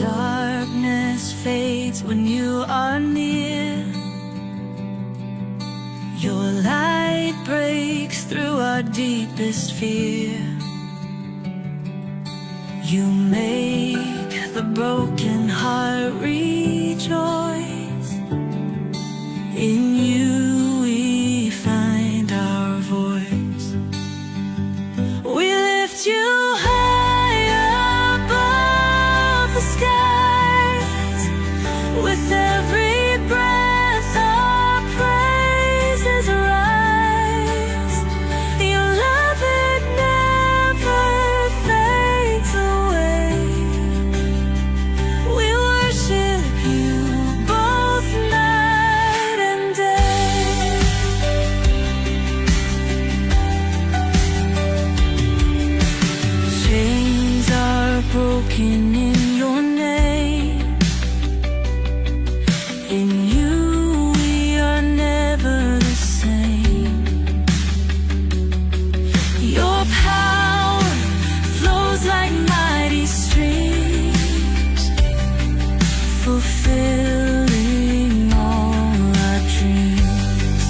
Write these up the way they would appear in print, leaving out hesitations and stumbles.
Darkness fades when you are near. Your light breaks through our deepest fear. You make the broken heart rejoice. In you we find our voice. We lift you high above the skies. With every breath our praises rise. Your love, it never fades away. We worship you both night and day. Chains are broken in your name. In you we are never the same. Your power flows like mighty streams, fulfilling all our dreams.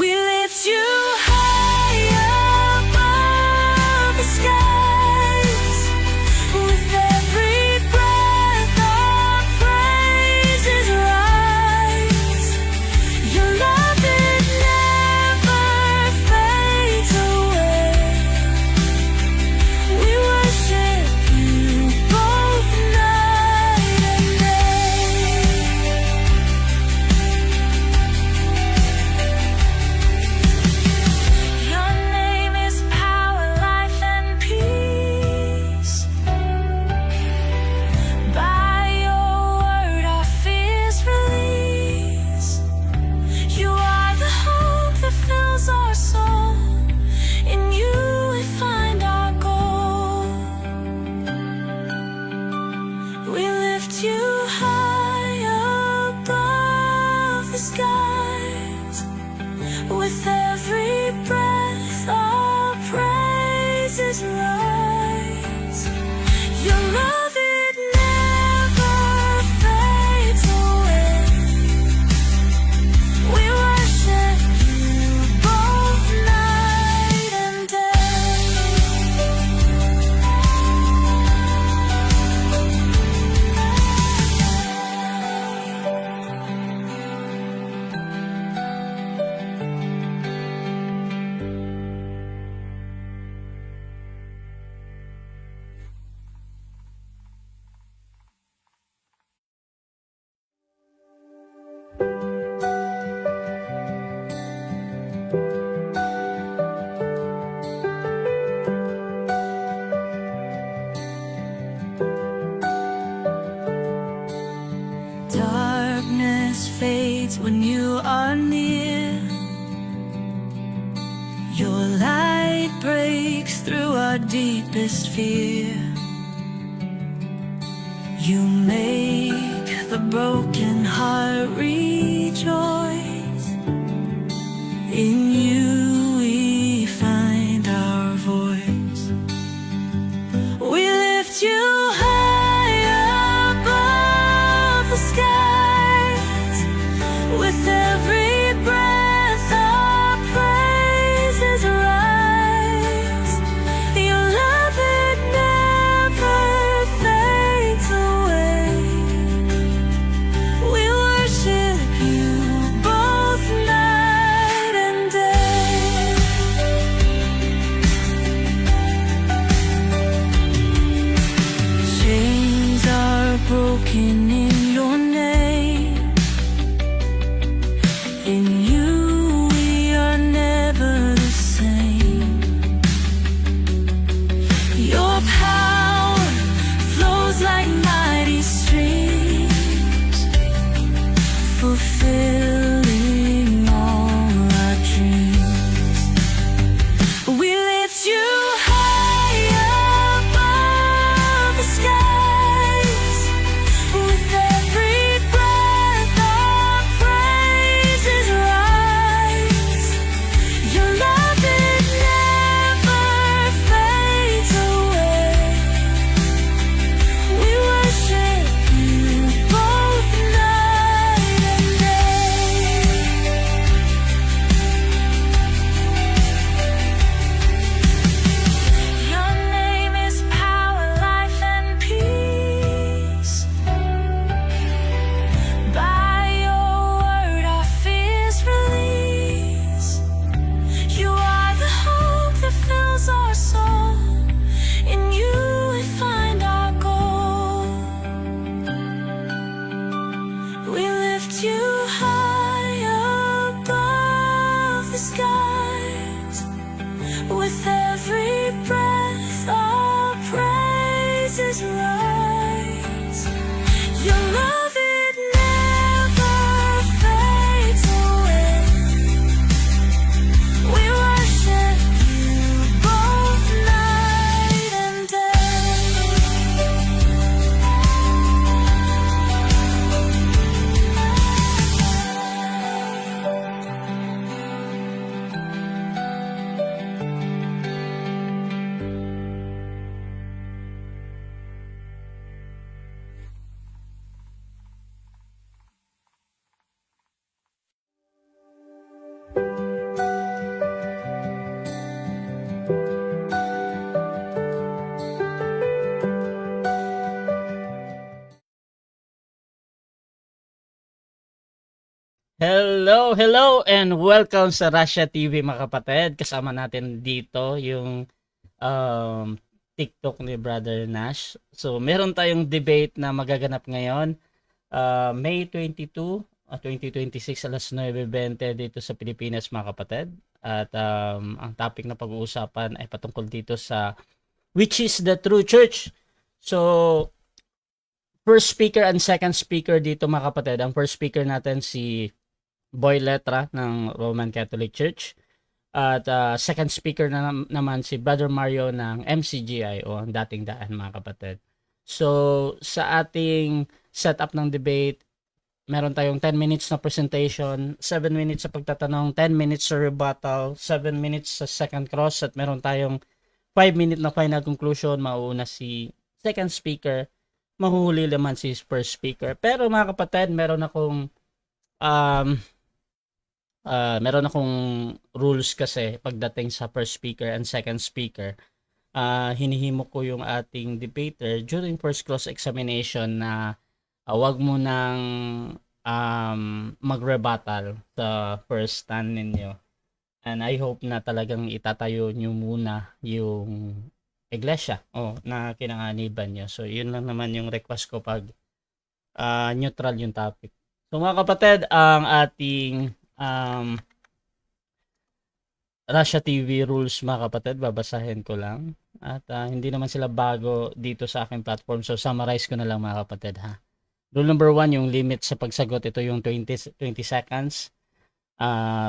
We lift you high above the skies. With every breath our praises rise. Your love, it never fades away. We worship you both night and day. Your name is power, life, and peace. By your word our fears release. You are the hope that fills our soul. In you we find our goal. We lift you high above the skies. With every breath our praises rise. Your love, it never fades away. We worship you both night and day. Darkness fades when you are near. Your light breaks through our deepest fear. You make the broken heart rejoice. In you we find our voice. We lift you high above the skies. With every breath our praises rise. Your love, it never fades away. We worship you both night and day. Chains are broken in your name. In you we are never the same. Your power flows like mighty streams, fulfilling all our dreams. We lift you high above the skies. With Hello, and welcome sa Russia TV mga kapatid. Kasama natin dito yung um, TikTok ni Brother Nash. So, meron tayong debate na magaganap ngayon, May 22, 2026, alas 9:20 dito sa Pilipinas mga kapatid. At ang topic na pag-uusapan ay patungkol dito sa which is the true church. So, first speaker and second speaker dito mga kapatid. Ang first speaker natin si Boy Letra ng Roman Catholic Church. At second speaker naman si Brother Mario ng MCGI o ang dating daan mga kapatid. So sa ating setup ng debate, meron tayong 10 minutes na presentation, 7 minutes sa pagtatanong, 10 minutes sa rebuttal, 7 minutes sa second cross, at meron tayong 5 minute na final conclusion. Mauuna si second speaker, mahuhuli naman si first speaker. Pero mga kapatid, um, meron akong rules kasi pagdating sa first speaker and second speaker. Hinihimo ko yung ating debater during first cross examination na wag mo nang mag-rebuttal sa first stand ninyo. And I hope na talagang itatayo nyo muna yung iglesia na kinanganiban nyo. So yun lang naman yung request ko pag neutral yung topic. So mga kapatid, ang ating Russia TV rules mga kapatid, babasahin ko lang. At hindi naman sila bago dito sa aking platform. So summarize ko na lang mga kapatid ha. Rule number 1, yung limit sa pagsagot, ito yung 20 seconds.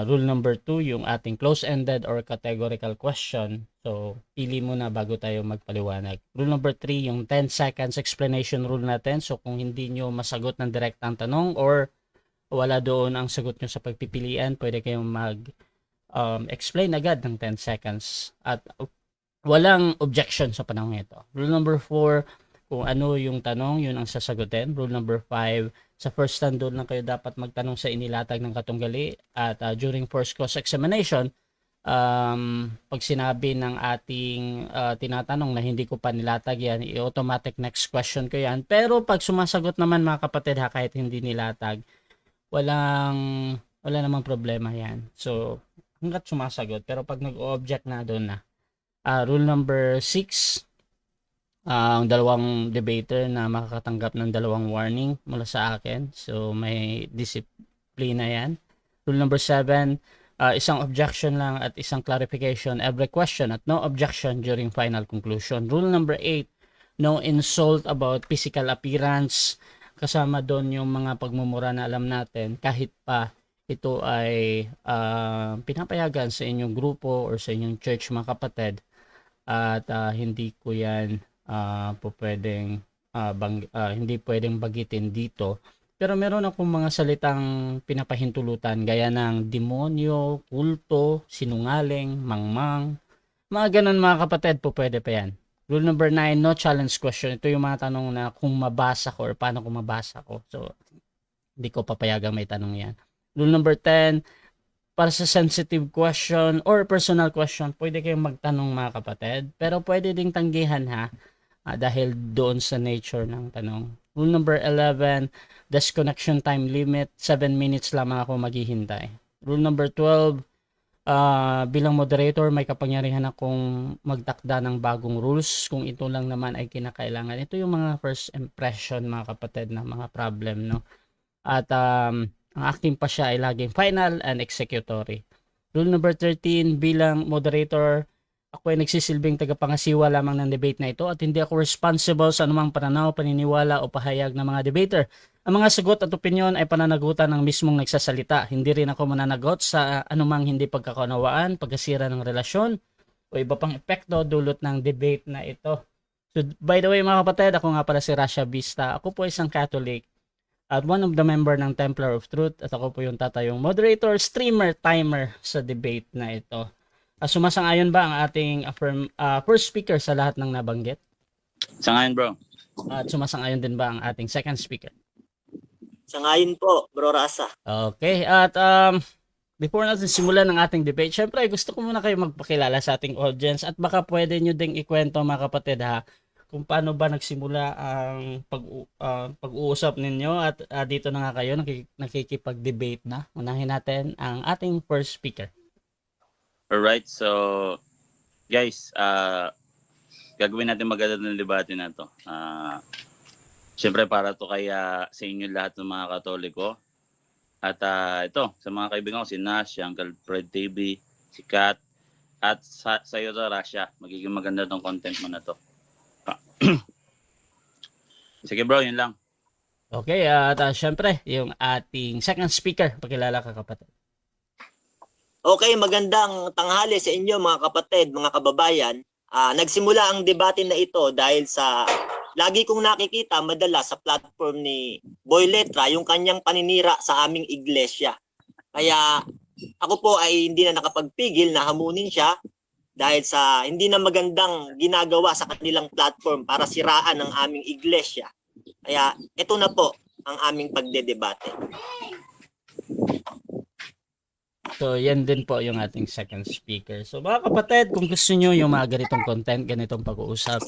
Rule number 2, yung ating close-ended or categorical question. So pili muna bago tayo magpaliwanag. Rule number 3, yung 10 seconds explanation rule natin. So kung hindi nyo masagot ng direktang tanong or wala doon ang sagot nyo sa pagpipilian, pwede kayong explain agad ng 10 seconds at walang objection sa panahon ito. Rule number 4, kung ano yung tanong, yun ang sasagutin. Rule number 5, sa first stand doon lang kayo dapat magtanong sa inilatag ng katunggali. At during first cross examination, pag sinabi ng ating tinatanong na hindi ko pa nilatag yan, i-automatic next question ko yan. Pero pag sumasagot naman mga kapatid ha, kahit hindi nilatag, wala namang problema yan. So hanggat sumasagot, pero pag nag-object na doon na. Rule number 6, ang dalawang debater na makakatanggap ng dalawang warning mula sa akin. So may disiplina yan. Rule number 7, isang objection lang at isang clarification every question at no objection during final conclusion. Rule number 8, no insult about physical appearance. Kasama doon yung mga pagmumura na alam natin kahit pa ito ay pinapayagan sa inyong grupo or sa inyong church mga kapatid. At hindi ko yan hindi pwedeng bagitin dito. Pero meron akong mga salitang pinapahintulutan gaya ng demonyo, kulto, sinungaling, mangmang. Mga ganun mga kapatid, po pwede pa yan. Rule number 9, no challenge question. Ito yung mga tanong na kung mabasa ko or paano kung mabasa ko. So, hindi ko papayagang may tanong yan. Rule number 10, para sa sensitive question or personal question, pwede kayong magtanong mga kapatid. Pero pwede ding tanggihan ha, dahil doon sa nature ng tanong. Rule number 11, disconnection time limit, 7 minutes lamang ako maghihintay. Rule number 12, bilang moderator, may kapangyarihan akong magtakda ng bagong rules kung ito lang naman ay kinakailangan. Ito yung mga first impression mga kapatid na mga problem, no? At ang aking pa siya ay laging final and executory. Rule number 13, bilang moderator, ako ay nagsisilbing tagapangasiwa lamang ng debate na ito at hindi ako responsible sa anumang pananaw, paniniwala o pahayag ng mga debater. Ang mga sagot at opinyon ay pananagutan ng mismong nagsasalita. Hindi rin ako mananagot sa anumang hindi pagkakaunawaan, pagkasira ng relasyon o iba pang epekto dulot ng debate na ito. So, by the way mga kapatid, ako nga pala si Rasha Vista. Ako po isang Catholic at one of the member ng Templar of Truth at ako po yung tatayong moderator, streamer, timer sa debate na ito. Sumasang-ayon ba ang ating first speaker sa lahat ng nabanggit? Sangayon bro. At sumasang-ayon din ba ang ating second speaker? Sangayon po, Bro Rasa. Okay, at before natin simulan ng ating debate, syempre gusto ko muna kayo magpakilala sa ating audience at baka pwede nyo ding ikwento mga kapatid ha, kung paano ba nagsimula ang pag-uusap ninyo at dito na nga kayo nakikipag-debate na. Unahin natin ang ating first speaker. Alright, so guys, gagawin natin maganda ng debate na to. Siyempre para to kaya sa inyo lahat ng mga Katoliko. At ito, sa mga kaibigan ko, si Nash, si Uncle Fred TV, si Kat, at sa iyo to, Rasha. Magiging maganda tong content mo na to. Sige bro, yun lang. Okay, at syempre, yung ating second speaker, pakilala ka kapatid. Okay, magandang tanghali sa inyo mga kapatid, mga kababayan. Nagsimula ang debate na ito dahil sa lagi kong nakikita madalas sa platform ni Boy Letra yung kanyang paninira sa aming iglesia. Kaya ako po ay hindi na nakapagpigil na hamunin siya dahil sa hindi na magandang ginagawa sa kanilang platform para siraan ang aming iglesia. Kaya ito na po ang aming pagdedebate. So, yan din po yung ating second speaker. So, mga kapatid, kung gusto nyo yung mga ganitong content, ganitong pag-uusap,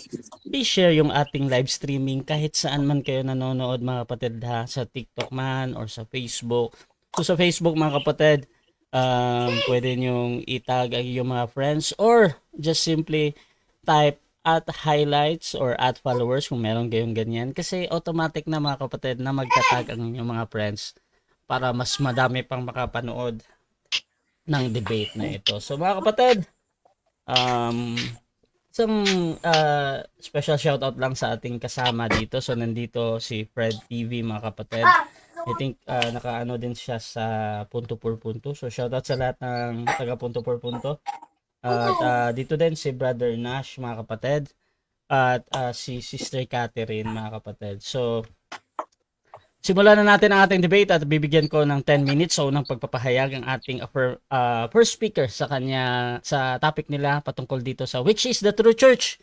please share yung ating live streaming kahit saan man kayo nanonood, mga kapatid, ha, sa TikTok man or sa Facebook. So, sa Facebook, mga kapatid, pwede nyong itag yung mga friends or just simply type at highlights or at followers kung meron kayong ganyan. Kasi automatic na, mga kapatid, na magtatag ang inyong mga friends para mas madami pang makapanood ng debate na ito. So mga kapatid, isang special shoutout lang sa ating kasama dito. So nandito si Fred TV, mga kapatid. I think nakaano din siya sa Punto por Punto. So shoutout sa lahat ng taga Punto por Punto. At dito din si Brother Nash, mga kapatid. At si Sister Catherine, mga kapatid. So simulan na natin ang ating debate at bibigyan ko ng 10 minutes sa unang pagpapahayag ang ating first speaker sa topic nila patungkol dito sa which is the true church.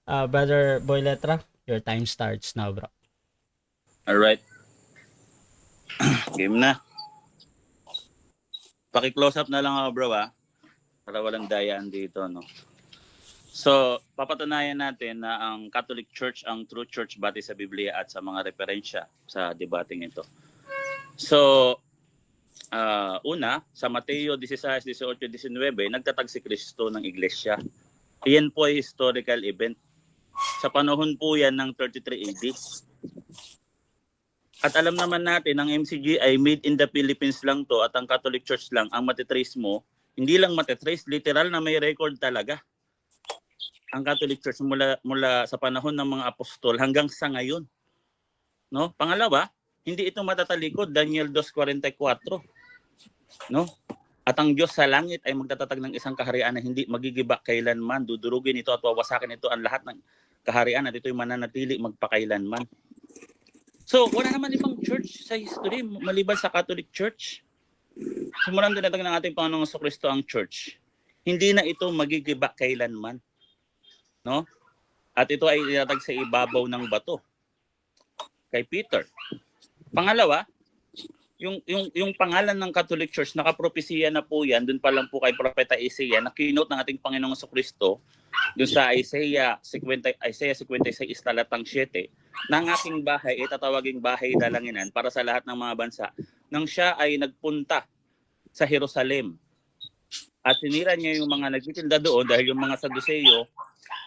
Brother Boy Letra, your time starts now, bro. Alright. Game na. Paki-close up na lang ako, bro, para walang dayaan dito, no. So, papatunayan natin na ang Catholic Church ang true church batay sa Biblia at sa mga referensya sa debating ito. So, una, sa Mateo 16, 18, 19, nagtatag si Kristo ng iglesia. Iyan po ay historical event. Sa panahon po yan ng 33 AD. At alam naman natin, ang MCG ay made in the Philippines lang to at ang Catholic Church lang ang matitrace mo. Hindi lang matitrace, literal na may record talaga. Ang Catholic Church mula sa panahon ng mga apostol hanggang sa ngayon. No? Pangalawa, hindi ito matatalikod, Daniel 2:44. No? At ang Diyos sa langit ay magtatatag ng isang kaharian na hindi magigiba kailanman, dudurugin ito at wawasakin ito ang lahat ng kaharian at ito'y mananatili magpakailanman. So, wala naman ibang church sa history maliban sa Catholic Church. Simulan din natin ng ating Panginoong Jesucristo ang church. Hindi na ito magigiba kailanman. No? At ito ay itatag sa ibabaw ng bato kay Peter. Pangalawa, yung pangalan ng Catholic Church nakapropesiya na po yan, dun pa lang po kay Propeta Isaiah, na kinote ng ating Panginoong Jesucristo dun sa Isaiah 56 talatang 7, na ang aking bahay ay tatawaging bahay dalanginan para sa lahat ng mga bansa nang siya ay nagpunta sa Jerusalem. At sinira niya yung mga nagtitinda doon dahil yung mga Saduceo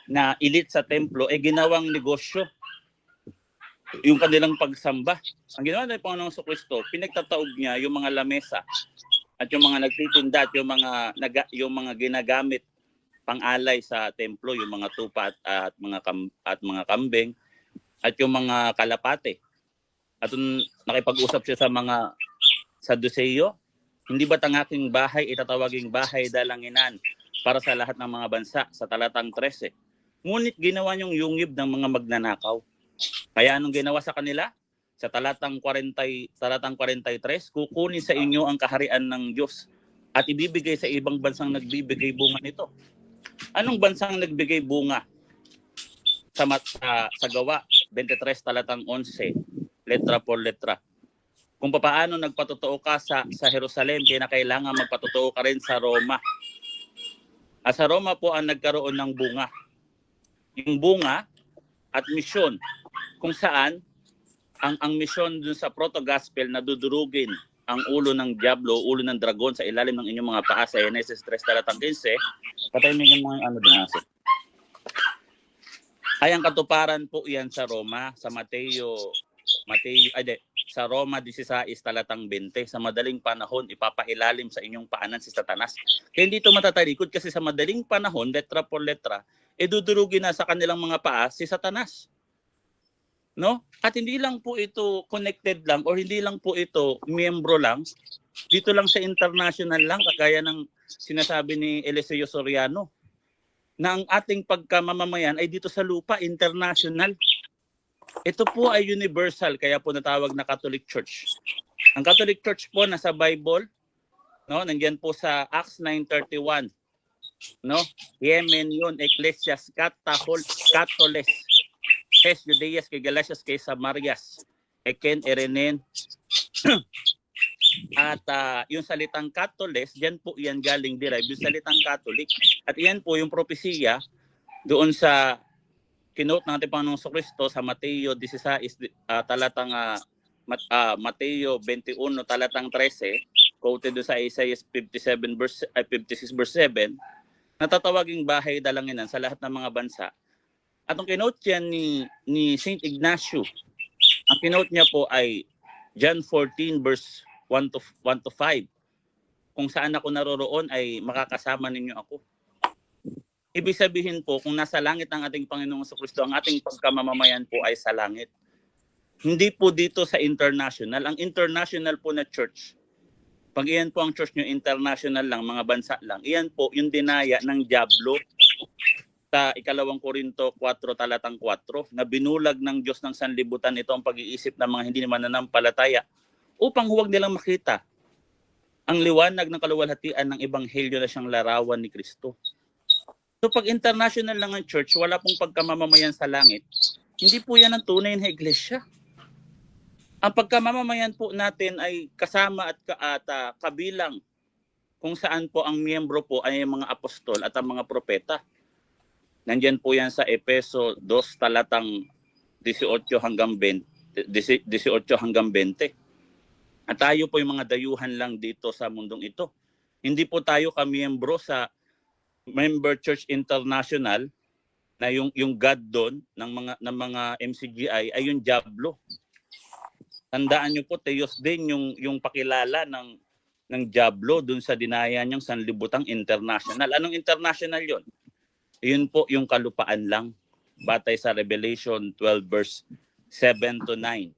na elite sa templo ay ginawang negosyo yung kanilang pagsamba. Ang ginawa ng Panginoong Jesucristo, pinagtataob niya yung mga lamesa at yung mga nagtitinda at yung mga ginagamit pang-alay sa templo, yung mga tupa at mga kambing at yung mga kalapate. At nakipag-usap siya sa mga Saduceo, hindi ba't ang aking bahay itatawaging bahay dalanginan para sa lahat ng mga bansa sa talatang 13. Ngunit ginawa niyong yungib ng mga magnanakaw. Kaya anong ginawa sa kanila? Sa talatang 43, kukunin sa inyo ang kaharian ng Diyos at ibibigay sa ibang bansang nagbibigay bunga nito. Anong bansang nagbigay bunga? Sa Gawa 23 talatang 11, letra por letra. Kung paano nagpatotoo ka sa Jerusalem, kailangan magpatotoo ka rin sa Roma. At sa Roma po ang nagkaroon ng bunga. Yung bunga at misyon, kung saan ang misyon dun sa proto-gospel na dudurugin ang ulo ng diablo, ulo ng dragon sa ilalim ng inyong mga paa sa Genesis 3 talatang 15, patahimikin mo yung ano doon natin. Ay ang katuparan po yan sa Roma, sa sa Roma 16 talatang 20. Sa madaling panahon, ipapailalim sa inyong paanan si Satanas. Kaya hindi ito matatalikod kasi sa madaling panahon, letra por letra, dudurugin na sa kanilang mga paa si Satanas. No? At hindi lang po ito connected lang or hindi lang po ito miyembro lang. Dito lang sa international lang, kagaya ng sinasabi ni Eliseo Soriano, na ang ating pagkamamamayan ay dito sa lupa, international. Ito po ay universal, kaya po natawag na Catholic Church. Ang Catholic Church po nasa Bible, no, nandiyan po sa Acts 9:31. No? Yemen yun, Ecclesias Catoles. Hes Judeas kay Galatias kay Samarias. Eken Erenen. At yung salitang Catoles, diyan po yan galing derive, yung salitang Catholic. At iyan po yung propesiya doon sa kinote ng ating Panginoong Kristo sa Mateo 16 talatang Mateo 21 talatang 13, quoted doon sa Isaiah 56 verse 7, natatawaging bahay dalanginan sa lahat ng mga bansa. At ang kinote yan ni Saint Ignacio, ang kinote niya po ay John 14 verse 1 to 5. Kung saan ako naroroon ay makakasama ninyo ako. Ibig sabihin po, kung nasa langit ang ating Panginoong Kristo, ang ating pagkamamamayan po ay sa langit. Hindi po dito sa international. Ang international po na church, pag iyan po ang church nyo, international lang, mga bansa lang, iyan po yung dinaya ng diablo sa 2 Korinto 4 talatang 4, na binulag ng Diyos ng sanlibutan ito ang pag-iisip ng mga hindi mananampalataya upang huwag nilang makita ang liwanag ng kaluwalhatian ng ebanghelyo na siyang larawan ni Kristo. So pag international lang ang church, wala pong pagkamamamayan sa langit, hindi po yan ang tunay na iglesia. Ang pagkamamamayan po natin ay kasama at kabilang kung saan po ang miyembro po ay mga apostol at ang mga propeta. Nandyan po yan sa Efeso 2 talatang 18 hanggang 20. At tayo po yung mga dayuhan lang dito sa mundong ito. Hindi po tayo kamiyembro sa Member Church International na yung God doon ng mga MCGI ay yung diablo. Tandaan niyo po, Teos din yung pakilala ng diablo doon sa dinaya niyang sanlibutang international. Anong international yon? Yun po yung kalupaan lang, batay sa Revelation 12 verse 7 to 9.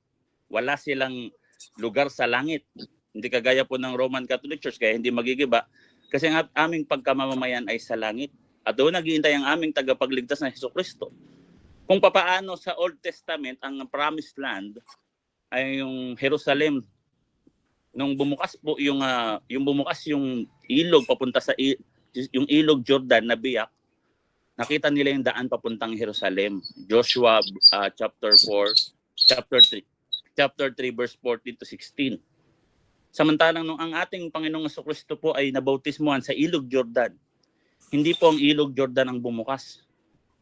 Wala silang lugar sa langit. Hindi kagaya po ng Roman Catholic Church, kaya hindi magigiba. Kasi ang aming pagkamamamayan ay sa langit. At doon naghihintay ang aming tagapagligtas na Jesucristo. Kung papaano sa Old Testament ang promised land ay yung Jerusalem. Nung bumukas po yung ilog papunta sa yung ilog Jordan na biyak, nakita nila yung daan papuntang Jerusalem. Joshua chapter 3 verse 14 to 16. Samantalang nung ang ating Panginoong Jesucristo po ay nabautismuhan sa ilog Jordan, hindi po ang ilog Jordan ang bumukas,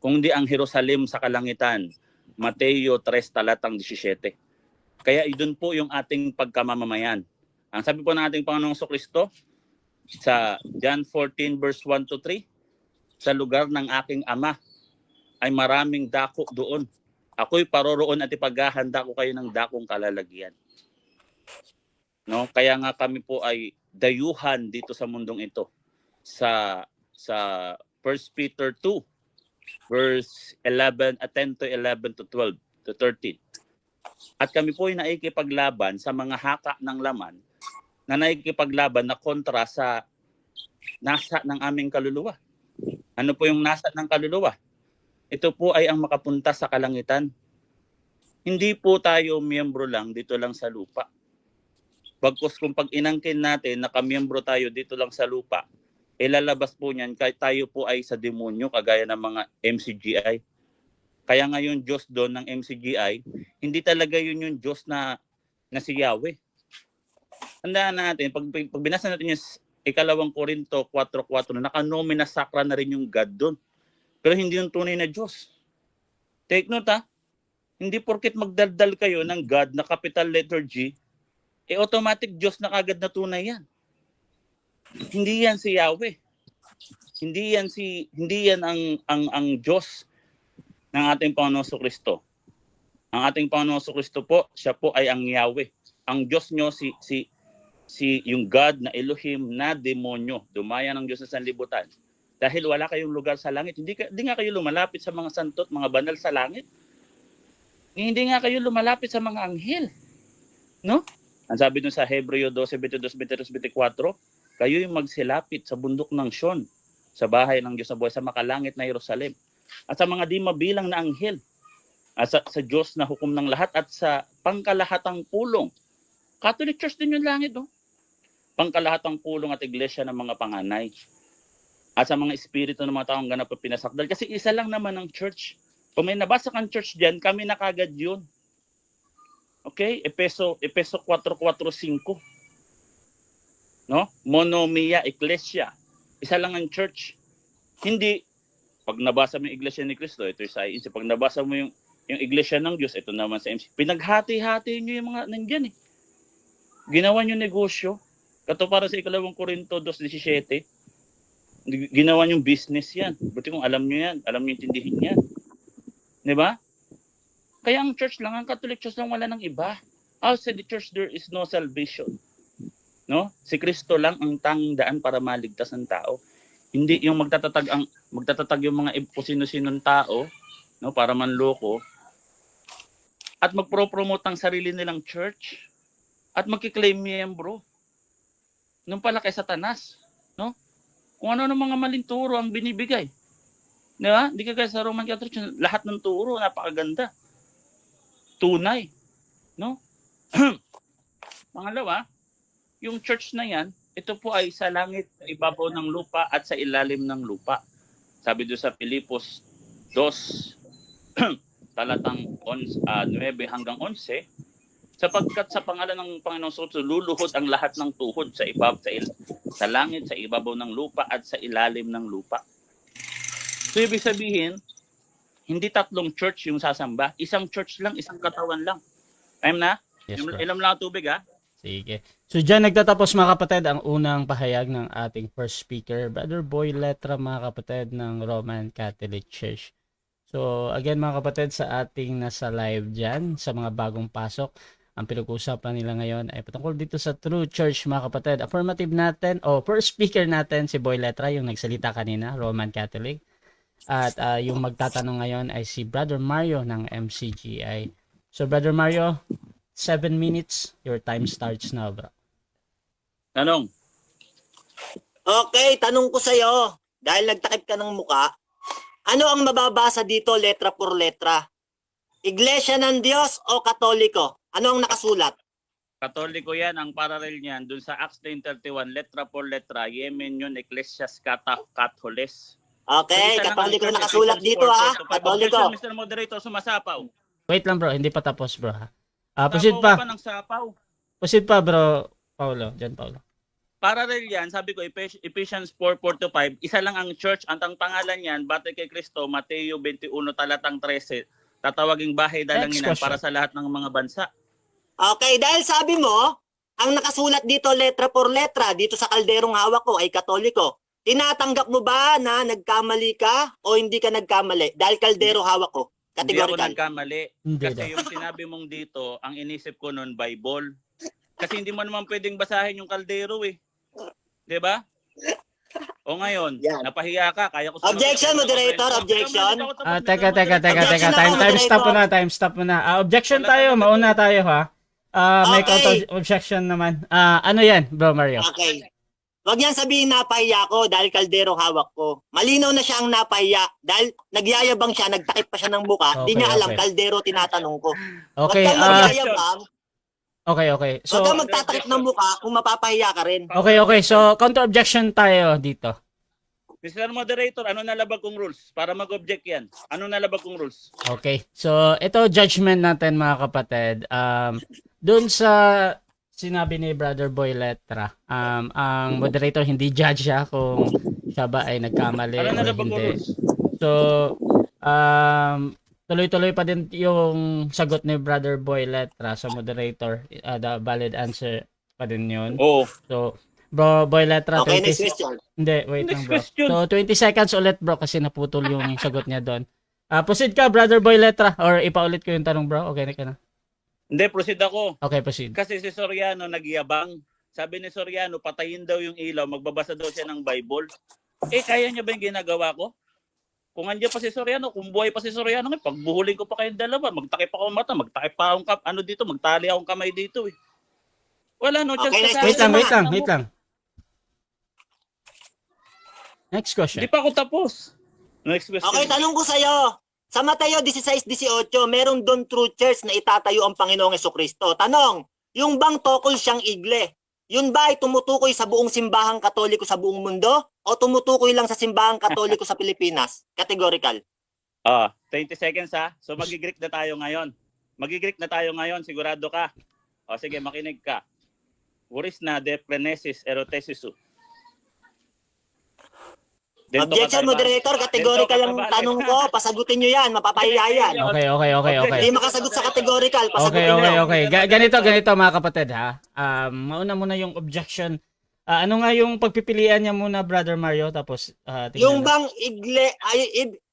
kundi ang Jerusalem sa kalangitan. Mateo 3 talatang 17. Kaya idun po yung ating pagkamamamayan. Ang sabi po ng ating Panginoong Jesucristo sa John 14 verse 1 to 3, sa lugar ng aking Ama ay maraming dako doon. Ako'y paroroon at ipaghahanda ko kayo ng dakong kalalagyan. No, kaya nga kami po ay dayuhan dito sa mundong ito. Sa 1 Peter 2 verse 10 to 11 to 12 to 13. At kami po ay naikipaglaban sa mga haka ng laman na naikipaglaban na kontra sa nasa ng aming kaluluwa. Ano po yung nasa ng kaluluwa? Ito po ay ang makapunta sa kalangitan. Hindi po tayo miyembro lang dito lang sa lupa. Bagkus kung pag inangkin natin na kamiyembro tayo dito lang sa lupa, ilalabas po niyan kahit tayo po ay sa demonyo kagaya ng mga MCGI. Kaya nga yung Diyos doon ng MCGI, hindi talaga yun yung Diyos na si Yahweh. Tandaan natin, pag binasa natin yung 2 Korinto 4:4, nakanomina sakra na rin yung God doon. Pero hindi yung tunay na Diyos. Take note ha. Hindi porket magdaldal kayo ng God na capital letter G, automatic Diyos na kagad na tunay yan. Hindi yan si Yahweh. Hindi yan ang Diyos ng ating Panginoon Kristo. Ang ating Panginoon Kristo po, siya po ay ang Yahweh. Ang Diyos nyo si yung God na Elohim na demonyo, dumaya ng Diyos sa sanlibutan. Dahil wala kayong lugar sa langit, hindi nga kayo lumalapit sa mga santot, mga banal sa langit. Hindi nga kayo lumalapit sa mga anghel. No? Ang sabi dun sa Hebreo 12:22-24, kayo yung magsilapit sa bundok ng Sion, sa bahay ng Diyos na buhay, sa makalangit na Jerusalem, at sa mga di mabilang na anghel, at sa Diyos na hukom ng lahat, at sa pangkalahatang pulong. Catholic Church din yung langit, no? Pangkalahatang pulong at iglesia ng mga panganay, at sa mga espiritu ng mga taong ganap at pinasakdal. Kasi isa lang naman ang church. Kung may nabasa kang church dyan, kami na kagad yun. Okay? Efeso 4:4-5. No? Monomia, Ecclesia. Isa lang ang church. Hindi, pag nabasa mo yung iglesia ni Cristo, ito yung sa INC. Pag nabasa mo yung iglesia ng Diyos, ito naman sa MC. Pinaghati-hati nyo yung mga nandyan eh. Ginawa nyo negosyo. Kato para sa 2 Korinto 2:17. Ginawa nyo business yan. Buti kung alam nyo yan. Alam nyo intindihin yan. Diba? Kaya ang church lang, ang Catholic Church lang, wala ng iba. Outside the church, there is no salvation. No? Si Kristo lang ang tanging daan para maligtas ang tao. Hindi yung magtatatag yung mga kung sino-sinong tao, no, para manloko at magpro-promote ang sarili nilang church at magki-claim miyembro. Nung pala kay Satanas, no? Kung ano ng mga maling turo ang binibigay. Di ba? Hindi ka guys sa Roman Catholic Church, lahat ng turo napakaganda. Tunay, no? Pangalawa, yung church na yan, ito po ay sa langit, sa ibabaw ng lupa at sa ilalim ng lupa. Sabi doon sa Pilipos 2, talatang 9 hanggang 11, sapagkat sa pangalan ng Panginoong Kristo, luluhod ang lahat ng tuhod sa sa langit, sa ibabaw ng lupa at sa ilalim ng lupa. So ibig sabihin, hindi tatlong church yung sasamba, isang church lang, isang katawan lang. Time na? Yes, bro. Ilam lang ang tubig ha? Sige. So dyan nagtatapos mga kapatid ang unang pahayag ng ating first speaker, Brother Boy Letra, mga kapatid ng Roman Catholic Church. So again mga kapatid, sa ating nasa live dyan, sa mga bagong pasok, ang pinag-uusapan nila ngayon ay patungkol dito sa True Church mga kapatid. Affirmative natin, first speaker natin si Boy Letra, yung nagsalita kanina, Roman Catholic. At yung magtatanong ngayon ay si Brother Mario ng MCGI. So Brother Mario, 7 minutes, your time starts now, bro. Tanong. Okay, tanong ko sa'yo, dahil nagtakip ka ng muka, ano ang mababasa dito letra por letra? Iglesia ng Diyos o Katoliko? Ano ang nakasulat? Katoliko yan, ang parallel niyan, dun sa Acts 9:31, letra por letra, Yemen yun, Ecclesias Catholes. Okay, Katoliko na nakasulat dito ha. Katoliko. Mr. Moderator, sumasapaw. Wait lang bro, hindi pa tapos bro ha. Proceed Sapaw pa. ka pa ng sapaw. Proceed pa bro, Paulo. Diyan Paulo. Parallel yan, sabi ko, Ephesians 4:4-5, isa lang ang church, ang pangalan yan, batay kay Kristo, Mateo 21 talatang 13, tatawaging bahay dalanginan para sa lahat ng mga bansa. Okay, dahil sabi mo, ang nakasulat dito letra por letra, dito sa kalderong hawak ko ay Katoliko. Tinatanggap mo ba na nagkamali ka o hindi ka nagkamali? Dahil kaldero hawak ko. Hindi ako Categorical. nagkamali. Hindi Kasi daw. yung sinabi mong dito, ang inisip ko noon, Bible. Kasi hindi mo naman pwedeng basahin yung kaldero eh. 'Di ba? O ngayon, Yan. napahiya ka, kaya ko Objection, moderator, objection. Teka. Time stop muna. Objection Wala tayo, talaga mauna tayo ha. May Okay. counter objection naman. Ano yan, bro Mario? Okay. Wag niyang sabihin napahiya ko dahil kaldero hawak ko. Malinaw na siya ang napahiya dahil nagyayabang siya, nagtakip pa siya ng buka. Di Okay, niya alam, okay. kaldero tinatanong ko. Okay, Wag kang magyayabang, okay. wag So, kang magtatakip ng buka kung mapapahiya ka rin. okay. So, counter objection tayo dito. Mr. Moderator, ano nalabag kong rules? Para mag-object yan. Ano nalabag kong rules? Okay. So, ito judgment natin mga kapatid. Doon sa sinabi ni Brother Boy Letra, ang moderator hindi judge siya kung siya ba ay nagkamali Ano o nalabag kong hindi. rules? So, tuloy-tuloy pa din yung sagot ni Brother Boy Letra sa moderator. The valid answer pa din yun. Oo. So, bro, Boy Letra, Okay, 20 next question. Hindi, wait Next lang bro. question. So, 20 seconds ulit bro kasi naputol yung sagot niya doon. Proceed ka, Brother Boy Letra, or ipaulit ko yung tanong bro. Okay na ka na. Hindi, proceed ako. Okay, proceed. Kasi si Soriano nagyabang. Sabi ni Soriano, patayin daw yung ilaw, magbabasa daw siya ng Bible. Kaya niya ba yung ginagawa ko? Kung andyan pa si Soriano, kung buhay pa si Soriano, pagbuhulin ko pa kayong dalawa, magtakip ako mata, magtakip pa akong magtali akong kamay dito eh. Wala no chance. Okay, sa next akin. Wait lang. Next question. Hindi pa ako tapos. Next question. Okay, tanong ko sa'yo. Sa Mateo 16:18, merong doon true church na itatayo ang Panginoong Jesucristo. Tanong, yung bang tokol siyang igle, yun ba ay tumutukoy sa buong simbahang Katoliko sa buong mundo? O tumutukoy lang sa simbahang Katoliko sa Pilipinas? Categorical. 20 seconds ha. So magigreek na tayo ngayon. Sigurado ka? Sige, makinig ka. Wuris na de prenesis erotesisu. Objection, moderator. Categorical lang tanong ko. Pasagutin nyo yan. Mapapahiya yan. Okay. Hindi makasagot sa categorical. Pasagutin nyo. Okay. Ganito mga kapatid ha. Mauna muna yung objection. Ano nga yung pagpipilian niya muna, Brother Mario, tapos Yung bang igle,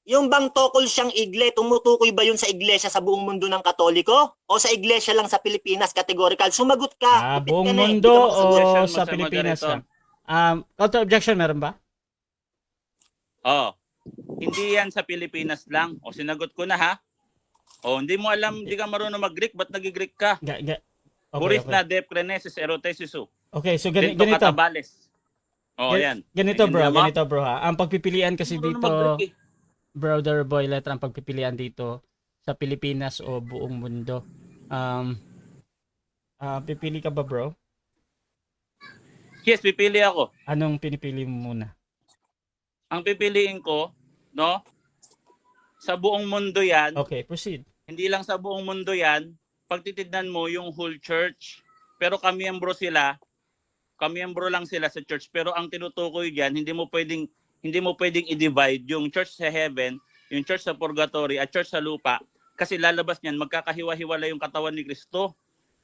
yung bang tokol siyang igle, tumutukoy ba yun sa iglesia sa buong mundo ng Katoliko? O sa iglesia lang sa Pilipinas? Categorical. Sumagot ka. buong Ipit ka na eh. mundo Hindi ka makasagot. o Objection mo sa sa Pilipinas moderator. ka? Counter objection meron ba? Hindi yan sa Pilipinas lang. Sinagot ko na ha. Hindi mo alam, hindi ka marunong mag-Greek, ba't nag-Greek ka? Wuris na de prenesis erotesisu. Okay, so Dito ganito. katabales. Yan. Ganito Naintindihan mo? bro ha. Ang pagpipilian kasi Marunong dito, mag-Greek eh. Brother Boy Letra, ang pagpipilian dito sa Pilipinas o buong mundo. Pipili ka ba bro? Yes, pipili ako. Anong pinipili mo muna? Ang pipiliin ko, no? Sa buong mundo yan, Okay, proceed. hindi lang sa buong mundo yan, pagtitignan mo yung whole church, pero kamiyembro lang sila sa church, pero ang tinutukoy diyan, hindi mo pwedeng i-divide yung church sa heaven, yung church sa purgatory at church sa lupa, kasi lalabas niyan magkakahiwa-hiwala yung katawan ni Kristo.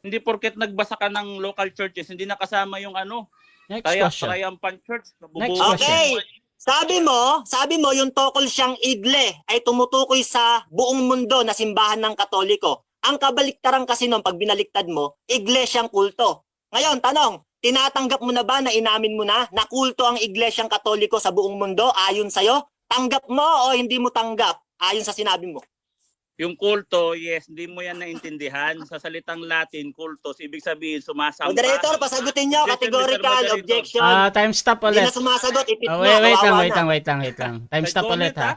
Hindi porket nagbasa ka ng local churches, hindi nakasama yung Next question. triumphant church. Next question. Okay. Sabi mo yung tokol siyang igle ay tumutukoy sa buong mundo na simbahan ng Katoliko. Ang kabaliktaran kasi nung pag binaliktad mo, iglesyang kulto. Ngayon, tanong, tinatanggap mo na ba na inamin mo na kulto ang iglesyang Katoliko sa buong mundo ayon sa'yo? Tanggap mo o hindi mo tanggap ayon sa sinabi mo? Yung kulto, yes, hindi mo yan naintindihan. Sa salitang Latin, kultos, ibig sabihin sumasamba. Moderator, pasagutin nyo. Objection, Categorical, Mr. Moderator. objection. Time stop Hindi ulit. na sumasagot, ipit mo. Wait kawawa lang. Time Ay, stop comment, ulit ha.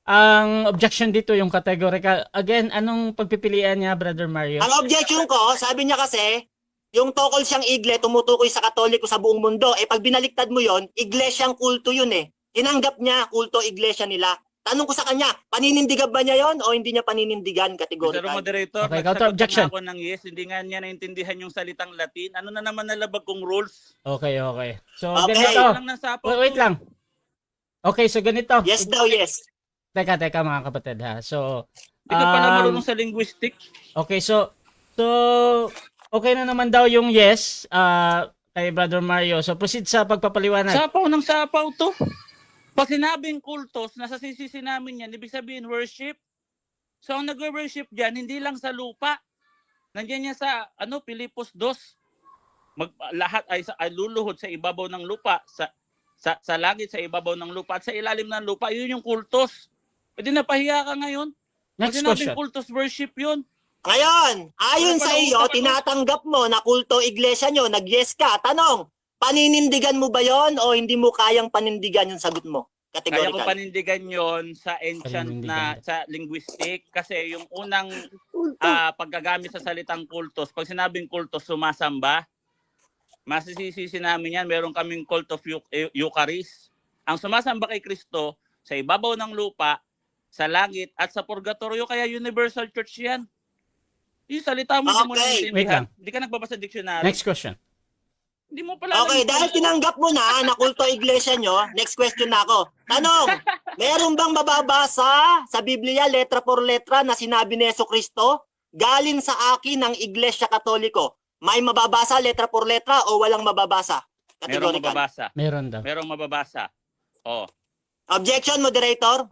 Ang objection dito yung categorical. Again, anong pagpipilian niya, Brother Mario? Ang objection ko, sabi niya kasi, yung tokol siyang igle, tumutukoy sa Katoliko sa buong mundo. Pag binaliktad mo yon, iglesyang kulto yun eh. Tinanggap niya, kulto iglesia nila. Tanong ko sa kanya, paninindigan ba niya yon o hindi niya paninindigan? Mr. Categorical. Moderator, Okay, nagsagot counter objection. na ako ng yes, hindi nga niya naintindihan yung salitang Latin. Ano na naman nalabag kong rules? Okay. So, Okay. ganito. Lang ng sapaw Wait to. lang. Okay, so ganito. Yes daw, yes. Teka mga kapatid ha. So, Hindi ka pala marunong sa linguistic. okay, so okay na naman daw yung yes kay Brother Mario. So, proceed sa pagpapaliwanag. Sapaw ng sapaw to. Pag sinabing kultos, nasa sisisi namin yan, ibig sabihin worship. So ang nag-worship dyan, hindi lang sa lupa. Nandiyan yan sa Pilipos 2. Lahat ay luluhod sa ibabaw ng lupa, sa langit, sa ibabaw ng lupa, at sa ilalim ng lupa. Yun yung kultos. Pwede napahiya ka ngayon. Pag Next sinabing question. kultos, worship yun. Ngayon, ayon Ano sa pala iyo, utak ko? tinatanggap mo na kulto iglesia nyo, nag-yes ka. Tanong, paninindigan mo ba yon o hindi mo kayang panindigan yung sagot mo? Kaya ko Categorical. panindigan yon sa ancient Panindigan. sa linguistic kasi yung unang paggagamit sa salitang kultos, pag sinabing kultos, sumasamba, masisisi namin yan, meron kaming cult of Eucharist. Ang sumasamba kay Kristo sa ibabaw ng lupa, sa langit, at sa purgatorio, kaya universal church yan. Yung salita mo, hindi mo Okay. naiintindihan. Wait lang. Hindi ka nagbabasa dictionary. Next question. Hindi mo pala Okay, alam yung dahil kulto. tinanggap mo na kulto iglesia nyo, next question na ako. Tanong, Meron bang mababasa sa Biblia letra por letra na sinabi ni Jesucristo, galing sa akin ng Iglesia Katoliko? May mababasa letra por letra o walang mababasa? Merong Categorical. mababasa. Meron daw. Merong mababasa. Oh. Objection, moderator.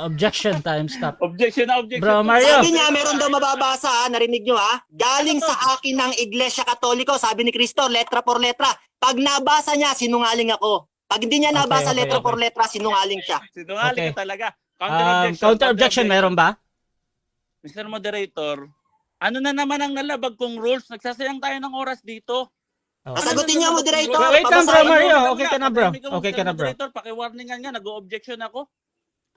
Objection time, stop. Objection na objection. Bro, Mario. Sabi niya, meron daw mababasa, narinig nyo ha? Galing sa akin ng Iglesia Katoliko, sabi ni Cristo, letra por letra. Pag nabasa niya, sinungaling ako. Pag hindi niya nabasa Okay, letra okay. por letra, sinungaling siya. Sinungaling ka talaga. Counter objection, meron ba? Mr. Moderator, ano na naman ang nalabag kong rules? Nagsasayang tayo ng oras dito. Oh. Sagutin niyo, moderator. Wait lang, bro, Pabasahin mo. Mario. Okay ka na, bro. Okay ka na, bro. Moderator, paki-warningan nga, nag-o-objection ako.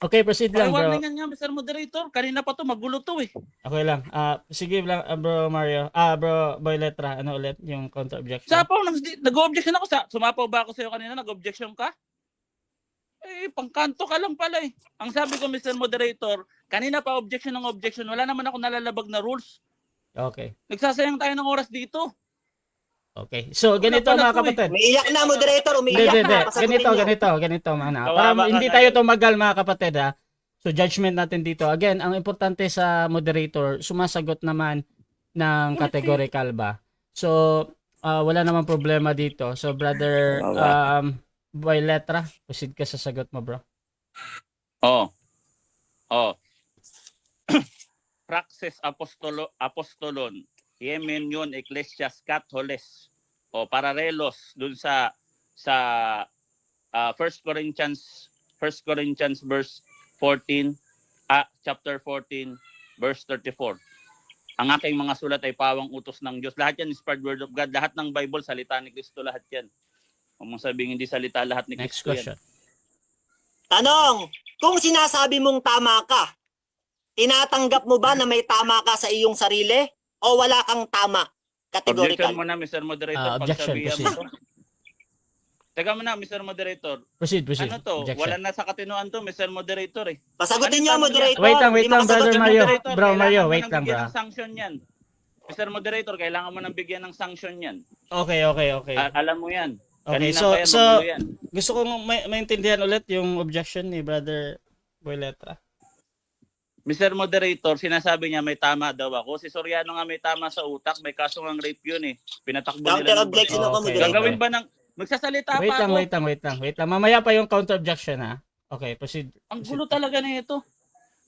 Okay, proceed lang, bro. Paki-warningan nga, Mr. Moderator. Kanina pa to, magulo to eh. Okay lang. Sige lang, bro Mario. Bro Boy Letra, ano ulit yung counter objection? Sapaw, nag-o-objection ako sa... Sumapaw ba ako sa'yo kanina? Nag-objection ka? Eh, pangkanto ka lang pala eh. Ang sabi ko, Mr. Moderator, kanina pa objection ng objection. Wala naman ako nalalabag na rules. Okay. Nagsasayang tayo ng oras dito. Okay. So, ganito pala mga to eh. kapatid. Umiiyak na, moderator. Hindi, Umiiyak hindi. na. Pasagutin Ganito, niyo. mana. Kawawa Para ka hindi nga tayo eh. tumagal, mga kapatid, ha. So, judgment natin dito. Again, ang importante sa moderator, sumasagot naman ng categorical ba. So, wala namang problema dito. So, brother, Boy Letra, proceed ka sa sagot mo, bro. Oh. Praxis apostolon, Yemenyon Ecclesias Catholes o paralelos dun sa 1 Corinthians verse 14 chapter 14 verse 34. Ang aking mga sulat ay pawang utos ng Diyos. Lahat yan inspired word of God. Lahat ng Bible salita ni Kristo, lahat yan. Huwag mong sabihin hindi salita lahat ni Next Kristo question. yan. Tanong, kung sinasabi mong tama ka, tinatanggap mo ba na may tama ka sa iyong sarili o wala kang tama? Categorical. Objection mo na, Mr. Moderator. Objection, Pagsabihan proceed. mo to. Teka mo na, Mr. Moderator. Proceed. Ano to? Objection. Wala na sa katinoan to, Mr. Moderator eh. Pasagutin Ano niyo, tama moderator. Wait lang, Hindi makasagot brother yung Mario. moderator. Bro, Mario, Kailangan mo wait nang lang, bigyan bro. ng sanction yan. Mr. Moderator, kailangan mo nang bigyan ng sanction yan. Okay. Alam mo yan. Okay, Kanina so pa yan, magulo yan. gusto kong maintindihan ulit yung objection ni brother Boy Letra. Mr. Moderator, sinasabi niya may tama daw ako. Si Soriano nga may tama sa utak. May kaso ng rape yun eh. Pinatakbo Counter nila ng objection baril. ako, Okay. moderator. Gagawin ba ng... Magsasalita Wait pa ako. lang. Mamaya pa yung counter objection, ha. Okay, proceed. Ang gulo talaga na ito.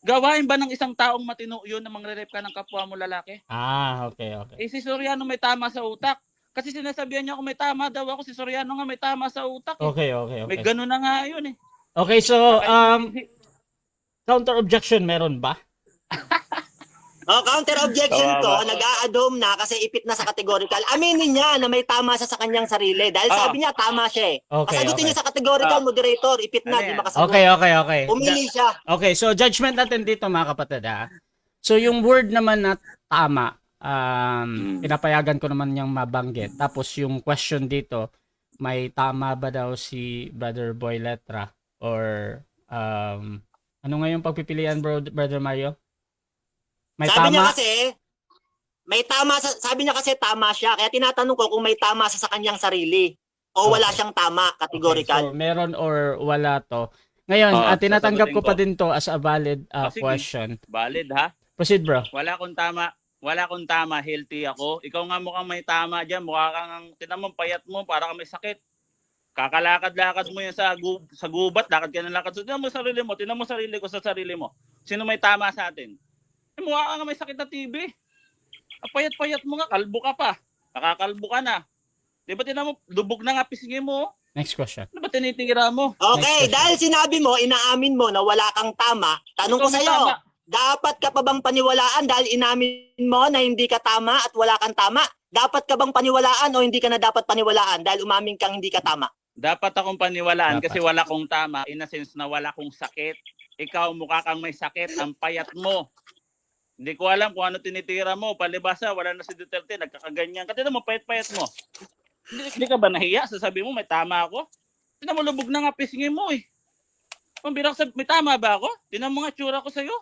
Gawain ba ng isang taong matino yun na mangre-rape ka ng kapwa mo lalaki? Okay. Eh si Soriano may tama sa utak. Kasi sinasabihan niya kung may tama daw ako. Si Soriano nga may tama sa utak. Eh. Okay. May gano'n na nga yun eh. Okay, so counter objection meron ba? Counter objection ko, Kawawa. nag-a-adom na kasi ipit na sa categorical. Aminin niya na may tama siya sa kanyang sarili. Dahil sabi niya, tama siya eh. Okay, Pasagutin okay. niya sa categorical, moderator. Ipit na, Ano di yan? makasagot. Okay. Pumili siya. Okay, so judgment natin dito mga kapatid, ha. So yung word naman na tama, pinapayagan ko naman niyang mabanggit. Tapos yung question dito, may tama ba daw si Brother Boy Letra? Or ano nga yung pagpipilian, Brother Mario? May Sabi niya tama? kasi, sabi niya kasi tama siya. Kaya tinatanong ko kung may tama sa kanyang sarili o wala Okay. siyang tama, Okay, categorical. so meron or wala to. Ngayon, tinatanggap ko pa din to as a valid sige. question. Valid ha? Proceed, bro. Wala akong tama, healthy ako. Ikaw nga mukhang may tama dyan. Mukha kang, tinan mo, payat mo, para kang may sakit. Kakalakad-lakad mo yan sa gubat, lakad ka ng lakad. So, tinan mo sarili ko sa sarili mo. Sino may tama sa atin? Eh, mukha ka nga may sakit na TB. Payat-payat mo nga, kalbo ka pa. Nakakalbo ka na. Di ba tinan mo, lubog na nga pisngi mo. Next question. Ano ba tinitira mo? Okay, Next question. dahil sinabi mo, inaamin mo na wala kang tama, tanong ko Ikaw may sa'yo, tama. dapat ka pa bang paniwalaan dahil inamin mo na hindi ka tama at wala kang tama? Dapat ka bang paniwalaan o hindi ka na dapat paniwalaan dahil umamin kang hindi ka tama? Dapat akong paniwalaan Dapat. kasi wala kong tama. In a sense na wala kong sakit. Ikaw mukha kang may sakit, ang payat mo. Hindi ko alam kung ano tinitira mo. Palibasa, wala na si Duterte, nagkakaganyan. Kasi mo, payat-payat mo. Hindi ka ba nahiya? Sasabi mo, may tama ako? Tinan mo, lubog na nga pisngi mo eh. Pambirang sabi, may tama ba ako? Tinan mo nga tsura ko sa'yo.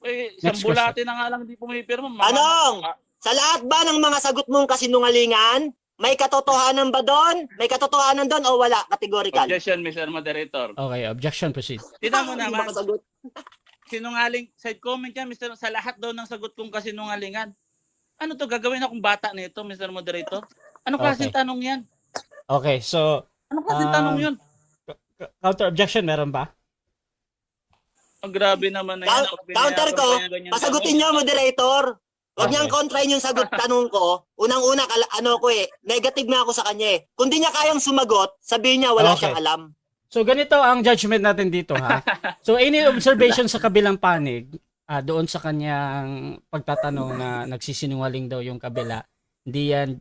Eh, isang Next bulate na nga lang hindi pumipirma. Anong? Sa lahat ba ng mga sagot mong kasinungalingan, May katotohanan ba doon? May katotohanan doon o wala? Categorical. Objection, Mr. Moderator. Okay, objection, proceed. Tignan mo Hindi naman, makasagot. sinungaling, side comment yan, Mr. Sa lahat daw ng sagot kong kasinungalingan. Ano to, gagawin akong bata nito, Mr. Moderator? Ano klaseng Okay. tanong yan? Okay, so Ano klaseng tanong yun? counter objection meron ba? Ang grabe naman na yan. Counter ko, pasagutin nyo, moderator. Huwag Okay. niyang kontrahin yung sagot tanong ko. Unang-una, negative nga ako sa kanya eh. Kung di niya kayang sumagot, sabihin niya wala Okay. siyang alam. So ganito ang judgment natin dito ha. So any observation sa kabilang panig doon sa kanyang pagtatanong na nagsisinungaling daw yung kabila, hindi yan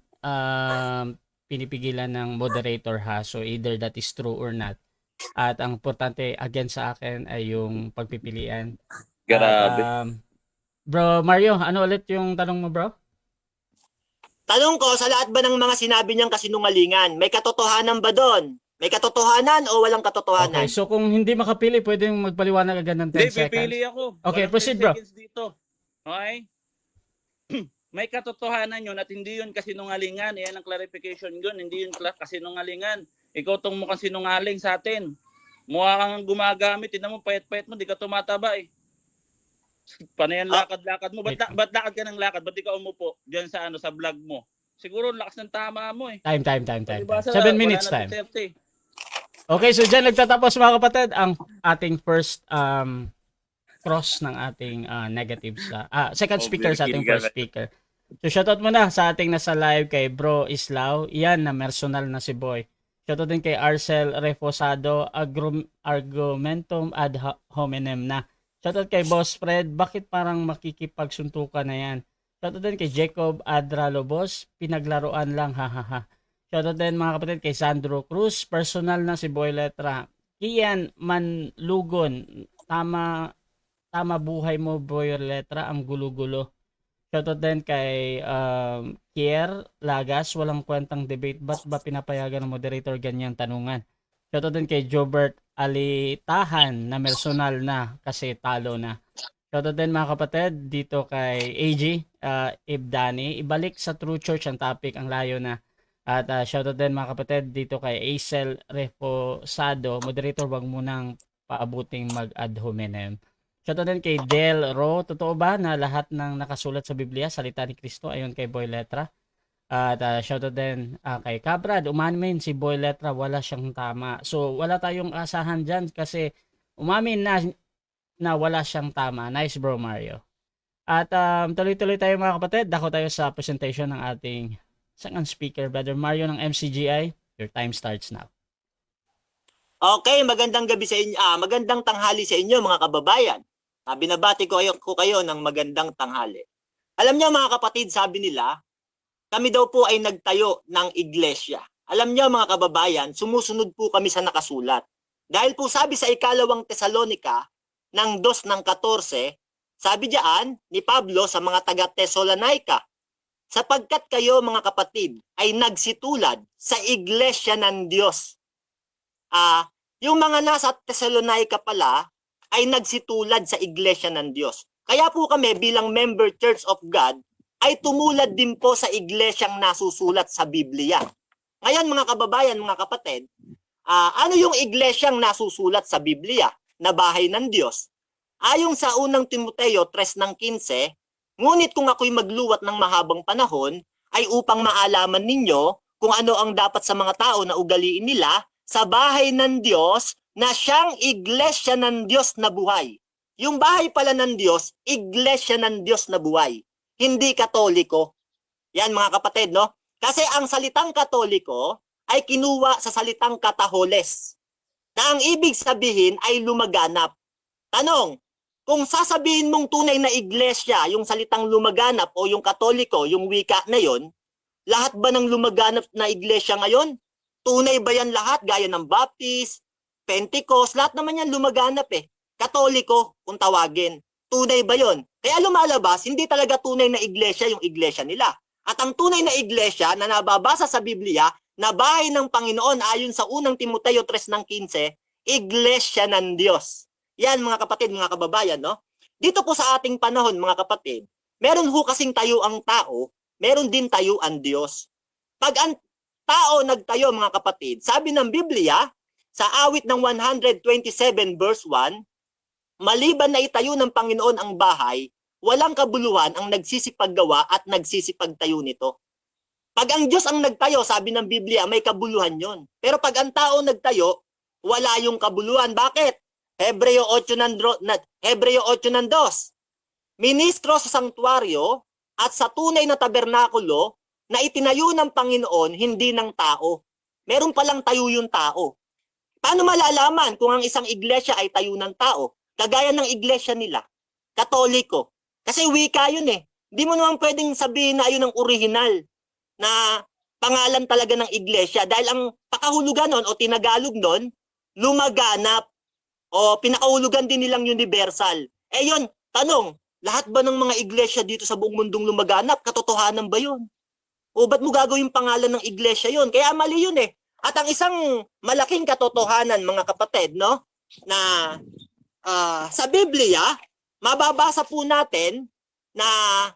pinipigilan ng moderator ha. So either that is true or not. At ang importante again sa akin ay yung pagpipilian. Grabe. At, bro Mario, ano ulit yung tanong mo bro? Tanong ko, sa lahat ba ng mga sinabi niyang kasinungalingan, may katotohanan ba doon? May katotohanan o walang katotohanan? Okay, so kung hindi makapili, pwedeng magpaliwanag agad ng 10 Hindi, seconds. pipili ako. Okay, Walang proceed, 10 bro. seconds dito. Okay? May katotohanan yun at hindi yun kasinungalingan. Yan ang clarification yun. Hindi yun kasinungalingan. Ikaw tong mukhang sinungaling sa atin. Mukha kang gumagamit. Tignan mo, payat-payat mo. Di ka tumataba eh. Panayan lakad-lakad mo. Ba't lakad ka ng lakad? Ba't di ka umupo dyan sa, sa vlog mo? Siguro lakas ng tama mo eh. Time. Palibasa, 7 wala minutes na time. 30. Okay, so dyan nagtatapos mga kapatid ang ating first cross ng ating negatives. Second speaker sa ating first speaker. So shoutout muna sa ating nasa live kay Bro Islao. Iyan na personal na si Boy. Shoutout din kay Arcel Refosado, Argumentum ad hominem na. Shoutout kay Boss Fred, bakit parang makikipagsuntukan na yan? Shoutout din kay Jacob Adralobos, pinaglaruan lang hahaha. Shoutout din mga kapatid kay Sandro Cruz, personal na si Boy Letra. Kian Manlugon, tama buhay mo Boy Letra, ang gulo-gulo. Shoutout din kay Kier Lagas, walang kwentang debate, ba't ba pinapayagan ng moderator ganyang tanungan? Shoutout din kay Jobert Alitahan na personal na kasi talo na. Shoutout din mga kapatid dito kay AG Ibdani, ibalik sa True Church ang topic, ang layo na. At shoutout din mga kapatid dito kay Acel Refosado, moderator wag munang paabuting mag-ad hominem. Shoutout din kay Del Ro, totoo ba na lahat ng nakasulat sa Biblia salita ni Kristo? Ayon kay Boy Letra. At shoutout din kay Cabrad, umamin si Boy Letra, wala siyang tama. So wala tayong asahan dyan kasi umamin na wala siyang tama. Nice bro Mario. At tuloy-tuloy tayo mga kapatid, dako tayo sa presentation ng ating second speaker, Brother Mario ng MCGI. Your time starts now. Okay, magandang gabi sa inyo. Magandang tanghali sa inyo mga kababayan. Binabati ko kayo ng magandang tanghali. Alam niyo mga kapatid, sabi nila, kami daw po ay nagtayo ng iglesia. Alam niyo mga kababayan, sumusunod po kami sa nakasulat. Dahil po sabi sa ikalawang Tesalonica ng 2:14, sabi diyan ni Pablo sa mga taga Thessalonica, sapagkat kayo mga kapatid ay nagsitulad sa iglesia ng Diyos. Yung mga nasa Thessalonica pala ay nagsitulad sa iglesia ng Diyos. Kaya po kami bilang member Church of God ay tumulad din po sa iglesyang nasusulat sa Biblia. Ngayon mga kababayan, mga kapatid, ano yung iglesyang nasusulat sa Biblia na bahay ng Diyos? Ayon sa unang Timoteo 3:15, ngunit kung ako'y magluwat ng mahabang panahon, ay upang maalaman ninyo kung ano ang dapat sa mga tao na ugaliin nila sa bahay ng Diyos na siyang iglesia ng Diyos na buhay. Yung bahay pala ng Diyos, iglesia ng Diyos na buhay. Hindi katoliko. Yan mga kapatid, no? Kasi ang salitang katoliko ay kinuha sa salitang kataholes, na ang ibig sabihin ay lumaganap. Tanong, kung sasabihin mong tunay na iglesia, yung salitang lumaganap o yung katoliko, yung wika na yon, lahat ba ng lumaganap na iglesia ngayon? Tunay ba yan lahat? Gaya ng Baptist, Pentecost, lahat naman yan lumaganap eh. Katoliko kung tawagin. Tunay ba yon? Kaya lumalabas, hindi talaga tunay na iglesia yung iglesia nila. At ang tunay na iglesia na nababasa sa Biblia, na bahay ng Panginoon ayon sa unang Timoteo 3:15, iglesia ng Diyos. Yan mga kapatid, mga kababayan, no? Dito po sa ating panahon, mga kapatid, meron ho kasing tayo ang tao, meron din tayo ang Diyos. Pag tao nagtayo, mga kapatid, sabi ng Biblia, sa awit ng 127 verse 1, maliban na itayo ng Panginoon ang bahay, walang kabuluhan ang nagsisipaggawa at nagsisipagtayo nito. Pag ang Diyos ang nagtayo, sabi ng Biblia, may kabuluhan yon. Pero pag ang tao nagtayo, wala yung kabuluhan. Bakit? Hebreo 8:2. Ministro sa sanktuaryo at sa tunay na tabernakulo na itinayo ng Panginoon, hindi ng tao. Meron palang tayo yung tao. Paano malalaman kung ang isang iglesia ay tayo ng tao? Kagaya ng iglesia nila, Katoliko. Kasi wika yun eh. Hindi mo naman pwedeng sabihin na ayun ang original na pangalan talaga ng iglesia. Dahil ang pakahulugan nun o tinagalog nun, lumaganap. O pinakahulugan din nilang universal. Eh yun, tanong, lahat ba ng mga iglesia dito sa buong mundong lumaganap? Katotohanan ba yun? O ba't mo gagawin pangalan ng iglesia yun? Kaya mali yun eh. At ang isang malaking katotohanan, mga kapatid, no, na sa Biblia, mababasa po natin na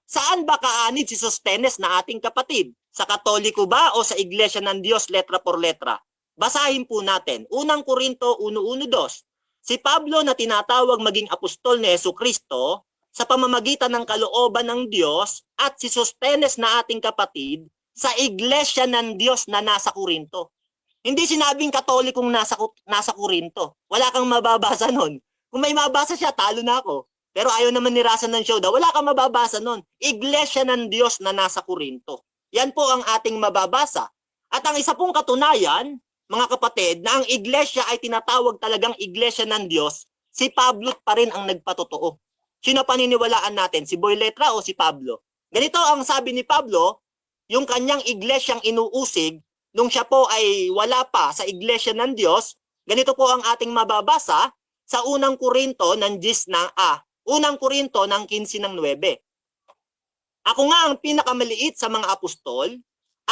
saan ba kaanib si Sostenes na ating kapatid? Sa Katoliko ba o sa Iglesia ng Diyos letra por letra? Basahin po natin. Unang Korinto 1:1-2. Si Pablo na tinatawag maging apostol ni Jesucristo sa pamamagitan ng kalooban ng Diyos at si Sostenes na ating kapatid sa Iglesia ng Diyos na nasa Korinto. Hindi sinabing Katolikong nasa Korinto. Wala kang mababasa nun. Kung may mabasa siya, talo na ako. Pero ayaw naman ni Rasan ng Show daw, wala kang mababasa nun. Iglesia ng Diyos na nasa Korinto. Yan po ang ating mababasa. At ang isa pong katunayan, mga kapatid, na ang iglesia ay tinatawag talagang iglesia ng Diyos, si Pablo pa rin ang nagpatotoo. Sino paniniwalaan natin? Si Boy Letra o si Pablo? Ganito ang sabi ni Pablo, yung kanyang iglesyang inuusig, nung siya po ay wala pa sa iglesia ng Diyos, ganito po ang ating mababasa sa unang Korinto ng 15 ng 9. Ako nga ang pinakamaliit sa mga apostol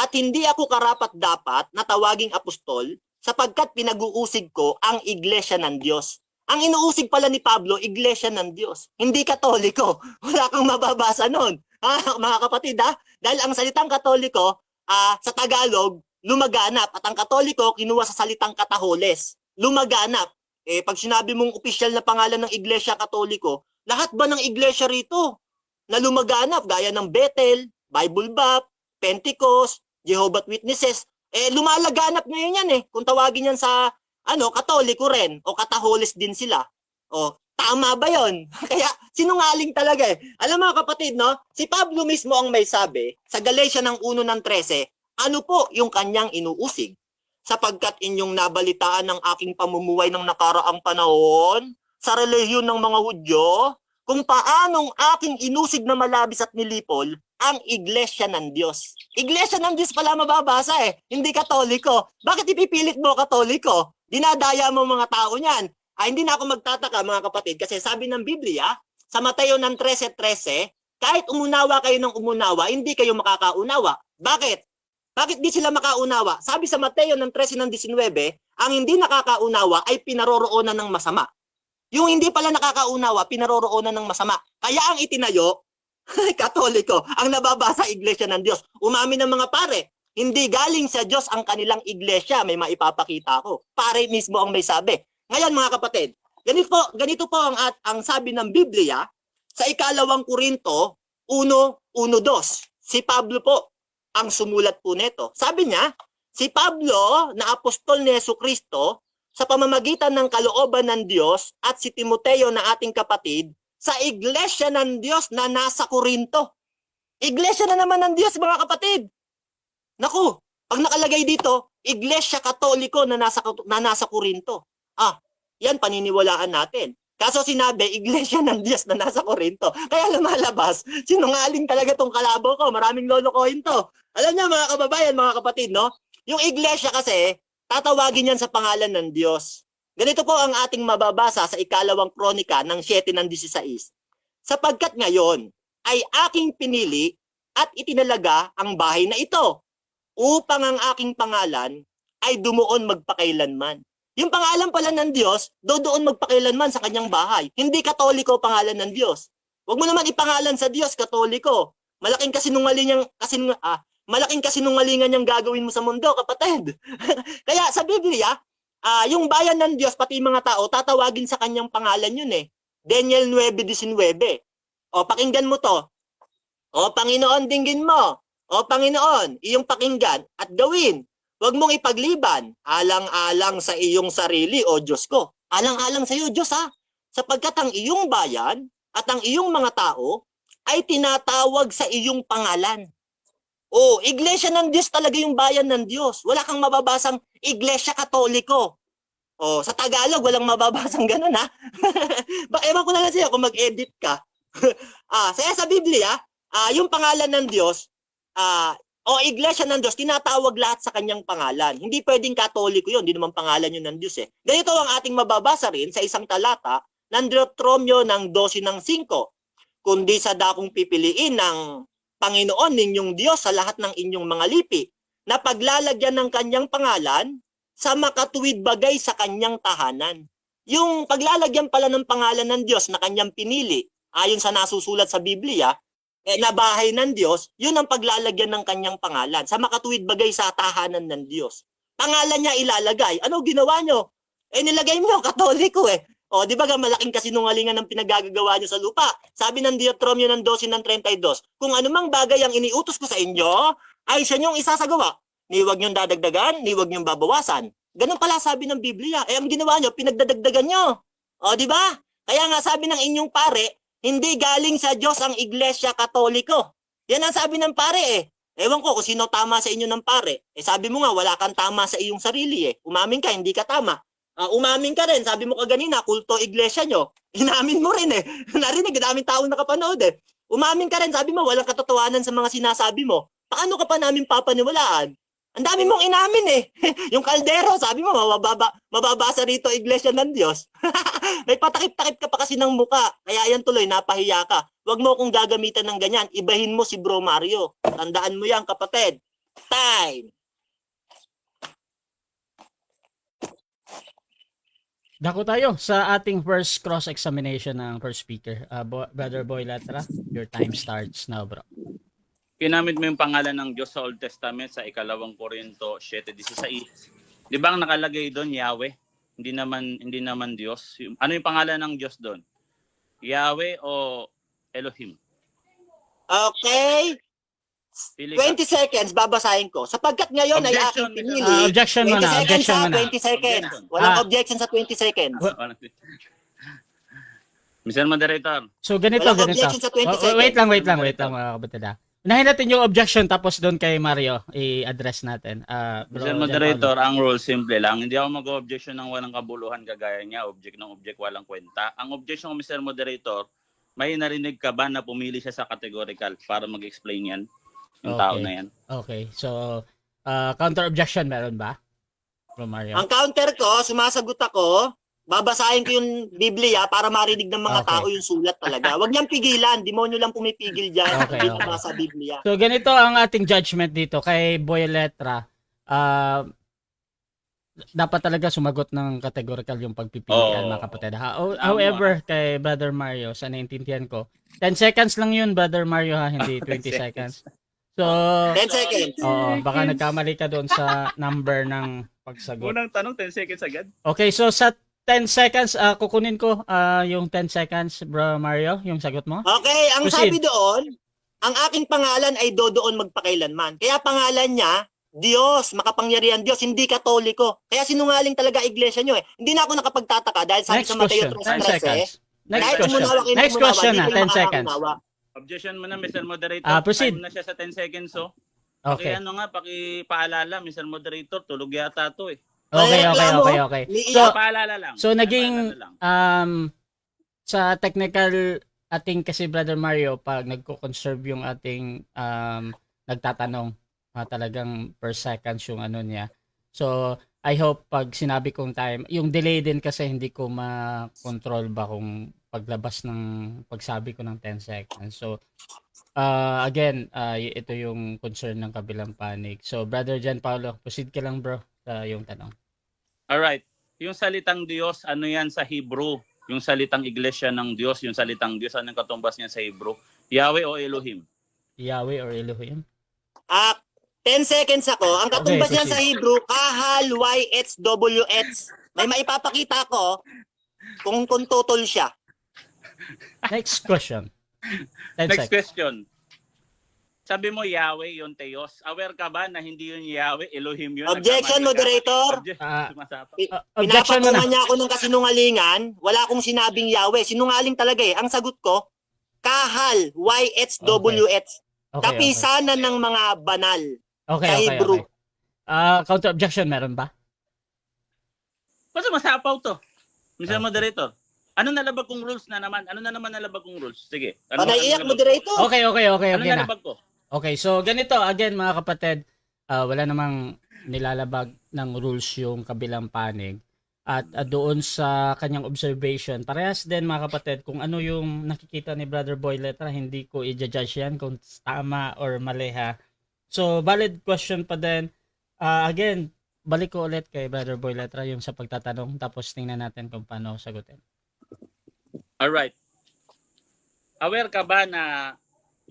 at hindi ako karapat-dapat na tawaging apostol sapagkat pinag-uusig ko ang iglesia ng Diyos. Ang inuusig pala ni Pablo, iglesia ng Diyos. Hindi Katoliko. Wala kang mababasa nun. Mga kapatid, dahil ang salitang Katoliko sa Tagalog, lumaganap. At ang Katoliko, kinuha sa salitang Kataholes. Lumaganap. Pag sinabi mong opisyal na pangalan ng Iglesia Katoliko, lahat ba ng iglesia rito na lumaganap gaya ng Bethel, Bible Bap, Pentecost, Jehovah's Witnesses, lumalaganap ngayon yan kung tawagin yan sa Katoliko rin o Kataholes din sila. O tama ba 'yon? Kaya sinungaling talaga Alam mga kapatid, no? Si Pablo mismo ang may sabi sa Galatia ng 1:13, ano po yung kanyang inuusig? Sapagkat inyong nabalitaan ng aking pamumuhay ng nakaraang panahon sa relihiyon ng mga Hudyo, kung paanong aking inusig na malabis at nilipol ang iglesia ng Diyos. Iglesia ng Diyos pala mababasa hindi Katoliko. Bakit ipipilit mo Katoliko? Dinadaya mo mga tao niyan. Hindi na ako magtataka mga kapatid kasi sabi ng Biblia sa Mateo ng 13:13, kahit umunawa kayo ng umunawa, hindi kayo makakaunawa. Bakit? Bakit di sila makaunawa? Sabi sa Mateo ng 13:19, ang hindi nakakaunawa ay pinaroroonan ng masama. Yung hindi pala nakakaunawa, pinaroroonan ng masama. Kaya ang itinayo, Katoliko, ang nababasa iglesia ng Diyos. Umamin ng mga pare, hindi galing sa Diyos ang kanilang iglesia, may maipapakita ko. Pare mismo ang may sabi. Ngayon mga kapatid, ganito po ang sabi ng Biblia sa 2 Korinto 1:1-2. Si Pablo po ang sumulat po nito. Sabi niya, si Pablo na apostol ni Jesucristo sa pamamagitan ng kalooban ng Diyos at si Timoteo na ating kapatid sa iglesia ng Diyos na nasa Korinto. Iglesia na naman ng Diyos mga kapatid. Naku, pag nakalagay dito, iglesia Katoliko na nasa Korinto. Yan paniniwalaan natin. Kaso sinabi, iglesia ng Diyos na nasa Korinto. Kaya lumalabas, sinungaling talaga tong kalabaw ko. Maraming lolokohin to. Alam niyo mga kababayan, mga kapatid, no? Yung iglesia kasi, tatawagin yan sa pangalan ng Diyos. Ganito po ang ating mababasa sa 2 Kronika ng 7:16. Sapagkat ngayon ay aking pinili at itinalaga ang bahay na ito upang ang aking pangalan ay dumuon magpakailanman. Yung pangalan pala ng Diyos, doon magpakailanman sa kanyang bahay. Hindi Katoliko pangalan ng Diyos. Huwag mo naman ipangalan sa Diyos, Katoliko. Malaking malaking kasinungalingan yung gagawin mo sa mundo, kapatid. Kaya sa Biblia, yung bayan ng Diyos, pati mga tao, tatawagin sa kanyang pangalan yun eh. Daniel 9:19. O, pakinggan mo to. O, Panginoon, dinggin mo. O, Panginoon, iyong pakinggan at gawin. Huwag mong ipagliban, alang-alang sa iyong sarili, o Diyos ko. Alang-alang sa iyo, Diyos ha. Sapagkat ang iyong bayan at ang iyong mga tao ay tinatawag sa iyong pangalan. O, Iglesia ng Diyos talaga yung bayan ng Diyos. Wala kang mababasang Iglesia Katoliko. O, sa Tagalog, walang mababasang ganun ha. Ewan ko na lang sa'yo kung mag-edit ka. Sa Biblia, yung pangalan ng Diyos, o Iglesia ng Diyos, tinatawag lahat sa kanyang pangalan. Hindi pwedeng Katoliko yun, hindi naman pangalan yun ng Diyos eh. Ganito ang ating mababasa rin sa isang talata ng Deuteronomio ng 12:5. Kundi sa dakong pipiliin ng Panginoon ninyong Diyos sa lahat ng inyong mga lipi, na paglalagyan ng kanyang pangalan sa makatuwid bagay sa kanyang tahanan. Yung paglalagyan pala ng pangalan ng Diyos na kanyang pinili, ayon sa nasusulat sa Biblia, na bahay ng Diyos, yun ang paglalagyan ng kanyang pangalan sa makatuwid bagay sa tahanan ng Diyos. Pangalan niya ilalagay. Ano ginawa nyo? Nilagay mo, Katoliko eh. O, di ba malaking kasinungalingan ng pinagagagawa nyo sa lupa? Sabi ng Deuteronomio ng 12:32, kung anumang bagay ang iniutos ko sa inyo, ay siya niyong isasagawa. Ni huwag niyong dadagdagan, ni huwag niyong babawasan. Ganun pala sabi ng Biblia. Ang ginawa nyo, pinagdadagdagan nyo. O, di ba? Kaya nga sabi ng inyong pare, hindi galing sa Diyos ang Iglesia Katoliko. Yan ang sabi ng pare eh. Ewan ko kung sino tama sa inyo ng pare. Sabi mo nga, wala kang tama sa iyong sarili eh. Umamin ka, hindi ka tama. Umamin ka rin, sabi mo kaganina, kulto iglesia nyo. Inamin mo rin eh. Narinig, daming tao nakapanood eh. Umamin ka rin, sabi mo, walang katotohanan sa mga sinasabi mo. Paano ka pa namin papaniwalaan? Ang dami mong inamin eh. Yung kaldero, sabi mo, mababasa rito iglesia ng Diyos. May patakip-takip ka pa kasi ng muka. Kaya yan tuloy, napahiya ka. Huwag mo akong gagamitan ng ganyan. Ibahin mo si Bro Mario. Tandaan mo yan, kapatid. Time. Dako tayo sa ating first cross-examination ng first speaker. Brother Boy Latra, your time starts now, bro. Ginamit mo yung pangalan ng Diyos sa Old Testament sa 2 Korinto 7:16. Di ba ang nakalagay doon, Yahweh? Hindi naman Diyos. Ano yung pangalan ng Diyos doon? Yahweh o Elohim? Okay. Pili ka. 20 seconds, babasahin ko. Sapagkat ngayon ay Objection, aking pinili. Objection 20 muna, seconds objection ha, muna. 20 seconds. Objection. Walang objection sa 20 seconds. Mr. Moderator. So ganito. Walang objection sa 20 seconds. Wait lang mga kapatid. Unahin natin yung objection tapos doon kay Mario i-address natin. Mr. Moderator, ang rule simple lang. Hindi ako mag-objection ng walang kabuluhan kagaya niya. Object ng object walang kwenta. Ang objection ko, Mr. Moderator, may narinig ka ba na pumili siya sa categorical para mag-explain yan? Yung tao na yan. Okay. So, counter objection meron ba? From Mario. Ang counter ko, sumasagot ako, babasahin ko yung Biblia para marinig ng mga Okay. tao yung sulat talaga. Huwag niyang pigilan. Demonyo lang pumipigil dyan. Okay, Hindi okay. nabasa Biblia. So, ganito ang ating judgment dito kay Boy Letra. Dapat talaga sumagot ng categorical yung pagpipilian, mga kapatid. However, kay Brother Mario, sa naintindihan ko, 10 seconds lang yun, Brother Mario, ha? Hindi 20 seconds. So, 10 seconds. oo, baka nagkamali ka doon sa number ng pagsagot. Unang tanong, 10 seconds agad. Okay, so sa 10 seconds, kukunin ko yung 10 seconds, Bro Mario, yung sagot mo. Okay, ang Proceed. sabi doon, ang aking pangalan ay dodoon magpakailanman. Kaya pangalan niya, Diyos, makapangyarihan Diyos, hindi Katoliko. Kaya sinungaling talaga iglesia nyo eh. Hindi na ako nakapagtataka dahil sabi Next sa Mateo question, 10 3:13, seconds. Next kahit question. umunawa kayo ng Next umunawa, question hindi na, kayo 10 seconds. makakaunawa. Objection mo na, Mr. Moderator. Proceed. Time na siya sa 10 seconds, oh. Okay. Pakipaalala, Mr. Moderator, tulog yata to eh. Okay. Umiiyak. Paalala lang. So naging Paalala lang. sa technical ating kasi Brother Mario pag nagko-conserve yung ating nagtatanong talagang per seconds yung ano niya. So I hope pag sinabi kong time, yung delay din kasi hindi ko ma-control ba kung paglabas ng pagsabi ko ng 10 seconds. So again, ito yung concern ng kabilang panig. So Brother Jan Paulo, proceed ka lang bro sa yung tanong. Alright. Yung salitang Diyos, ano yan sa Hebrew? Yung salitang iglesia ng Diyos, yung salitang Diyos, anong katumbas niya sa Hebrew? Yahweh o Elohim? Yahweh or Elohim? 10 seconds ako. Ang katumbas Okay, niyan sa Hebrew, kahal, YHWH. May maipapakita ko kung tutol siya. Next question. 10 Next seconds. question. Sabi mo Yahweh yung Theos. Aware ka ba na hindi yun Yahweh, Elohim yun? Objection, Nagkamali ka? moderator. Sumasapak. Objection mo na. Pinapatungan niya ako ng kasinungalingan. Wala akong sinabing Yahweh. Sinungaling talaga eh. Ang sagot ko, kahal, YHWH. Okay, Kapisanan ng mga banal. Okay, sa okay, Hebrew. okay. Counter objection, meron ba? Basta masapaw to. Mr. Okay. Moderator. Ano nalabag kong rules na naman? Ano na naman nalabag kong rules? Sige. Ano Panaiyak, nalabag ko? moderator. Okay, Ano okay na. nalabag ko? Okay, so ganito, again mga kapatid, wala namang nilalabag ng rules yung kabilang panig. At doon sa kanyang observation, parehas din mga kapatid, kung ano yung nakikita ni Brother Boy Letra, hindi ko i-judge yan kung tama or mali ha. So, valid question pa din. Again, balik ko ulit kay Brother Boy Letra yung sa pagtatanong, tapos tingnan natin kung paano sagutin. Alright. Aware ka ba na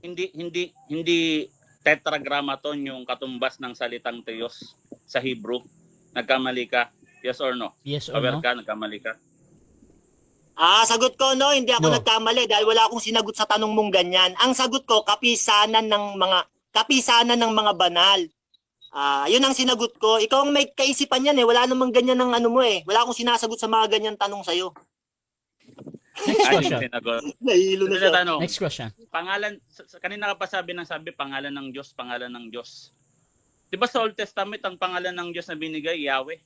hindi tetragrammaton yung katumbas ng salitang Theos sa Hebrew? Nagkamali ka? Yes or no? Yes or Aware no? ka? Nagkamali ka? Sagot ko no, hindi ako No. nagkamali dahil wala akong sinagot sa tanong mong ganyan. Ang sagot ko, kapisanan ng mga banal. Yun ang sinagot ko. Ikaw ang may kaisipan yan eh. Wala namang ganyan ng ano mo eh. Wala akong sinasagot sa mga ganyan tanong sa'yo. Next Ay, question. yung sinagot. Nahilo na Ito siya. na tanong. Next question. Pangalan, kanina ka pa sabi pangalan ng Diyos, pangalan ng Diyos. Di ba sa Old Testament, ang pangalan ng Diyos na binigay, Yahweh?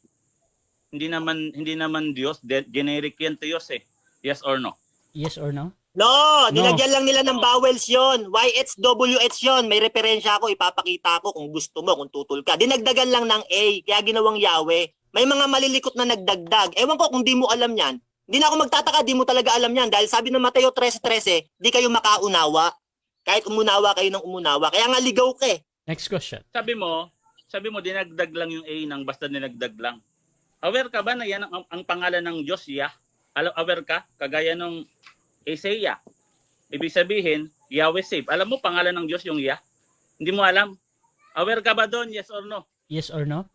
Hindi naman Diyos, generic yan Theos eh. Yes or no? Yes or no? No, No. nilagyan lang nila ng vowels yon. YHWH yon. May referensya ako, ipapakita ko kung gusto mo, kung tutol ka. Dinagdagan lang ng A, kaya ginawang Yahweh. May mga malilikot na nagdagdag. Ewan ko kung di mo alam yan. Hindi na ako magtataka, di mo talaga alam yan. Dahil sabi ng Mateo 13:13, di kayo makaunawa. Kahit umunawa kayo ng umunawa. Kaya nga ligaw ka eh. Next question. Sabi mo dinagdag lang yung A ng basta dinagdag lang. Aware ka ba na yan ang pangalan ng Diyos, Yah? Aware ka? Kagaya nung Isaiah. Ibig sabihin, Yahweh save. Alam mo pangalan ng Diyos yung Yah? Hindi mo alam? Aware ka ba doon? Yes or no? Yes or no?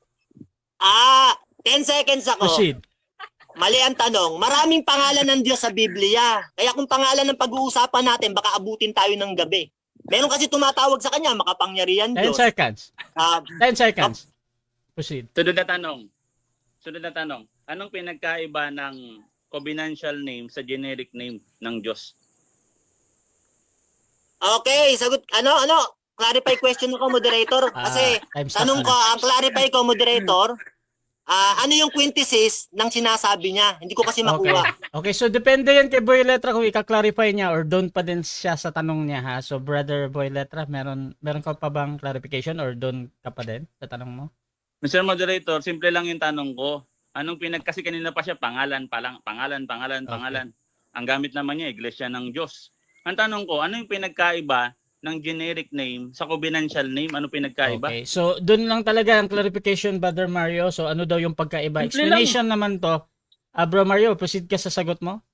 10 seconds ako. Proceed. Mali ang tanong. Maraming pangalan ng Diyos sa Biblia. Kaya kung pangalan ng pag-uusapan natin, baka abutin tayo ng gabi. Meron kasi tumatawag sa kanya, makapangyarihan 10 Diyos. seconds. Ah, 10 seconds. Proceed. Sunod na tanong. Anong pinagkaiba ng covenantal name sa generic name ng Diyos? okay, sagot. Clarify question ako, moderator. Kasi Time stop tanong na. ko, ang clarify ko, moderator, ano yung quintessence ng sinasabi niya? Hindi ko kasi makuha. Okay, so depende yan kay Boy Letra kung ika-clarify niya or doon pa din siya sa tanong niya ha. So Brother Boy Letra, meron ka pa bang clarification or doon ka pa din sa tanong mo? Mr. Moderator, simple lang yung tanong ko. Kasi kanina pa siya pangalan pa lang, pangalan. Ang gamit naman niya, Iglesia ng Diyos. Ang tanong ko, ano yung pinagkaiba ng generic name sa covenantal name? Ano pinagkaiba? Okay, so doon lang talaga ang clarification, Brother Mario. So ano daw yung pagkaiba? Simple Explanation naman to. Bro Mario, proceed ka sa sagot mo.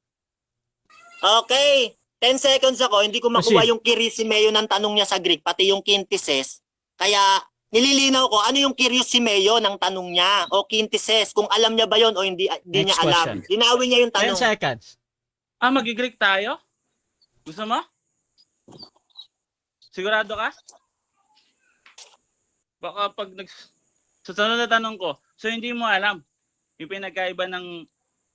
Okay, 10 seconds ako. Hindi ko makuha Proceed. yung kirissimeo ng tanong niya sa Greek, pati yung quintessence. Kaya nililinaw ko, ano yung kirissimeo ng tanong niya o quintessence, kung alam niya ba yon o hindi niya Next alam. question. Linawin niya yung 10 tanong. seconds. Mag-Greek tayo? Gusto mo? Sigurado ka? Baka pag susunod na tanong ko, so hindi mo alam yung pinagkaiba ng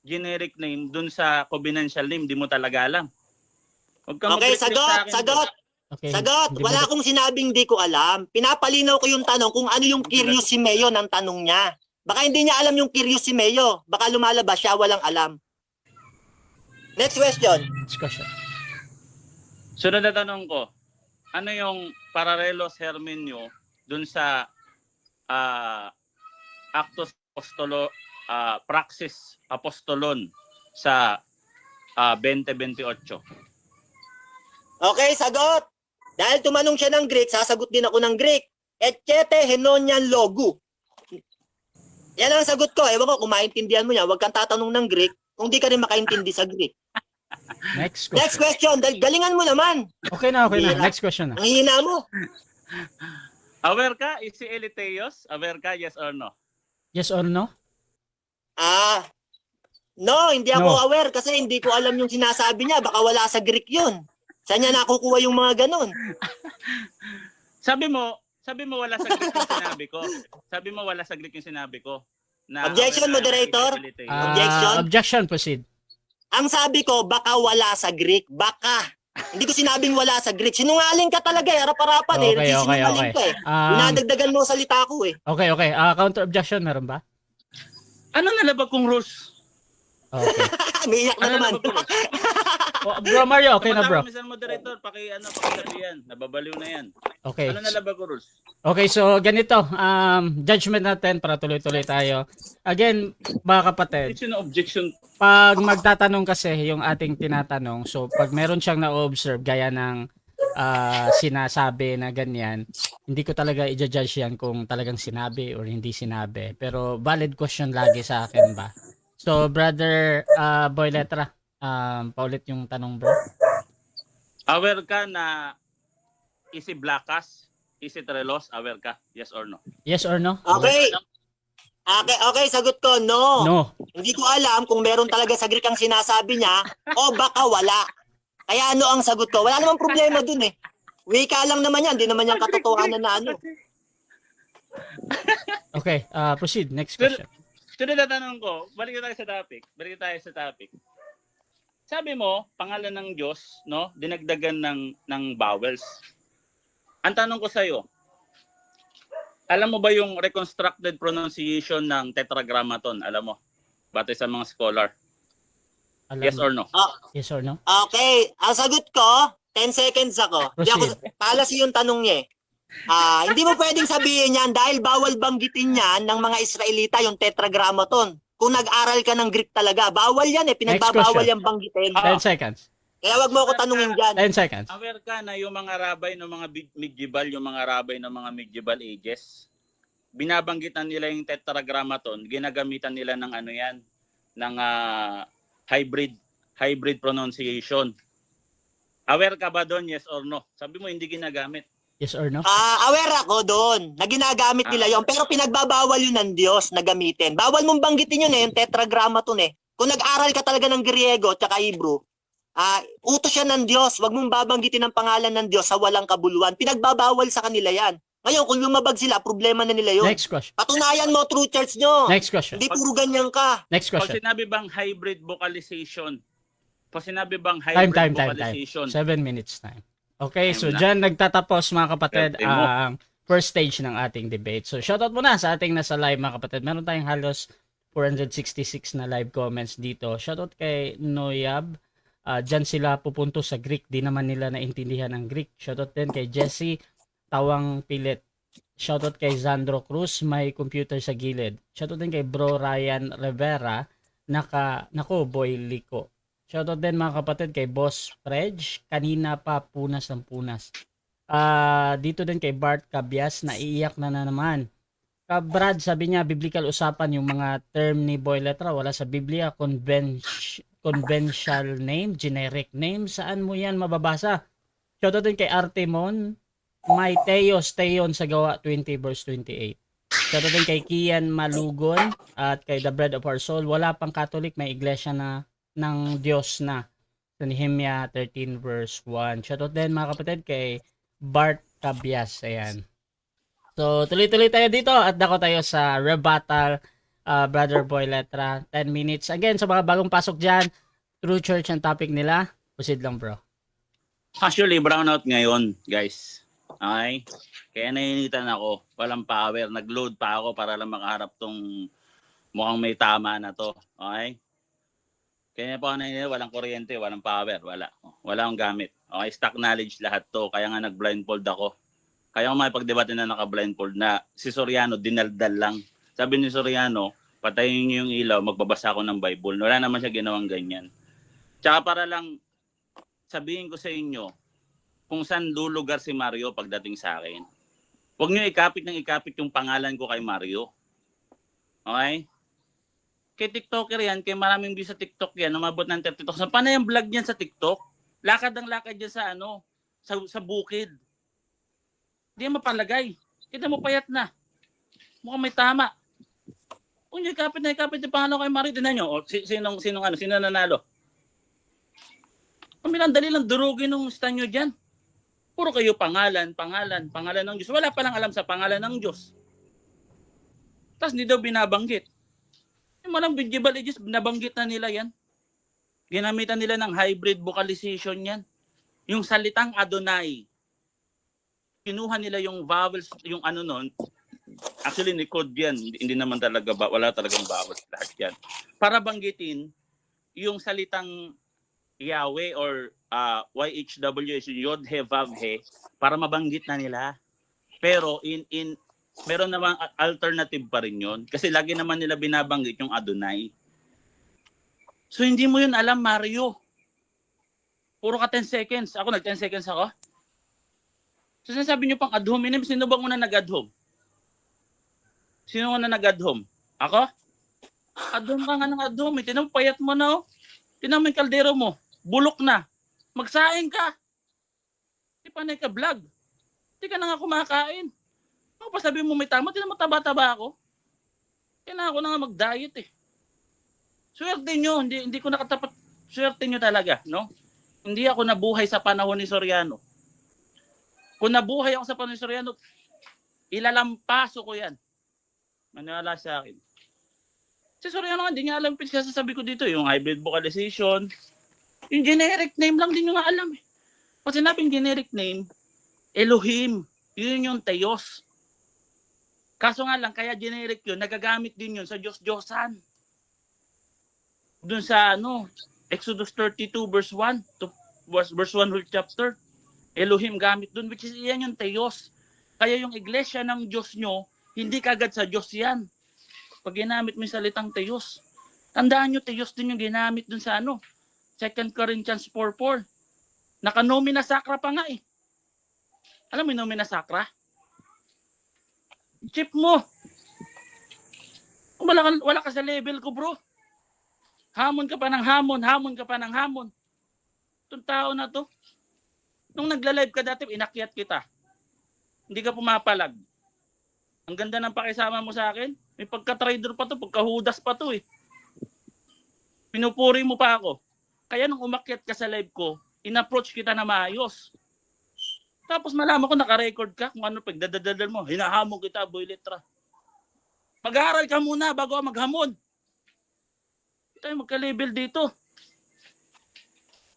generic name dun sa covenantal name, di mo talaga alam. Huwag kang Okay, mag-Greek sa akin. sagot. Okay. Sagot. hindi mo- Wala akong sinabing di ko alam. Pinapalinaw ko yung tanong kung ano yung kirissimeo ng tanong niya. Baka hindi niya alam yung kirissimeo. Baka lumalabas siya walang alam. Next question. Next question. Sunod na tanong ko, ano yung paralelos hermenyo dun sa Actus Praxis Apostolon sa 20:28? Okay, sagot. Dahil tumanong siya ng Greek, sasagot din ako ng Greek. Etchete henonian logu. Yan ang sagot ko. Ewan ko kung maintindihan mo yan. Huwag kang tatanong ng Greek kung di ka rin makaintindi sa Greek. Next question. Next question. Dahil galingan mo naman. Okay na. Hindi na. Next question na. Ang hina mo. Aware ka? Is si Eliteos? Aware ka? Yes or no? Yes or no? No, hindi ako No. aware kasi hindi ko alam yung sinasabi niya. Baka wala sa Greek yun. Saan niya nakukuha yung mga ganun? Sabi mo wala sa Greek yung sinabi ko. Sabi mo wala sa Greek yung sinabi ko. Na Objection, aware ka moderator? is si Eliteos. Objection? Objection, proceed. Ang sabi ko, baka wala sa Greek. Baka. Hindi ko sinabing wala sa Greek. Sinungaling ka talaga eh. Harap-harapan eh. Okay. Nagsisinungaling ka eh. Dinadagdagan mo salita ko eh. Okay. Counter objection, meron ba? Ano nalabag kong rules? Okay. May iyak na Ano naman. nalabag kong rules? Bro Mario, okay na bro. Mr. Moderator, pakisabi yan. Nababaliw na yan. Okay. Ano nalabag ko rules? Okay, so ganito, judgment natin para tuloy-tuloy tayo. Again, mga kapatid, Objection. pag magtatanong kasi yung ating tinatanong, so pag meron siyang na-observe gaya ng sinasabi na ganyan, hindi ko talaga i-judge yan kung talagang sinabi or hindi sinabi. Pero valid question lagi sa akin ba? So, brother Boy Letra, paulit yung tanong bro. Aware ka na is si Blackas? Is it Relos? Aware ka? Yes or no? Yes or no? Okay. Okay, sagot ko, no. No. Hindi ko alam kung meron talaga sa Greek ang sinasabi niya o baka wala. Kaya ano ang sagot ko? Wala namang problema dun eh. Wika lang naman yan. Hindi naman yung katotohanan na ano. Okay, proceed. Next question. Sunod na tanong ko, balik tayo sa topic. Sabi mo, pangalan ng Diyos, no, dinagdagan ng vowels. Ang tanong ko sa iyo, alam mo ba yung reconstructed pronunciation ng Tetragrammaton? Alam mo? Batay sa mga scholar. Alam Yes or no? Yes or no? Okay, ang sagot ko, 10 seconds ako. Hindi ako palasi yung tanong niya eh. Hindi mo pwedeng sabihin yan dahil bawal banggitin yan ng mga Israelita yung Tetragrammaton. Kung nag-aral ka ng Greek talaga, bawal yan eh. Pinagbabawal yan banggitin. 10 seconds. Kaya wag mo ako tanungin dyan. 10 seconds. Aware ka na yung mga rabbi ng mga medieval, yung mga rabbi ng mga medieval ages, binabanggitan nila yung Tetragrammaton, ginagamitan nila ng ano yan, ng hybrid pronunciation. Aware ka ba doon? Yes or no? Sabi mo hindi ginagamit. Yes or no? Aware ako doon na ginagamit nila yon, pero pinagbabawal yun ng Diyos na gamitin. Bawal mong banggitin yun eh, yung Tetragrammaton eh. Kung nag-aral ka talaga ng Griego at saka Hebrew, utos siya ng Diyos. Wag mong babanggitin ang pangalan ng Diyos sa walang kabuluhan. Pinagbabawal sa kanila yan. Ngayon, kung lumabag sila, problema na nila yun. Next question. Patunayan mo, true church nyo. Next question. Hindi puro ganyan ka. Next Pag question. sinabi bang hybrid vocalization, Time. 7 minutes time. Okay, so dyan nagtatapos mga kapatid ang first stage ng ating debate. So shoutout muna sa ating nasa live mga kapatid. Meron tayong halos 466 na live comments dito. Shoutout kay Noyab. Dyan sila pupunto sa Greek. Di naman nila naintindihan ang Greek. Shoutout din kay Jesse Tawang Pilit. Shoutout kay Zandro Cruz. May computer sa gilid. Shoutout din kay Bro Ryan Rivera. Nako, Boy Liko. Shoutout din mga kapatid kay Boss Fredge. Kanina pa punas ng punas. Dito din kay Bart Cabias. Naiiyak na naman. Brad, sabi niya, biblical usapan yung mga term ni Boy Letra. Wala sa Biblia. Conventional name, generic name. Saan mo yan mababasa? Shoutout din kay Artemon. May Teon sa Gawa 20 verse 28. Shoutout din kay Kian Malugon at kay The Bread of Our Soul. Wala pang Catholic, may iglesia na ng Diyos na. Sa Nehemia 13 verse 1. Shoutout din mga kapatid kay Bart Cabias. Ayan. So, tuloy-tuloy tayo dito at dako tayo sa rebuttal, Brother Boy Letra. 10 minutes. Again, sa mga bagong pasok dyan, True Church ang topic nila. Proceed lang, bro. Actually, brownout ngayon, guys. Okay? Kaya nainitan ako. Walang power. Nag-load pa ako para lang makaharap tong mukhang may tama na to. Okay? Kaya po walang kuryente, walang power, wala. Wala akong gamit. Okay, stock knowledge lahat to. Kaya nga nag-blindfold ako. Kaya ko makipagdebate na naka-blindfold na si Soriano dinaldal lang. Sabi ni Soriano, patayin niyo yung ilaw, magbabasa ako ng Bible. Wala naman siya ginawang ganyan. Tsaka para lang sabihin ko sa inyo kung saan lulugar si Mario pagdating sa akin. Huwag niyo ikapit yung pangalan ko kay Mario. Okay? Kay TikToker yan, kay maraming views sa TikTok yan, umabot ng 30,000. Paano yung vlog niyan sa TikTok? Lakad ang lakad yan sa sa bukid. Hindi yan mapalagay. Kita mo payat na. Mukhang may tama. Kung yung kapit yung pangalan kay Marie, tinan nyo, sino nanalo? Kamilang dali lang durugin ng stand nyo dyan. Puro kayo pangalan ng Diyos. Wala palang alam sa pangalan ng Diyos. Tapos hindi daw binabanggit. Yung malang Bible Ages, binabanggit na nila yan. Ginamitan nila ng hybrid vocalization yan. Yung salitang Adonai. Kinuha nila yung vowels, yung ano nun. Actually, ni code yan. Hindi naman talaga, wala talagang vowels lahat yan. Para banggitin yung salitang Yahweh or YHWH, Yod He Vav He, para mabanggit na nila. Pero meron namang alternative pa rin yun. Kasi lagi naman nila binabanggit yung Adonai. So hindi mo yun alam, Mario. Puro ka 10 seconds. Ako nag 10 seconds ako. So sinasabi nyo pang adhom. Sino bang una nag-adhom? Sino una nag-adhom? Ako? Adhom ka nga ng adhom. Tinan mo, payat mo na. Tinan mo yung kaldero mo. Bulok na. Magsaing ka. Di panay ka vlog. Di ka na nga kumakain. Ako pa sabi mo may tama. Tinan mo taba-taba ako. Kailangan ko na nga mag-diet eh. Swerte nyo. Hindi ko nakatapat. Swerte nyo talaga. No? Hindi ako nabuhay sa panahon ni Soriano. Kung nabuhay ako sa panahon ni Soriano, ilalampaso ko yan. Maniwala sa akin. Si Soriano nga, hindi niya alam sasabi ko dito. Yung hybrid vocalization. Yung generic name lang din nyo nga alam eh. Pag sinabing generic name, Elohim. Yun yung Theos. Kaso nga lang, kaya generic yun, nagagamit din yun sa Diyos-Diyosan. Doon sa Exodus 32 verse 1 to verse 1 whole chapter. Elohim gamit doon, which is yan yung Theos. Kaya yung iglesia ng Diyos nyo, hindi kagad sa Diyos yan. Pag ginamit mo yung salitang Theos. Tandaan nyo, Theos din yung ginamit doon sa 2 Corinthians 4:4. Naka-nomina sacra pa nga eh. Alam mo yung nomina sacra? Chip mo. Wala ka sa level ko, bro. Hamon ka pa ng hamon. Itong tao na to. Nung nagla-live ka dati, inakyat kita. Hindi ka pumapalag. Ang ganda ng pakisama mo sa akin. May pagka-trader pa to, pagkahudas pa to eh. Pinupuri mo pa ako. Kaya nung umakyat ka sa live ko, in-approach kita na maayos. Tapos malaman ko naka-record ka kung ano pagdadadadal mo. Hinahamon kita, boy letra. Mag-aaral ka muna bago maghamon. Tayo magka-level dito.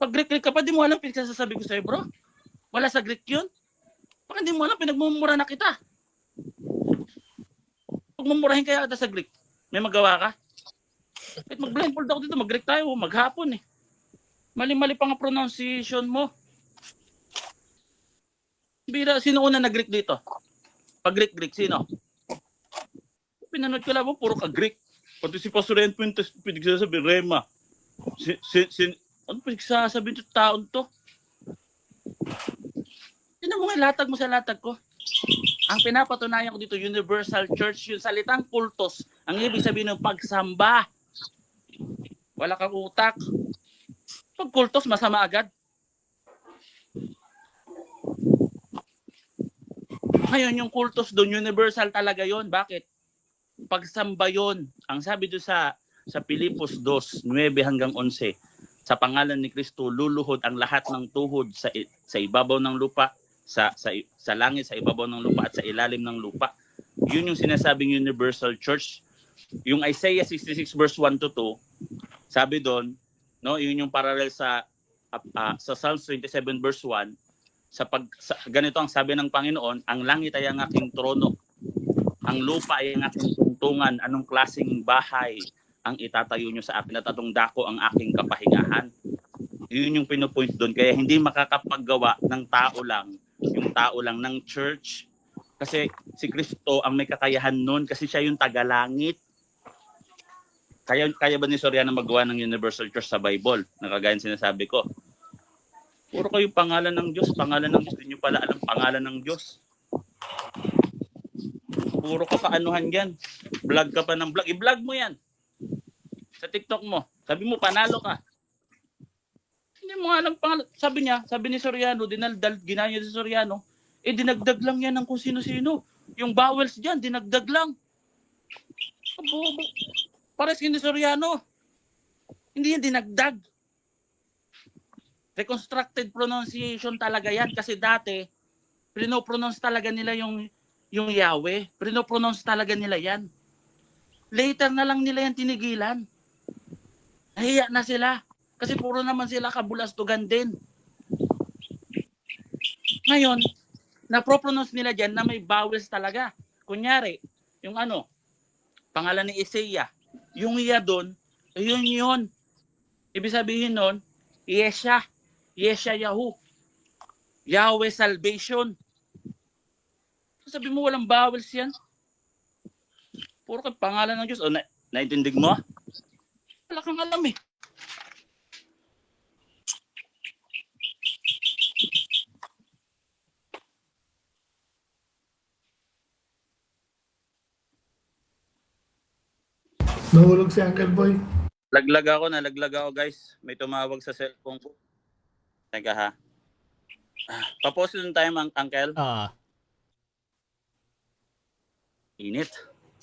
Pag Greek ka pa, di mo alam pinagsasabi ko sa'yo, bro. Wala sa Greek yun. Pag hindi mo alam, pinagmumura na kita. Pag mumurahin kaya kita sa Greek, may magawa ka? Kahit mag-blindfold ako dito, mag-Greek tayo, maghapon eh. Mali-mali pa nga pronunciation mo. Bira, sino una nag-Greek dito? Pag Greek, sino? Pinanood ko lang mo, puro ka Greek. Pati si Pastor Ren Puentes, pinagsasabi, Rema. Ano pinagsasabi ito taon to? Sino mo nga latag mo sa latag ko? Ang pinapatunayan ko dito, Universal Church, yung salitang kultos, ang ibig sabihin ng pagsamba. Wala kang utak. Pag kultos, masama agad. Ngayon, yung kultos doon, universal talaga yon. Bakit? Pagsamba yon. Ang sabi doon sa Pilipos 2, 9 hanggang 11, sa pangalan ni Kristo, luluhod ang lahat ng tuhod sa ibabaw ng lupa, sa langit, sa ibabaw ng lupa, at sa ilalim ng lupa. Yun yung sinasabing universal church. Yung Isaiah 66 verse 1 to 2, sabi doon, no, yun yung parallel sa Psalms 27 verse 1, ganito ang sabi ng Panginoon, ang langit ay ang aking trono, ang lupa ay ang aking tungtungan, anong klaseng bahay ang itatayo nyo sa akin at atong dako ang aking kapahingahan. Yun yung pinupoint doon. Kaya hindi makakapaggawa ng tao lang, yung tao lang ng church. Kasi si Kristo ang may kakayahan noon kasi siya yung tagalangit. Kaya ba ni Soriano magawa ng Universal Church sa Bible? Nakagaya sinasabi ko. Puro kayo pangalan ng Diyos. Pangalan ng Diyos. Hindi nyo pala alam pangalan ng Diyos. Puro ka kaanuhan yan. Vlog ka pa ng vlog. I-vlog mo yan. Sa TikTok mo. Sabi mo, panalo ka. Hindi mo alam pangalan. Sabi ni Soriano, ginaya si Soriano, dinagdag lang yan ng kung sino-sino. Yung vowels dyan, dinagdag lang. Bobo. Pares ni Soriano. Hindi yan dinagdag. Reconstructed pronunciation talaga yan kasi dati prinopronounce talaga nila yung Yahweh. Prinopronounce talaga nila yan. Later na lang nila yan tinigilan. Nahiya na sila. Kasi puro naman sila kabulastugan din. Ngayon, na-pronounce nila dyan na may vowels talaga. Kunyari, yung pangalan ni Isaiah, yung iya doon, yun. Ibig sabihin nun, Yeshayahu. Yahweh salvation. Sabi mo walang vowels yan. Puro kang pangalan ng Diyos. Naintindig mo? Wala kang alam eh. Nahulog si Uncle Boy. Nalaglag ako guys. May tumawag sa cellphone ko. Teka ha. Papost yung time, Uncle. Init.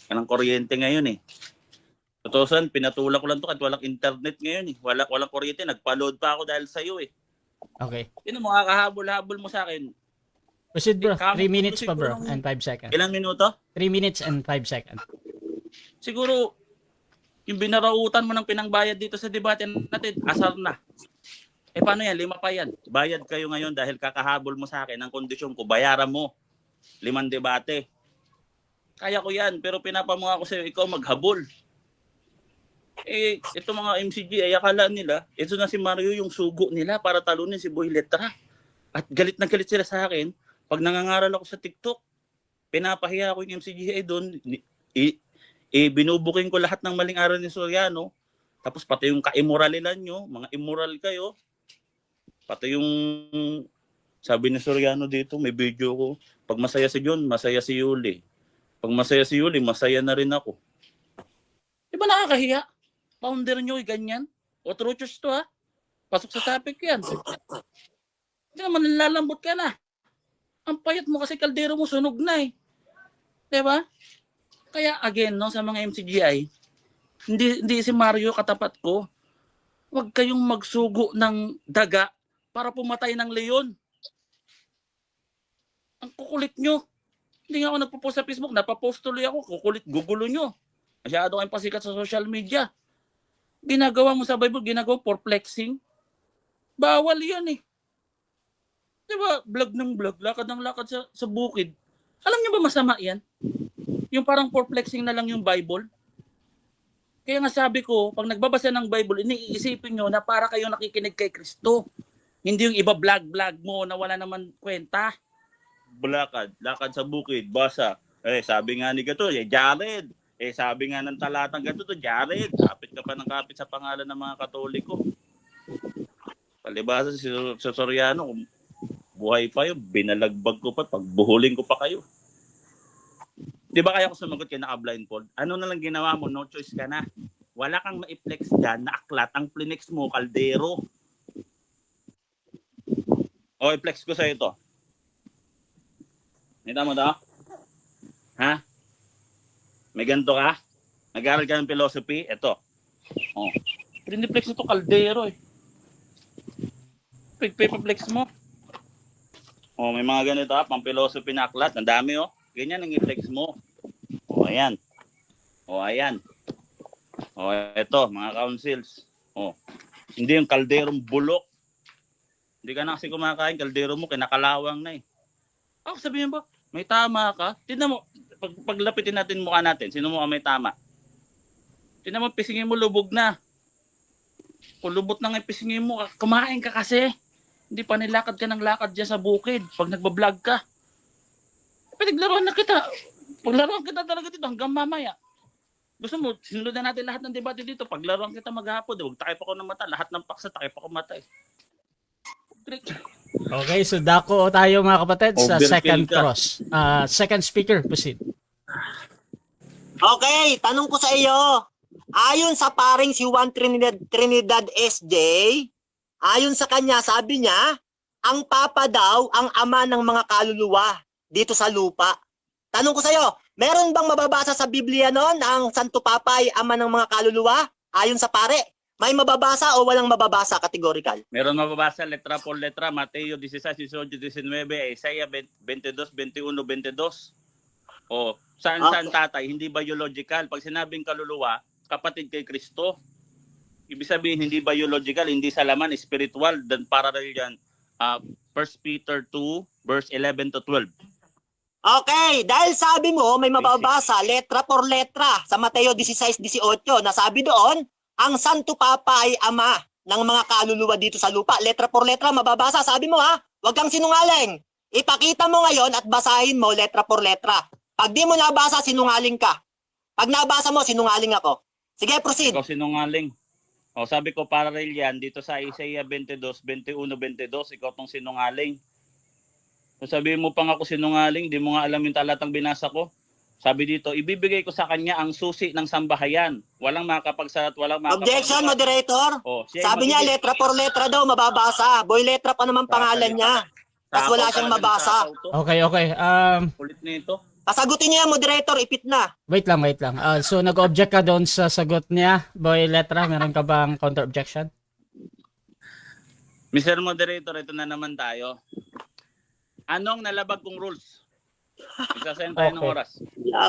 Walang kuryente ngayon eh. Tutusan, pinatulak ko lang to kahit walang internet ngayon eh. Walang kuryente. Nagpa-load pa ako dahil sa'yo eh. Okay. Sino mo, kakahabol-habol mo sa akin. Proceed bro. 3 minutes pa bro and 5 seconds. Ilang minuto? 3 minutes and 5 seconds. Siguro, yung binarautan mo ng pinangbayad dito sa debate natin, asar na. Paano yan? 5 pa yan. Bayad kayo ngayon dahil kakahabol mo sa akin ang kondisyon ko. Bayaran mo. 5 debate. Kaya ko yan. Pero pinapamuha ko sa'yo, ikaw maghabol. Ito mga MCG, akala nila, ito na si Mario yung sugo nila para talunin si Boy Letra. At galit na galit sila sa akin. Pag nangangaral ako sa TikTok, pinapahiya ko yung MCG doon. Binubuking ko lahat ng maling aral ni Soriano. Tapos pati yung ka-immoralilan nyo, mga immoral kayo. Pati yung sabi ni Soriano dito, may video ko. Pag masaya si John, masaya si Yuli. Pag masaya si Yuli, masaya na rin ako. Di ba nakakahiya? Founder nyo, ganyan. O true church to ha. Pasok sa topic yan. Hindi naman nalalambot ka na. Ang payat mo kasi kaldero mo sunog na eh. Di ba? Kaya again, no, sa mga MCGI, hindi si Mario katapat ko. Huwag kayong magsugo ng daga para pumatay ng leon. Ang kukulit nyo. Hindi nga ako nagpo-post sa Facebook, napapost tuloy ako, kukulit, gugulo nyo. Masyado kayong pasikat sa social media. Ginagawa mo sa Bible, ginagawa for flexing. Bawal yan eh. Di ba, vlog ng vlog, lakad ng lakad sa bukid. Alam nyo ba masama yan? Yung parang for flexing na lang yung Bible. Kaya nga sabi ko, pag nagbabasa ng Bible, iniisipin nyo na para kayong nakikinig kay Kristo. Hindi yung iba vlog mo na wala naman kwenta. Lakad sa bukid, basa. Sabi nga ni gato, Jared. Sabi nga ng talatang gato to, Jared. Kapit ka pa ng kapit sa pangalan ng mga Katoliko. Palibasa si Soriano, buhay pa yun, binalagbag ko pa, pagbuhuling ko pa kayo. Di ba kaya ko sumagot kay naka-blindfold? Ano na lang ginawa mo? No choice ka na. Wala kang ma-flex dyan na aklat. Ang flex mo, kaldero. O, i-flex ko sa'yo ito. Nita mo daw? Ha? May ganito ka? Nag-aaral ka ng philosophy? Ito. O. Piniplex ito, kaldero eh. Pag-flex mo. O, may mga ganito ha, pang philosophy na aklat. Ang dami oh. Ganyan ang i-flex mo. O, ayan. O, ayan. O, eto, mga councils. O, hindi yung kalderong bulok. Hindi ka na kasi kumakain, kaldero mo, kinakalawang na eh. Sabihin ba, may tama ka? Tignan mo, paglapitin natin mukha natin, sino mo may tama? Tignan mo, pisingin mo, lubog na. Kung lubot na nga pisingin mo, kumain ka kasi. Hindi pa nilakad ka ng lakad dyan sa bukid pag nagbablog ka. Pinaglaruan na kita. Paglaruan kita talaga dito hanggang mamaya. Gusto mo, sinundan natin lahat ng debate dito. Paglaruan kita maghapon, huwag takip ako ng mata. Lahat ng paksa, takip ako mata eh. Okay, so dako tayo mga kapatid sa Overkill second ka. cross. Second speaker, proceed. Okay, tanong ko sa iyo. Ayon sa paring si Juan Trinidad SJ, ayon sa kanya, sabi niya, ang Papa daw ang ama ng mga kaluluwa dito sa lupa. Tanong ko sa'yo, meron bang mababasa sa Biblia noon ang Santo Papa ay ama ng mga kaluluwa? Ayon sa pare, may mababasa o walang mababasa categorical? Meron mababasa letra por letra, Mateo 16, 18, 19, Isaiah 22, 21, 22. O, saan tatay? Hindi biological. Pag sinabing kaluluwa, kapatid kay Kristo. Ibig sabihin, hindi biological, hindi sa laman, spiritual. Then parallel yan, 1 Peter 2, verse 11 to 12. Okay, dahil sabi mo may mababasa letra por letra sa Mateo 16:18 na sabi doon, ang Santo Papa ay ama ng mga kaluluwa dito sa lupa. Letra por letra mababasa, sabi mo ha, huwag kang sinungaling. Ipakita mo ngayon at basahin mo letra por letra. Pag di mo nabasa, sinungaling ka. Pag nabasa mo, sinungaling ako. Sige, proceed. Ikaw sinungaling. O, sabi ko parallel yan dito sa Isaiah 22, 21, 22, ikaw tong sinungaling. So sabihin mo pang ako sinungaling, di mo nga alam yung talatang binasa ko. Sabi dito, ibibigay ko sa kanya ang susi ng sambahayan. Walang makakapagsalat, walang makakapagsalat. Objection, moderator. O, Sabi niya, letra por letra daw, mababasa. Boy, letra pa naman pangalan niya. Tapos wala siyang mabasa. Okay. Ulit nito. Pasagutin niya, moderator, ipit na. Wait lang. So nag-object ka doon sa sagot niya, Boy Letra. Meron ka bang counter-objection? Mr. Moderator, ito na naman tayo. Anong nalabag kong rules? Isasend tayo ng Okay. oras.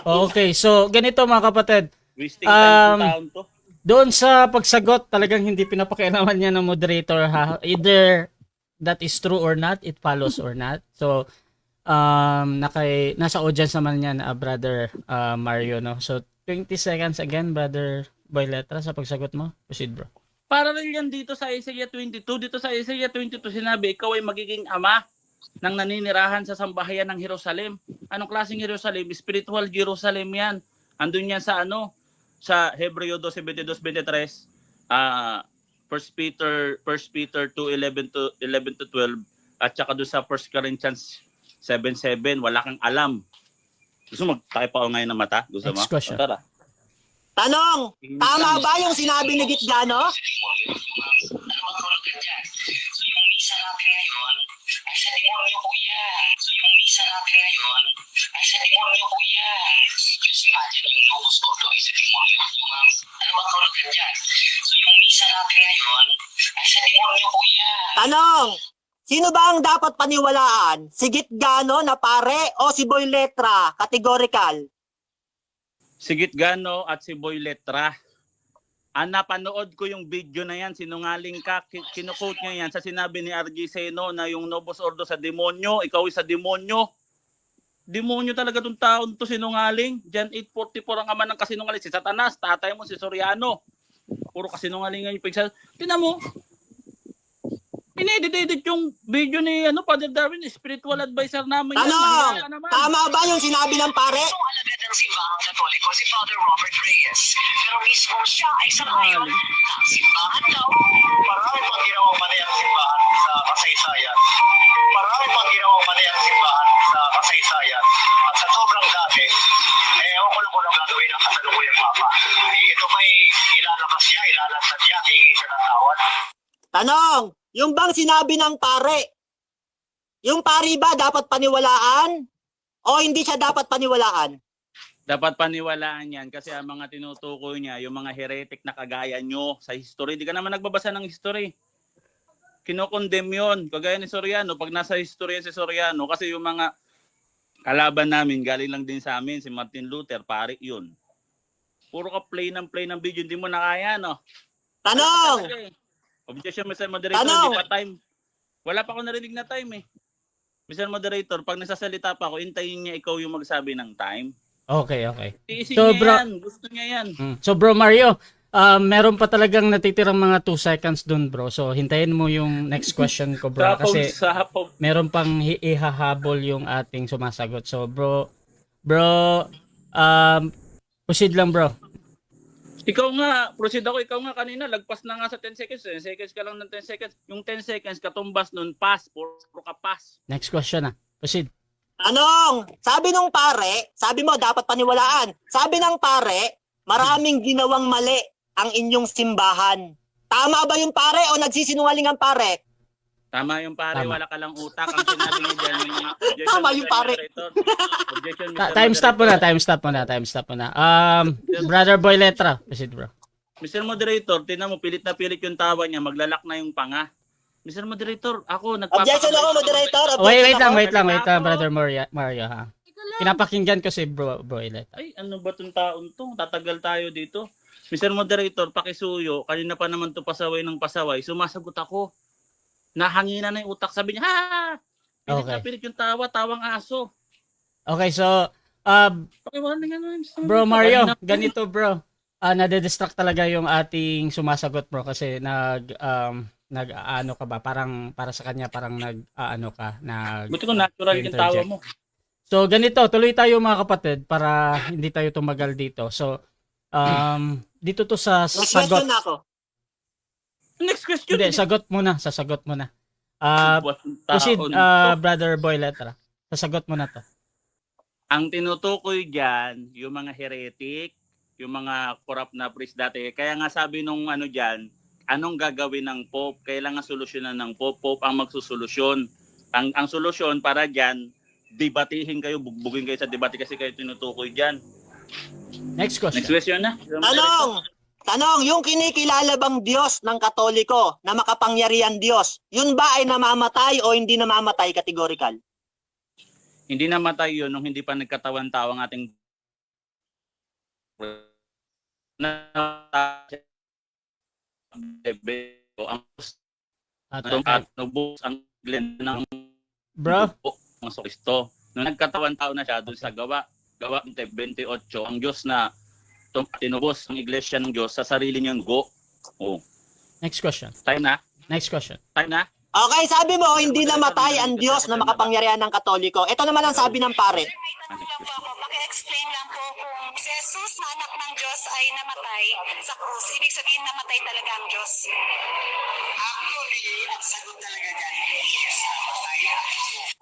Okay, so ganito mga kapatid. Wasting time ng taon to. Doon sa pagsagot, talagang hindi pinapakialaman niya ng moderator ha. Either that is true or not, it follows or not. So, nasa audience naman niya na brother Mario, no? So, 20 seconds again, brother Boy Letra, sa pagsagot mo. Proceed, bro. Parallel yan dito sa Isaiah 22. Dito sa Isaiah 22 sinabi, ikaw ay magiging ama ng naninirahan sa sambahayan ng Jerusalem. Anong klaseng Jerusalem? Spiritual Jerusalem yan. Andun yan sa sa Hebreo 12:22-23, 1 Peter 2:11 to 12, at saka doon sa 1 Corinthians 7:7, wala kang alam. Gusto mo magtayo pa ngayon ng mata? Gusto mo? Next question. O, tara. Tanong, tama ba yung sinabi ni Gitgano? Yung misa natin ngayon ay sa demonyo po yan. So yung misa natin ngayon ay sa demonyo po yan. Just imagine yung Novus Ordo ay sa demonyo. Ano bang kaulugan dyan? So yung misa natin ngayon ay sa demonyo po yan. Tanong, sino ba ang dapat paniwalaan? Si Gitgano na pare o si Boy Letra? Categorical. Si Gitgano at si Boy Letra. Napanood ko yung video na yan, sinungaling ka, kinuquote niya yan sa sinabi ni RG Seno na yung Novus Ordo sa demonyo, ikaw ay sa demonyo. Demonyo talaga tong taon to, sinungaling. John 8:44 ang ama ng kasinungaling, si Satanas, tatay mo si Soriano. Puro kasinungalingan yung pagsasabi. Tingnan mo, inedit yung video ni Father Darwin, spiritual advisor namin. yan. Maniwala ka naman. Tama ba yung sinabi ng pare? Itong alagad ng simbahang katoliko si Father Robert Reyes. Pero mismo siya ay sangayon ng simbahan daw. Marami pang ginawang mali ang simbahan sa kasaysayan. Marami pang ginawang mali ang simbahan sa kasaysayan. At sa sobrang dami, ewan ko lang kung anong gagawin ng kasalukuyang Papa. Ito may ilalabas niya, ilalantad niya, tingin siya ng tawad. Tanong, yung bang sinabi ng pare, yung pare ba dapat paniwalaan o hindi siya dapat paniwalaan? Dapat paniwalaan yan kasi ang mga tinutukoy niya, yung mga heretic na kagaya nyo sa history. Di ka naman nagbabasa ng history. Kinokondem yun. Kagaya ni Soriano, pag nasa history si Soriano, kasi yung mga kalaban namin, galing lang din sa amin, si Martin Luther, pare yun. Puro ka play ng video, hindi mo na kaya, no? Tanong, Objection, Mr. Moderator, Ano? hindi pa time. Wala pa ako narinig na time eh. Mr. Moderator, pag nasasalita pa ako, intayin niya ikaw yung magsabi ng time. Okay. Tiisin So, niya bro- yan. Gusto niya yan. So bro Mario, meron pa talagang natitirang mga 2 seconds dun, bro. So hintayin mo yung next question ko, bro. Kasi Sapog. meron pang ihahabol yung ating sumasagot. So bro, proceed lang, bro. Ikaw nga, proceed ako. Ikaw nga kanina, lagpas na nga sa 10 seconds. 10 seconds ka lang ng 10 seconds. Yung 10 seconds, katumbas nun, pass. Puro ka pass. Next question na. Proceed. tanong, sabi ng pare, sabi mo dapat paniwalaan. Sabi ng pare, maraming ginawang mali ang inyong simbahan. Tama ba yung pare o nagsisinungaling ang pare? Tama yung pare, Tama. wala ka lang utak. Ang sinabi niya dyan, yung mga Tama yung pare. Objection, Time stop muna. Brother Boy Letra. Proceed, bro. Mr. Moderator, tinan mo, pilit na pilit yung tawa niya, maglalak na yung panga. Mr. Moderator, ako Objection ako, moderator. Wait Objection lang, ako. Brother Mario, ha. Pinapakinggan ko si Boy Letra. Ay, ano ba itong taon to? Tatagal tayo dito. Mr. Moderator, pakisuyo, kanina pa naman to pasaway ng pasaway, sumasagot ako. Nahangina na yung utak, sabi niya, ha! Pilit na Okay. pilit yung tawa, tawang aso. Okay, so, Pakiwala nga naman. Bro Mario, ganito bro. Nade-distract talaga yung ating sumasagot bro kasi nag-ano ka ba? Parang para sa kanya parang nag-ano ka, Buti ko natural yung tawa mo. So ganito, tuloy tayo mga kapatid para hindi tayo tumagal dito. So dito to sa Next sagot. question na ako. Next question. Hindi, sagot muna. Proceed, Brother Boy Letra. Sasagot mo na to. Ang tinutukoy dyan, yung mga heretic, yung mga corrupt na priest dati. Kaya nga sabi nung ano dyan, anong gagawin ng Pope? Kailangan solusyonan ng Pope. Pope ang magsusolusyon. Ang solusyon para dyan, debatihin kayo, bugbugin kayo sa debate kasi kayo tinutukoy dyan. Next question. Next question na. Tanong, yung kinikilala bang Diyos ng Katoliko na makapangyarihan Diyos, yun ba ay namamatay o hindi namamatay categorical? Hindi namatay yun nung hindi pa nagkatawan-tao ang ating ang ng Bro, ng Kristo. Nung nagkatawan-tao na siya doon sa gawa 28, ang Diyos na tinubos ang iglesia ng Diyos sa sarili niyang go. Oh. next question. Time na? Time na? Okay, sabi mo, hindi namatay ang Diyos na makapangyarihan ng Katoliko. Ito naman ang sabi ng pare. Sir, may tanong lang po ako. Paki-explain lang po kung si Jesus na anak ng Diyos ay namatay sa krus. Ibig sabihin namatay talaga ang Diyos. Actually, ang sagot talaga dyan, yes, namatay ang Diyos.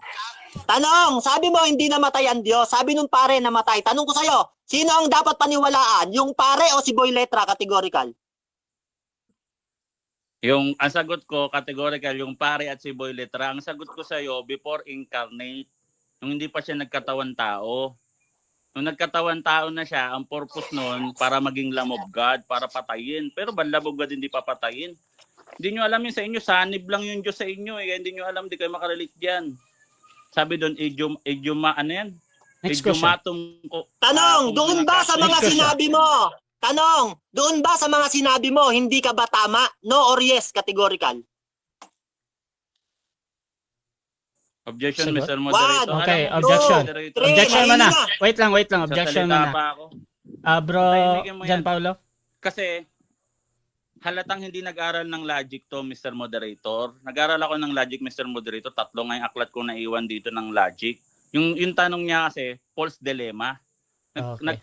Tanong, sabi mo, hindi namatay ang Diyos. Sabi nung pare, namatay. Tanong ko sa'yo, sino ang dapat paniwalaan? Yung pare o si Boy Letra, categorical? Ang sagot ko, categorical, yung pare at si Boy Letra. Ang sagot ko sa iyo, before incarnate, nung hindi pa siya nagkatawan tao. Nung nagkatawan tao na siya, ang purpose nun, para maging Lamb of God, para patayin. Pero ba Lamb of God hindi papatayin? Hindi nyo alam yun sa inyo, sanib lang yung Diyos sa inyo. Hindi nyo alam, hindi kayo makarelate dyan. Sabi doon, ano yan? Next question. Tanong, doon ba sa mga Next question. sinabi mo? Tanong, doon ba sa mga sinabi mo, hindi ka ba tama? No or yes, categorical? Objection, Sagot? Mr. Moderator. Okay, Alam mo, objection. Moderator, Objection mahina muna. na. Wait lang. Objection sasalita muna. pa ako. Bro, Tahimikin mo yan. Jan Paulo. Kasi halatang hindi nag-aral ng logic to, Mr. Moderator. Nag-aral ako ng logic, Mr. Moderator. 3 nga yung aklat ko naiwan dito ng logic. Yung tanong niya kasi, false dilemma. Okay.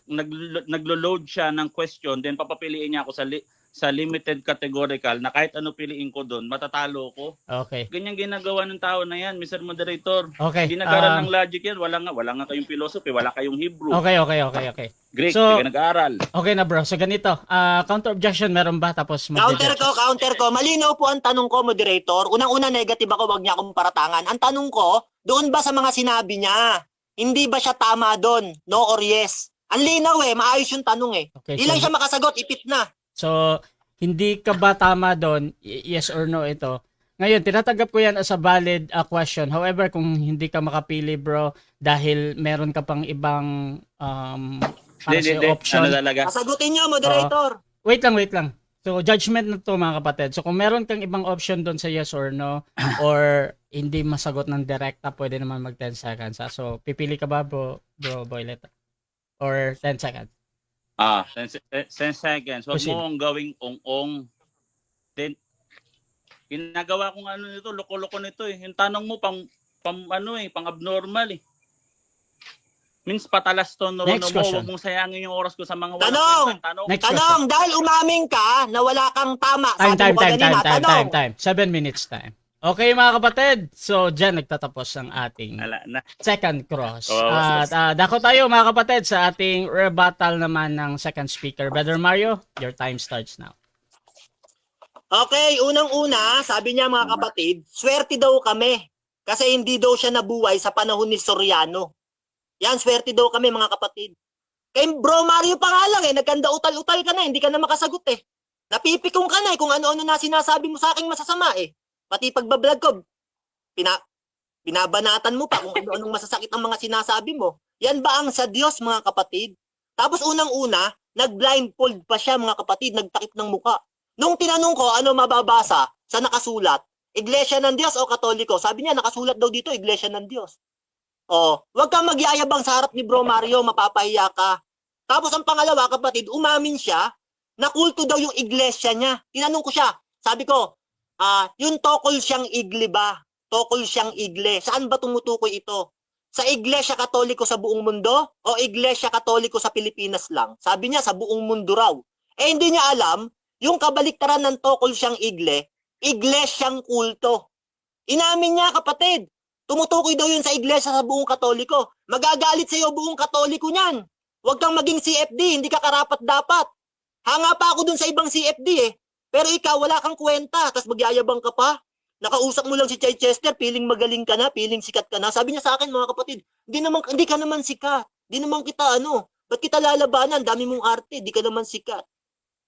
Naglo-load siya ng question, then papapiliin niya ako sa limited categorical na kahit ano piliin ko doon, matatalo ko. Okay. Ganyan ginagawa ng tao na yan, Mr. Moderator. Okay. Hindi nag-aral ng logic yan. Wala nga kayong philosophy, wala kayong Hebrew. Okay. Greek, So, hindi ka nag-aaral. Okay na bro. So ganito, counter objection meron ba tapos Counter ko. Malinaw po ang tanong ko, moderator. Unang-una negative ako, wag niya akong paratangan. Ang tanong ko, doon ba sa mga sinabi niya? Hindi ba siya tama doon? No or yes? Ang linaw maayos yung tanong Okay, Di lang siya makasagot, ipit na. So hindi ka ba tama doon? Yes or no ito? Ngayon, tinatanggap ko yan as a valid question. However, kung hindi ka makapili bro dahil meron ka pang ibang option. Ano talaga? Sasagutin niyo, moderator. Wait lang. So, judgment na to mga kapatid. So, kung meron kang ibang option doon sa yes or no, or hindi masagot ng direkta, pwede naman mag 10 seconds. So, pipili ka ba, bro Boylet? Or 10 seconds? 10 seconds. Huwag Proceed. mo ang gawing ong-ong. Then, ginagawa kong ano nito, loko-loko nito Yung tanong mo, pang abnormal Means patalas to no Next mo, question. huwag mong sayangin yung oras ko sa mga walang Tanong! kwentang tanong. Next Tanong, dahil umaming ka na wala kang tama. Sabi mo kanina, tanong. Time. 7 minutes time. Okay mga kapatid. So, dyan nagtatapos ang ating Wala na. second cross. Oh, At dako tayo mga kapatid sa ating rebuttal naman ng second speaker. Brother Mario, your time starts now. Okay, unang-una, sabi niya mga kapatid, swerte daw kami. Kasi hindi daw siya nabuhay sa panahon ni Soriano. Yan, swerte daw kami mga kapatid. Kay Bro Mario pa nga lang nagkanda utal-utal ka na, hindi ka na makasagot Napipikong ka na kung ano-ano na sinasabi mo sa aking masasama Pati pagbablog ko, binabanatan mo pa kung ano-anong masasakit ang mga sinasabi mo. Yan ba ang sa Diyos mga kapatid? Tapos unang-una, nag-blindfold pa siya mga kapatid, nagtakip ng muka. Nung tinanong ko ano mababasa sa nakasulat, Iglesia ng Diyos o Katoliko, sabi niya nakasulat daw dito, Iglesia ng Diyos. Huwag kang magyayabang sa harap ni Bro Mario, mapapahiya ka. Tapos ang pangalawa, kapatid, umamin siya na kulto daw yung iglesia niya. Tinanong ko siya, sabi ko, yung tokol siyang igle ba? Tokol siyang igle. Saan ba tumutukoy ito? Sa Iglesia Katoliko sa buong mundo o Iglesia Katoliko sa Pilipinas lang? Sabi niya, sa buong mundo raw. Hindi niya alam, yung kabaliktaran ng tokol siyang igle, iglesyang kulto. Inamin niya, kapatid. Tumutukoy daw yun sa iglesia sa buong Katoliko. Magagalit sa iyo buong Katoliko niyan. Huwag kang maging CFD, hindi ka karapat-dapat. Hanga pa ako dun sa ibang CFD Pero ikaw, wala kang kwenta, tapos magyayabang ka pa. Nakausap mo lang si Chichester, feeling magaling ka na, feeling sikat ka na. Sabi niya sa akin, mga kapatid, hindi ka naman sikat. Hindi naman kita ba't kita lalabanan? Dami mong arte, di ka naman sikat.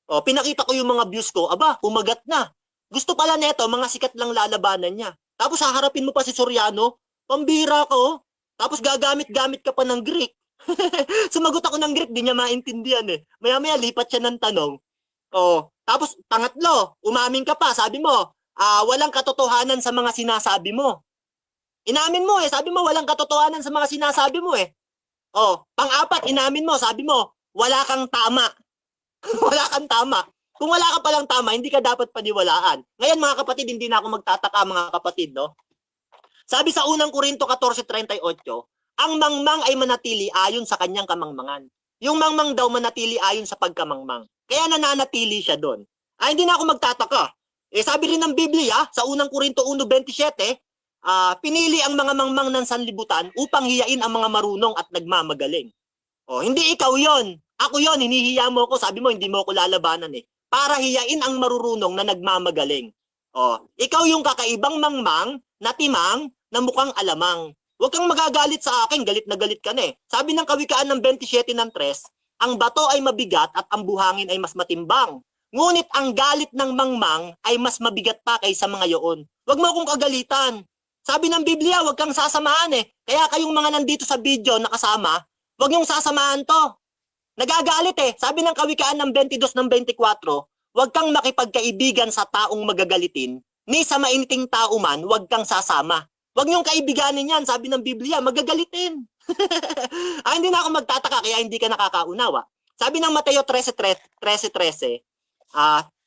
Pinakita ko yung mga views ko, umagat na. Gusto pala neto, mga sikat lang lalabanan niya. Tapos haharapin mo pa si Soriano, pambira ka Tapos gagamit-gamit ka pa ng Greek. Sumagot ako ng Greek, di niya maintindihan Maya-maya lipat siya ng tanong. Tapos pangatlo, umamin ka pa, sabi mo, walang katotohanan sa mga sinasabi mo. Inamin mo sabi mo walang katotohanan sa mga sinasabi mo pang-apat, inamin mo, sabi mo, wala kang tama. Wala kang tama. Kung wala ka palang tama, hindi ka dapat paniwalaan. Ngayon mga kapatid, hindi na ako magtataka mga kapatid, Sabi sa unang Korinto 14:38, ang mangmang ay manatili ayon sa kanyang kamangmangan. Yung mangmang daw manatili ayon sa pagkamangmang. Kaya nananatili siya doon. Hindi na ako magtataka. Sabi rin ng Biblia, sa unang Korinto 1:27, pinili ang mga mangmang ng sanlibutan upang hiyain ang mga marunong at nagmamagaling. Hindi ikaw yon. Ako yon, hinihiya mo ako. Sabi mo, hindi mo ako lalabanan Para hiyain ang marurunong na nagmamagaling. Ikaw yung kakaibang mangmang na timang na mukhang alamang. Huwag kang magagalit sa akin, galit na galit ka Sabi ng Kawikaan ng 27:3, ang bato ay mabigat at ang buhangin ay mas matimbang. Ngunit ang galit ng mangmang ay mas mabigat pa kaysa mga yoon. Huwag mo akong kagalitan. Sabi ng Biblia, huwag kang sasamahan Kaya kayong mga nandito sa video nakasama, huwag niyong sasamahan to. Nagagalit Sabi ng Kawikaan ng 22:24, huwag kang makipagkaibigan sa taong magagalitin, ni sa mainiting tao man, huwag kang sasama. Huwag niyong kaibiganin yan, sabi ng Biblia, magagalitin. Hindi na ako magtataka kaya hindi ka nakakaunawa. Sabi ng Mateo 13:13,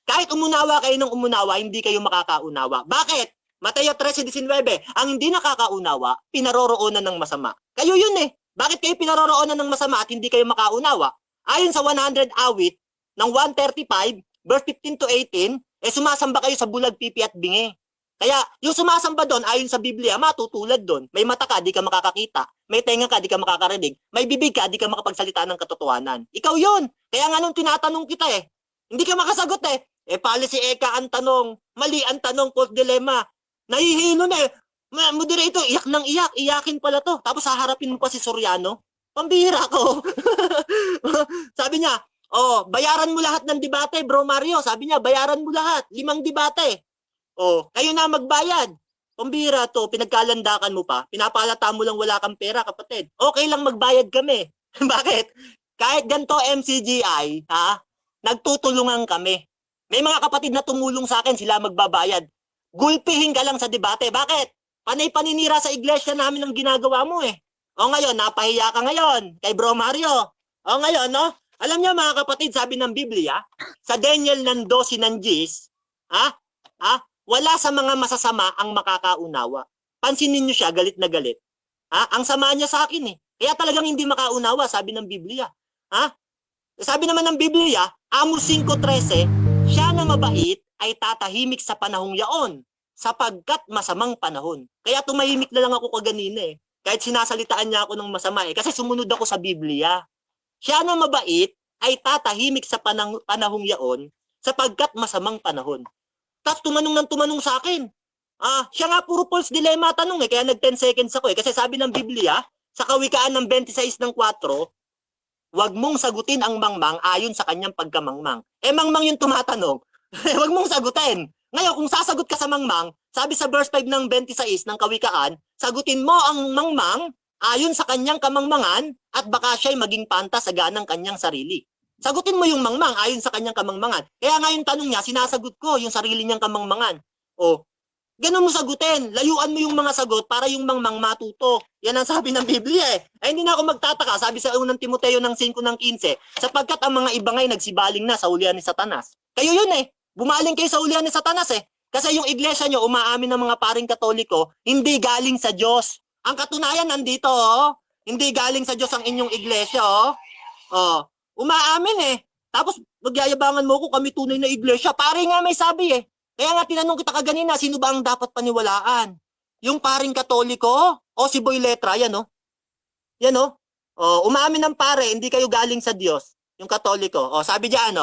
kahit umunawa kayo ng umunawa, hindi kayo makakaunawa. Bakit? Mateo 13:19, ang hindi nakakaunawa, pinaroroonan ng masama. Kayo yun Bakit kayo pinaroroonan ng masama at hindi kayo makaunawa? Ayon sa 100 awit ng 135, verse 15-18, sumasamba kayo sa bulag, pipi at bingi. Kaya yung sumasamba doon, ayon sa Biblia, matutulad doon. May mata ka, di ka makakakita. May tenga ka, di ka makakarinig. May bibig ka, di ka makapagsalita ng katotohanan. Ikaw yun. Kaya nga nung tinatanong kita hindi ka makasagot policy Eka ang tanong. Mali ang tanong, false dilemma. Nahihilo moderator, iyak ng iyak. Iyakin pala to. Tapos haharapin mo pa si Soriano. Pambihira ko. Sabi niya, bayaran mo lahat ng debate, Bro Mario. Sabi niya, bayaran mo lahat. 5 debate. Kayo na magbayad. Pambira to, pinagkalandakan mo pa. Pinapalata mo lang wala kang pera, kapatid. Okay lang magbayad kami. Bakit? Kahit ganito MCGI, nagtutulungan kami. May mga kapatid na tumulong sa akin, sila magbabayad. Gulpihin ka lang sa debate. Bakit? Panay paninira sa iglesia namin ang ginagawa mo ngayon, napahiya ka ngayon kay Bro Mario. Ngayon, alam niyo mga kapatid, sabi ng Biblia, sa Daniel ng 12 ng Gis, wala sa mga masasama ang makakaunawa. Pansinin niyo siya, galit na galit. Ang sama niya sa akin Kaya talagang hindi makaunawa, sabi ng Biblia. Sabi naman ng Biblia, Amos 5:13, siya na mabait ay tatahimik sa panahong yaon, sapagkat masamang panahon. Kaya tumahimik na lang ako kaganina Kahit sinasalitaan niya ako ng masama kasi sumunod ako sa Biblia. Siya na mabait ay tatahimik sa panahong yaon, sapagkat masamang panahon. Tapos tumanong sa akin. Siya nga puro false dilemma tanong kaya nag 10 seconds ako Kasi sabi ng Biblia, sa Kawikaan ng 26 ng 4, wag mong sagutin ang mangmang ayon sa kanyang pagkamangmang. Mangmang yung tumatanong. Wag mong sagutin. Ngayon, kung sasagot ka sa mangmang, sabi sa verse 5 ng 26 ng Kawikaan, sagutin mo ang mangmang ayon sa kanyang kamangmangan at baka siya'y maging pantasaga ng kanyang sarili. Sagutin mo yung mangmang ayon sa kanyang kamangmangan. Kaya nga yung tanong niya, sinasagot ko yung sarili niyang kamangmangan. Ganun mo sagutin. Layuan mo yung mga sagot para yung mangmang matuto. Yan ang sabi ng Biblia hindi na ako magtataka. Sabi sa unang Timoteo ng 5 ng 15, sapagkat ang mga ibangay nagsibaling na sa ulian ni Satanas. Kayo yun Bumaling kayo sa ulian ni Satanas Kasi yung iglesia nyo, umaamin ng mga paring Katoliko, hindi galing sa Diyos. Ang katunayan nandito, hindi galing sa Diyos ang inyong iglesia, umaamin Tapos magyayabangan mo ko kami tunay na iglesia. Pare nga may sabi Kaya nga tinanong kita kaganina, sino ba ang dapat paniwalaan? Yung paring Katoliko o si Boy Letra, yan Yan umaamin ng pare, hindi kayo galing sa Diyos, yung Katoliko. Sabi diyan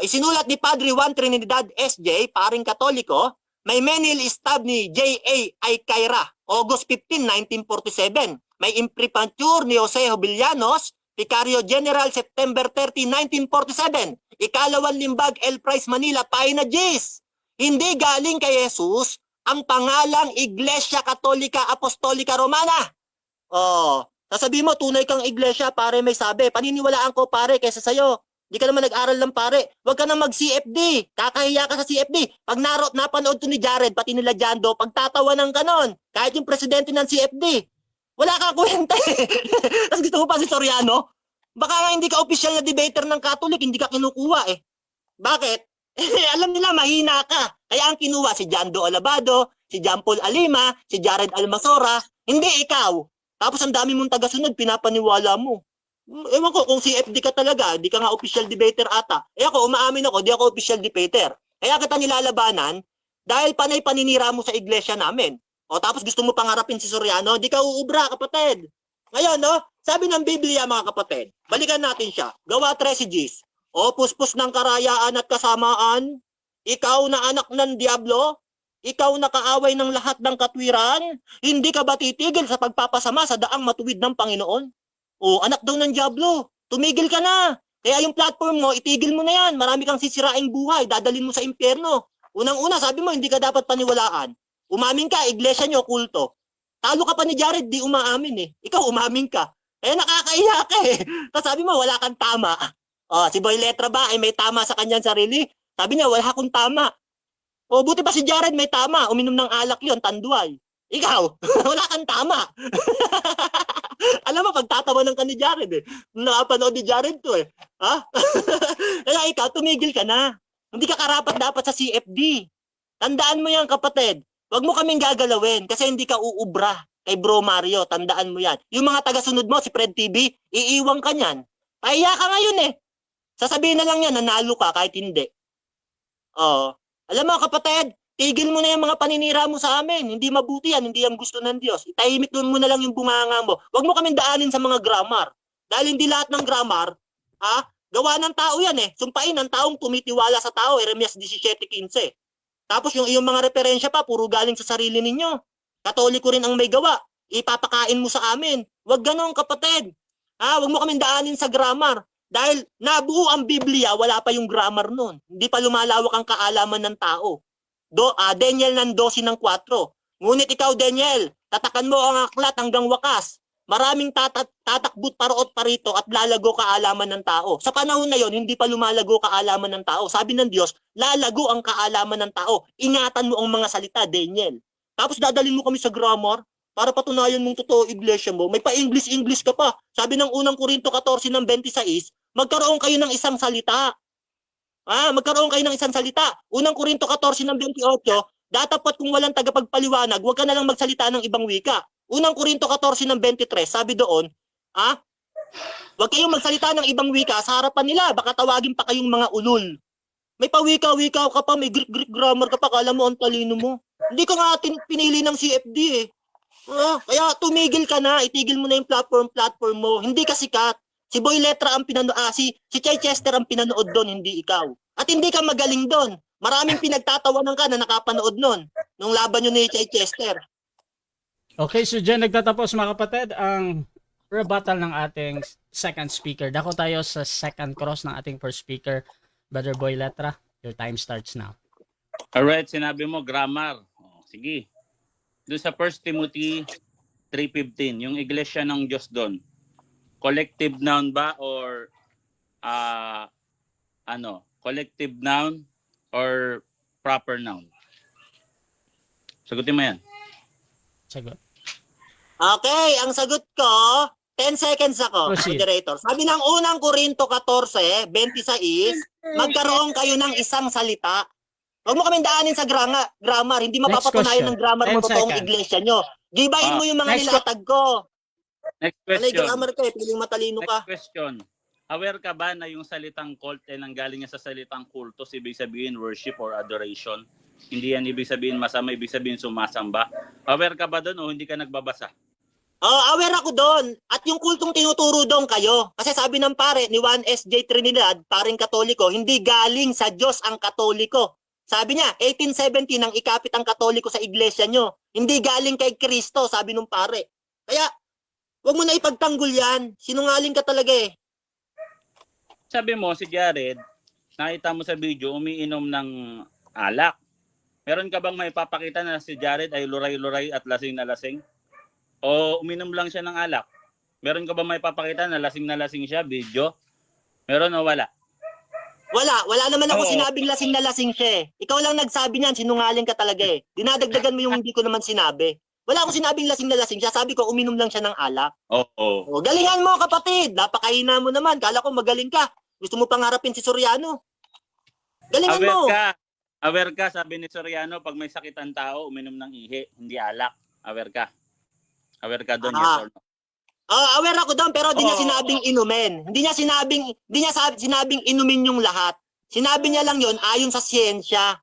isinulat ni Padre Juan Trinidad SJ, paring Katoliko, may menil stab ni J.A. Aycaira, August 15, 1947. May imprimatur ni Jose Jovellanos, Vicario General, September 30, 1947. Ikalawang limbag, El Price, Manila, Paina Gis. Hindi galing kay Jesus ang pangalang Iglesia Katolika Apostolika Romana. Sasabihin mo, tunay kang iglesia, pare may sabi. Paniniwalaan ko, pare, kaysa sa'yo. Di ka naman nag-aral lang, pare. Huwag ka na mag-CFD. Kakahiya ka sa CFD. Pag napanood to ni Jared, pati nila Jando, pagtatawanan ka nun. Kahit yung presidente ng CFD. Wala kang kwenta Tapos gusto mo pa si Soriano? Baka nga hindi ka official na debater ng Catholic, hindi ka kinukuha Bakit? Alam nila, mahina ka. Kaya ang kinuha si Jando Alabado, si John Paul Alima, si Jared Almasora, hindi ikaw. Tapos ang dami mong tagasunod, pinapaniwala mo. Ewan ko, kung CFD ka talaga, di ka nga official debater ata. Ako, umaamin ako, di ako official debater. Kaya kita nilalabanan, dahil panay paninira mo sa iglesia namin. Tapos gusto mo pangarapin si Soriano, di ka uubra, kapatid. Ngayon, sabi ng Biblia, mga kapatid, balikan natin siya. Gawa 13 Gs. Puspos ng karayaan at kasamaan, ikaw na anak ng Diablo, ikaw na kaaway ng lahat ng katwiran, hindi ka ba titigil sa pagpapasama sa daang matuwid ng Panginoon? Anak daw ng Diablo, tumigil ka na. Kaya yung platform mo, itigil mo na yan. Marami kang sisiraing buhay, dadalhin mo sa impyerno. Unang-una, sabi mo, hindi ka dapat paniwalaan. Umamin ka, iglesia nyo, kulto. Talo ka pa ni Jared, di umaamin Ikaw, umamin ka. Nakakaiya ka Tapos sabi mo, wala kang tama. Si Boy Letra ba ay may tama sa kanyang sarili? Sabi niya, wala akong tama. Buti pa si Jared may tama. Uminom ng alak yon, tanduay. Ikaw, wala kang tama. Alam mo, pagtatawanan ka ni Jared Nakapanood ni Jared to Kaya ikaw, tumigil ka na. Hindi ka karapat dapat sa CFD. Tandaan mo yan, kapatid. Huwag mo kaming gagalawin kasi hindi ka uubra kay Bro Mario. Tandaan mo yan. Yung mga tagasunod mo, si Fred TV, iiwang ka niyan. Pahiya ka ngayon Sasabihin na lang yan, nanalo ka kahit hindi. Alam mo, kapatid, tigil mo na yung mga paninira mo sa amin. Hindi mabuti yan, hindi yan gusto ng Diyos. Itahimik mo na lang yung bunganga mo. Huwag mo kaming daanin sa mga grammar. Dahil hindi lahat ng grammar, gawa ng tao yan Sumpain ng taong tumitiwala sa tao, Jeremias 17:15. Tapos yung iyong mga referensya pa, puro galing sa sarili ninyo. Katoliko rin ang may gawa. Ipapakain mo sa amin. Huwag ganun, kapatid. Huwag mo kaming daanin sa grammar. Dahil nabuo ang Biblia, wala pa yung grammar nun. Hindi pa lumalawak ang kaalaman ng tao. Daniel ng 12:4. Ngunit ikaw, Daniel, tatakan mo ang aklat hanggang wakas. Maraming tatakbot paraot parito at lalago kaalaman ng tao. Sa panahon na yon, hindi pa lumalago kaalaman ng tao. Sabi ng Diyos, lalago ang kaalaman ng tao. Ingatan mo ang mga salita, Daniel. Tapos dadalhin mo kami sa grammar para patunayan mong totoo iglesia mo. May pa-English ka pa. Sabi ng unang Korinto 14 ng 26, magkaroon kayo ng isang salita. Magkaroon kayo ng isang salita. Unang Korinto 14 ng 28, datapat kung walang tagapagpaliwanag, huwag ka na lang magsalita ng ibang wika. Unang Korinto 14 ng 23, sabi doon, huwag kayong magsalita ng ibang wika sa harapan nila, baka tawagin pa kayong mga ulul. May pawika-wika ka pa, may Greek grammar ka pa, kala mo ang talino mo. Hindi ka nga pinili ng CFD kaya tumigil ka na, itigil mo na yung platform mo. Hindi ka sikat. Si Boy Letra ang pinanood, si Chichester ang pinanood doon, hindi ikaw. At hindi ka magaling doon. Maraming pinagtatawanan ka na nakapanood noon. nung laban nyo ni Chester. Okay, so dyan nagtatapos mga kapatid ang rebuttal ng ating second speaker. Dako tayo sa second cross ng ating first speaker, Brother Boy Letra. Your time starts now. Alright, sinabi mo grammar. Oh, sige. Doon sa 1 Timothy 3:15, yung iglesia ng Diyos doon. Collective noun ba or collective noun or proper noun? Sagutin mo yan. Sagot. Okay, ang sagot ko, 10 seconds ako, Proceed. moderator. Sabi ng unang Korinto 14:26, magkaroon kayo ng isang salita. Huwag mo kaming daanin sa grammar. Hindi mapapatunayan question. ng grammar 10 mo totoong seconds. iglesia nyo. Gibayin mo yung mga Next nilatag ko. Next Panay question. grammar ka eh, piling matalino ka. Next question. Aware ka ba na yung salitang cult ay nanggaling niya sa salitang kultos, ibig sabihin worship or adoration? Hindi yan ibig sabihin masama, ibig sabihin sumasamba. Aware ka ba doon o hindi ka nagbabasa? Aware ako doon. At yung kultong tinuturo doon kayo. Kasi sabi ng pare ni Juan S.J. Trinidad, paring Katoliko, hindi galing sa Diyos ang Katoliko. Sabi niya, 1870 nang ikapit ang Katoliko sa iglesia nyo. Hindi galing kay Kristo, sabi ng pare. Kaya, wag mo na ipagtanggol yan. Sinungaling ka talaga eh. Sabi mo, si Jared, nakita mo sa video, umiinom ng alak. Meron ka bang may papakita na si Jared ay luray-luray at lasing na lasing? O uminom lang siya ng alak? Meron ka bang may papakita na lasing siya, video? Meron o wala? Wala naman ako Oo. sinabing lasing na lasing siya eh. Ikaw lang nagsabi niyan, sinungaling ka talaga eh. Dinadagdagan mo yung hindi ko naman sinabi. Wala akong sinabing lasing na lasing siya. Sabi ko, uminom lang siya ng alak. Oo. O, galingan mo kapatid. Napakahina mo naman. Kala ko magaling ka. Gusto mo pangarapin si Soriano. Galingan mo. Aware ka, sabi ni Soriano, pag may sakit ang tao, uminom ng ihi, hindi alak. Aware ka. Aware ka doon, yes or no? Aware ako doon pero di niya Oo. sinabing inumin. Hindi niya sinabing inumin yung lahat. Sinabi niya lang yon ayon sa siyensya.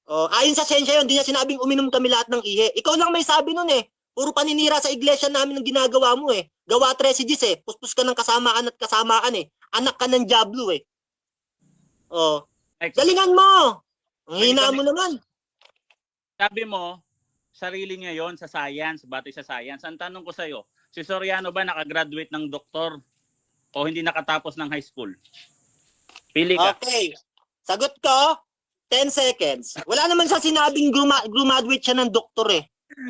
Ayon sa siyensya yon, di niya sinabing uminom kami lahat ng ihi. Ikaw lang may sabi nun eh. Puro paninira sa iglesia namin ang ginagawa mo eh. Gawa 13 eh. Puspos ka ng kasamaan at kasamaan eh. Anak ka ng diablo eh. Galingan mo. Ang hina mo naman. Sabi mo, sarili niya yon sa science, batay sa science. Ang tanong ko sa'yo, si Soriano ba nakagraduate ng doktor o hindi nakatapos ng high school? Pili ka. Okay. Sagot ko, 10 seconds. Wala naman siya sinabing graduate siya ng doktor eh.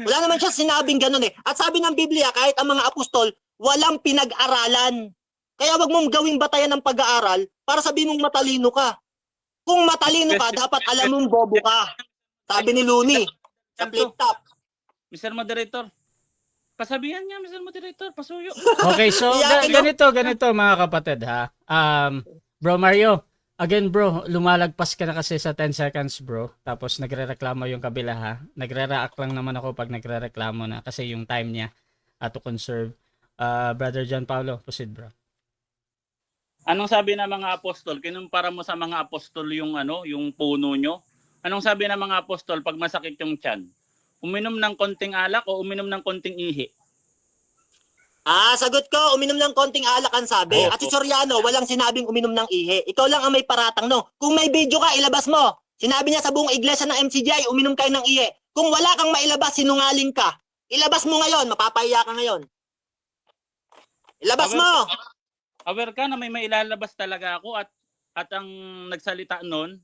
Wala naman siya sinabing ganun eh. At sabi ng Biblia, kahit ang mga apostol, walang pinag-aralan. Kaya wag mong gawing batayan ng pag-aaral para sabihin mong matalino ka. Kung matalino ka, dapat alam mong bobo ka. Sabi ni Looney sa flip top. Mr. Moderator, pasabihan niya, Mr. Moderator, pasuyo. Okay, so ganito mga kapatid ha. Bro Mario, again bro, lumalagpas ka na kasi sa 10 seconds bro. Tapos nagrereklamo yung kabila ha. Nagre-react lang naman ako pag nagrereklamo na kasi yung time niya to conserve. Brother John Paulo, proceed bro. Anong sabi ng mga apostol? Kinumpara mo sa mga apostol yung yung puno nyo? Anong sabi ng mga apostol pag masakit yung tiyan? Uminom ng konting alak o uminom ng konting ihi? Sagot ko, uminom ng konting alak ang sabi. At si Soriano, walang sinabing uminom ng ihi. Ikaw lang ang may paratang, no? Kung may video ka, ilabas mo. Sinabi niya sa buong iglesia ng MCGI, uminom kayo ng ihi. Kung wala kang mailabas, sinungaling ka. Ilabas mo ngayon, mapapahiya ka ngayon. Ilabas mo! Aware ka na may mailalabas talaga ako at ang nagsalita noon,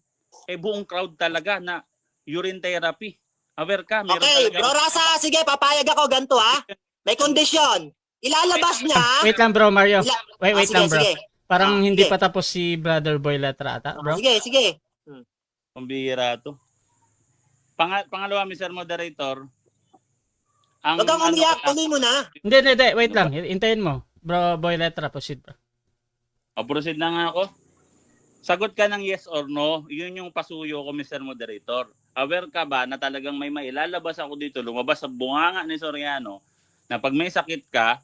buong crowd talaga na urine therapy. Aware ka? Meron Okay, talaga. Bro Rasa, sige, papayag ako ganito ha. May kondisyon. Ilalabas niya. Wait lang bro Mario. Wait sige, lang bro. sige. Parang hindi sige. pa tapos si Brother Boy Letra ata, bro. Sige. Pambihira to. Pangalawa, Mr. Moderator. Huwag kang umiyak, tuloy mo na. Hindi, wait lang. Hintayin mo. Bro Boy Letra, proceed bro. Proceed na nga ako. Sagot ka ng yes or no. Yun yung pasuyo ko, Mr. Moderator. Aware ka ba na talagang may mailalabas ako dito, lumabas sa bunganga ni Soriano, na pag may sakit ka,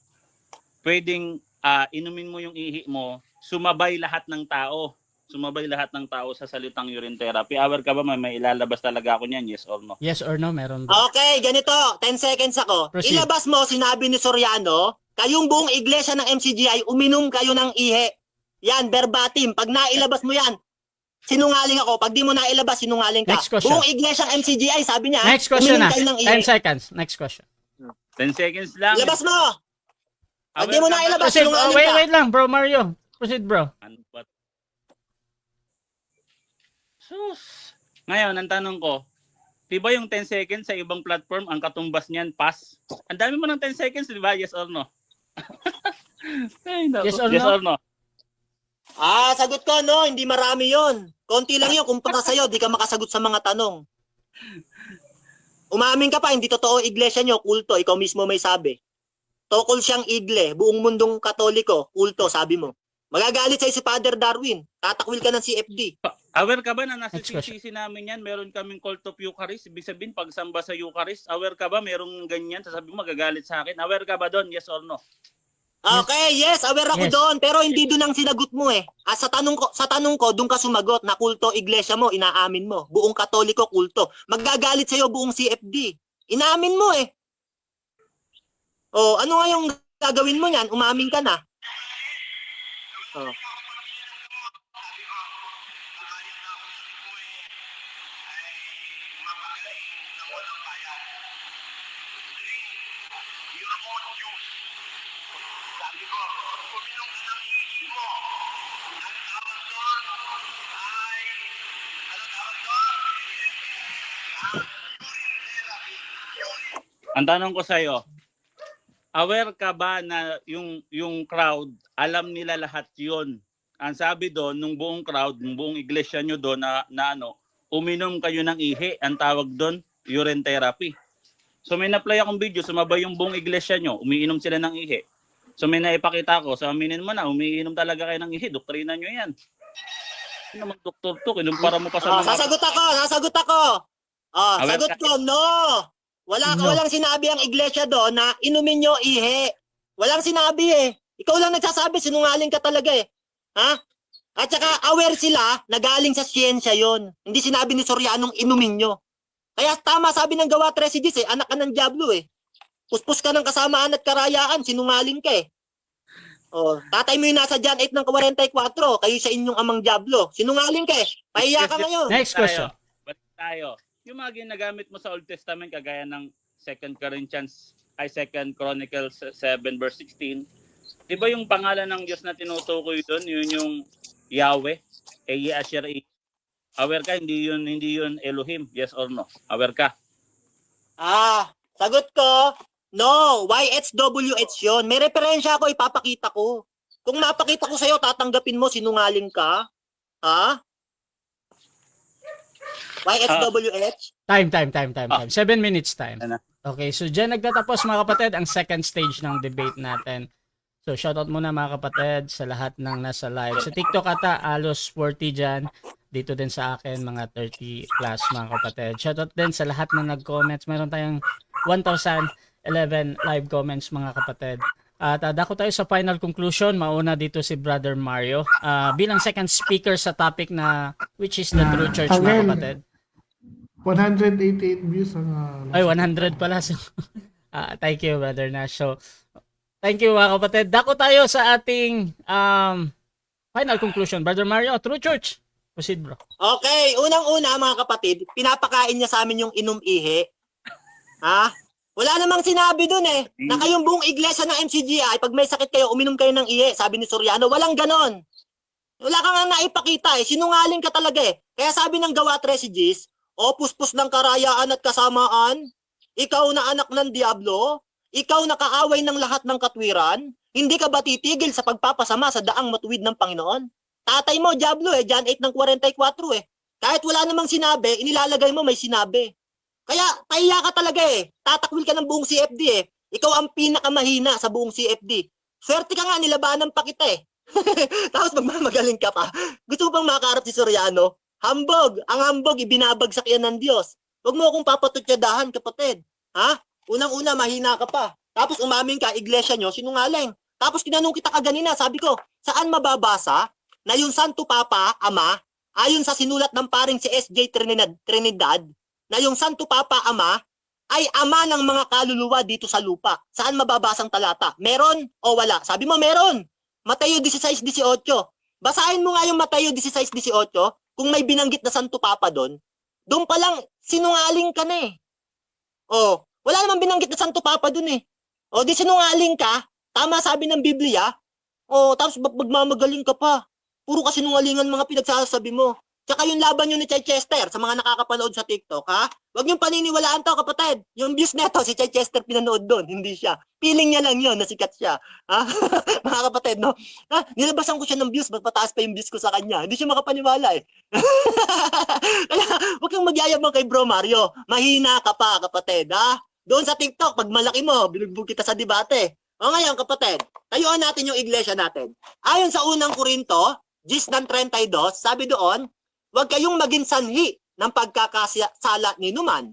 pwedeng inumin mo yung ihi mo, sumabay lahat ng tao. Sumabay lahat ng tao sa salitang urine therapy. Aware ka ba may ilalabas talaga ako niyan, yes or no? Yes or no, meron bro. Okay, ganito. 10 seconds ako. Proceed. Ilabas mo, sinabi ni Soriano, kayong buong iglesia ng MCGI, uminom kayo ng ihi. Yan, verbatim. Pag nailabas mo yan, sinungaling ako. Pag di mo nailabas, sinungaling ka. Next question. Buong iglesyang MCGI, sabi niya, Next question uminom na. kayo ng 10 ihi. seconds. Next question. 10 seconds lang. Ilabas mo! Pag di Aware mo ka ba? nailabas, Proceed. sinungaling Wait, ka. wait lang, bro Mario. Proceed, bro. Ano ba? Sus. Ngayon, ang tanong ko, di ba yung 10 seconds sa ibang platform, ang katumbas niyan, pass? Ang dami mo ng 10 seconds, di ba? Yes or no? Ay, naku. Yes or Yes no? or no? Sagot ko, no, hindi marami yon. Konti lang yun, kumpara sa'yo, di ka makasagot sa mga tanong. Umamin ka pa, hindi totoo iglesia nyo, kulto, ikaw mismo may sabi. Tokol siyang igle, buong mundong katoliko, kulto, sabi mo. Magagalit sa'yo si Father Darwin, tatakwil ka ng CFD. Aware ka ba na nasa Next question. CCC namin yan, meron kaming cult of Eucharist? Ibig sabihin, pagsamba sa Eucharist, aware ka ba merong ganyan? Sasabi mo, magagalit sa akin. Aware ka ba doon? Yes or no? Okay, yes, aware ako Yes. doon, pero hindi doon ang sinagot mo eh. Sa tanong ko, doon ka sumagot na kulto iglesia mo, inaamin mo. Buong katoliko kulto. Magagalit sa'yo buong CFD. Inaamin mo eh. Oh, ano nga yung gagawin mo niyan? Umamin ka na. Oh. Sabi ko, uminom ka ng ihi mo. Ang tawag doon ay, ano tawag doon? Urine therapy. Ang tanong ko sa'yo, aware ka ba na yung crowd, alam nila lahat yon? Ang sabi doon, nung buong crowd, nung buong iglesia nyo doon na uminom kayo ng ihi, ang tawag doon, urine therapy. So may na-play akong video, sumabay yung buong iglesia nyo, umiinom sila ng ihi. So may naipakita ko, so aminin mo na, umiinom talaga kayo ng ihi, doktrina nyo yan. Ano namang doktor to, kinumpara mo pa sa mga... Sasagot ako. Aware Sagot ka? ko, no. Walang sinabi ang iglesia doon na inumin nyo ihi. Walang sinabi eh. Ikaw lang nagsasabi, sinungaling ka talaga eh. Ha? At saka aware sila na galing sa siyensya yon. Hindi sinabi ni Sorianong inumin nyo. Kaya tama sabi ng gawa 13 Gs eh, anak ka ng Diablo eh. Puspos ka ng kasamaan at karayaan, sinungaling ka eh. Oh, tatay mo yung nasa John 8 ng 44, kayo sa inyong amang Diablo. Sinungaling ka eh. Pahiya ka ngayon. Next question. Balik tayo. Yung mga ginagamit mo sa Old Testament, kagaya ng 2 Chronicles 7 verse 16, di ba yung pangalan ng Diyos na tinutukoy doon, yun yung Yahweh, Asher, aware ka, hindi yun Elohim, yes or no? Aware ka? Sagot ko, no, YHWH yun. May referensya ako, ipapakita ko. Kung mapakita ko sa'yo, tatanggapin mo, sinungaling ka. Ha? YHWH? Time. 7 minutes time. Ano? Okay, so dyan nagtatapos mga kapatid ang second stage ng debate natin. So shoutout muna mga kapatid sa lahat ng nasa live. Sa TikTok ata, alos 40 dyan. Dito din sa akin, mga 30 plus mga kapatid. Shoutout din sa lahat na nag-comments. Meron tayong 1,011 live comments mga kapatid. At dako tayo sa final conclusion. Mauna dito si Brother Mario. Bilang second speaker sa topic na which is the true church mga Again. kapatid. 188 views ang Ay, 100 pala. So, thank you, Brother Nash. So, thank you, mga kapatid. Dako tayo sa ating final conclusion. Brother Mario, true church. Proceed, bro. Okay, unang-una mga kapatid, pinapakain niya sa amin yung inom-ihi. Ha? Wala namang sinabi dun eh, na kayong buong iglesia ng MCGI, pag may sakit kayo, uminom kayo ng ihi, sabi ni Soriano, walang ganon. Wala kang nga naipakita eh, sinungaling ka talaga eh. Kaya sabi ng gawa 13 Gs, o puspos ng karayaan at kasamaan, ikaw na anak ng Diablo, ikaw na kaaway ng lahat ng katwiran, hindi ka ba titigil sa pagpapasama sa daang matuwid ng Panginoon? Tatay mo, Diablo eh, John 8 ng 44 eh. Kahit wala namang sinabi, inilalagay mo may sinabi. Kaya, pahiya ka talaga eh. Tatakwil ka ng buong CFD eh. Ikaw ang pinakamahina sa buong CFD. Swerte ka nga, nilabanan pa kita eh. Tapos magmamagaling ka pa. Gusto mo bang makaharap si Soriano? Hambog. Ang hambog, ibinabagsak yan ng Diyos. Huwag mo akong papatutyadahan, kapatid. Ha? Unang-una, mahina ka pa. Tapos umamin ka, iglesia nyo, sinungaling. Tapos tinanong kita kaganina, sabi ko, saan mababasa na yung Santo Papa, Ama, ayon sa sinulat ng paring si SJ Trinidad, na yung Santo Papa, Ama, ay ama ng mga kaluluwa dito sa lupa. Saan mababasang talata? Meron o wala? Sabi mo, meron. Mateo 16:18. Basahin mo nga yung Mateo 16:18. kung may binanggit na Santo Papa doon pa lang sinungaling ka na eh. Oh, wala namang binanggit na Santo Papa doon eh. O di sinungaling ka, tama sabi ng Biblia. O tapos magmamagaling ka pa. Puro ka sinungalingan mga pinagsasabi mo. Tsaka yung laban nyo ni Chichester sa mga nakakapanood sa TikTok, ha? Huwag niyong paniniwalaan to, kapatid. Yung views neto, si Chichester pinanood doon, hindi siya. Feeling niya lang yun, nasikat siya. Ha? Mga kapatid, no? Ha? Nilabasan ko siya ng views, ba't pataas pa yung views ko sa kanya? Hindi siya makapaniwala eh. Kaya, huwag kang magyayabang kay Bro Mario. Mahina ka pa, kapatid, ha? Doon sa TikTok, pag malaki mo, binugbog kita sa debate. O ngayon, kapatid, tayuan natin yung iglesia natin. Ayon sa unang Korinto, 10:32, sabi doon, huwag kayong maging sanhi ng pagkakasala ni numan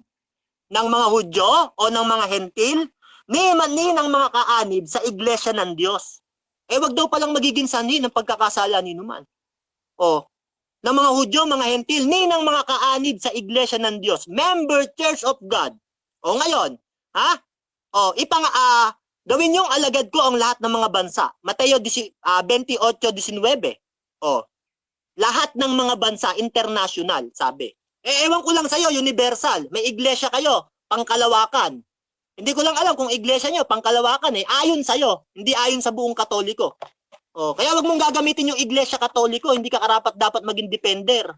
ng mga Hudyo o ng mga Hentil, ni ng mga kaanib sa iglesia ng Diyos. Wag daw palang magiging sanhi ng pagkakasala ni numan. O, ng mga Hudyo, mga Hentil, ni ng mga kaanib sa iglesia ng Diyos. Member Church of God. O ngayon, ha? O, gawin yung alagad ko ang lahat ng mga bansa. Mateo 28:19. O, lahat ng mga bansa, international, sabi. Ewan ko lang sa'yo, universal. May iglesia kayo, pangkalawakan. Hindi ko lang alam kung iglesia nyo, pangkalawakan eh. Ayon sa'yo, hindi ayon sa buong Katoliko. Kaya wag mong gagamitin yung iglesia Katoliko, hindi ka karapat dapat maging defender.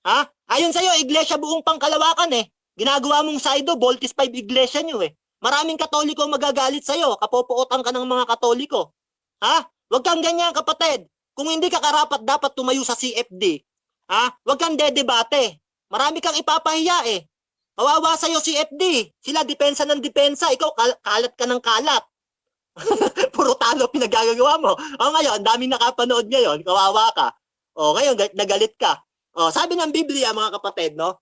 Ha? Ayon sa'yo, iglesia buong pangkalawakan eh. Ginagawa mong saido, Voltis 5 iglesia nyo eh. Maraming Katoliko magagalit sa'yo, kapopootan ka ng mga Katoliko. Ha? Wag kang ganyan, kapatid. Kung hindi ka karapat dapat tumayo sa CFD, ha? Huwag kang dedebate. Marami kang ipapahiya eh. Kawawa sa'yo CFD. Sila depensa ng depensa. Ikaw kalat ka ng kalat. Puro talo pinagagagawa mo. Ngayon, daming nakapanood ngayon. Kawawa ka. Ngayon, nagalit ka. Sabi ng Biblia, mga kapatid, no?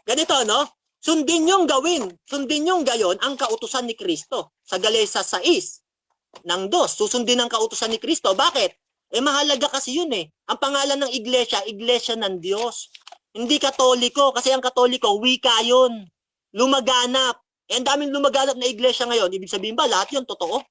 Ganito, no? Sundin yung gawin. Sundin yung gayon ang kautusan ni Kristo. Sa Galesa 6. ng dos, susundin ang kautusan ni Kristo. Bakit? Mahalaga kasi yun eh. Ang pangalan ng iglesia, iglesia ng Diyos. Hindi Katoliko, kasi ang Katoliko, wika yun. Lumaganap. Ang daming lumaganap na iglesia ngayon, ibig sabihin ba, lahat yun totoo?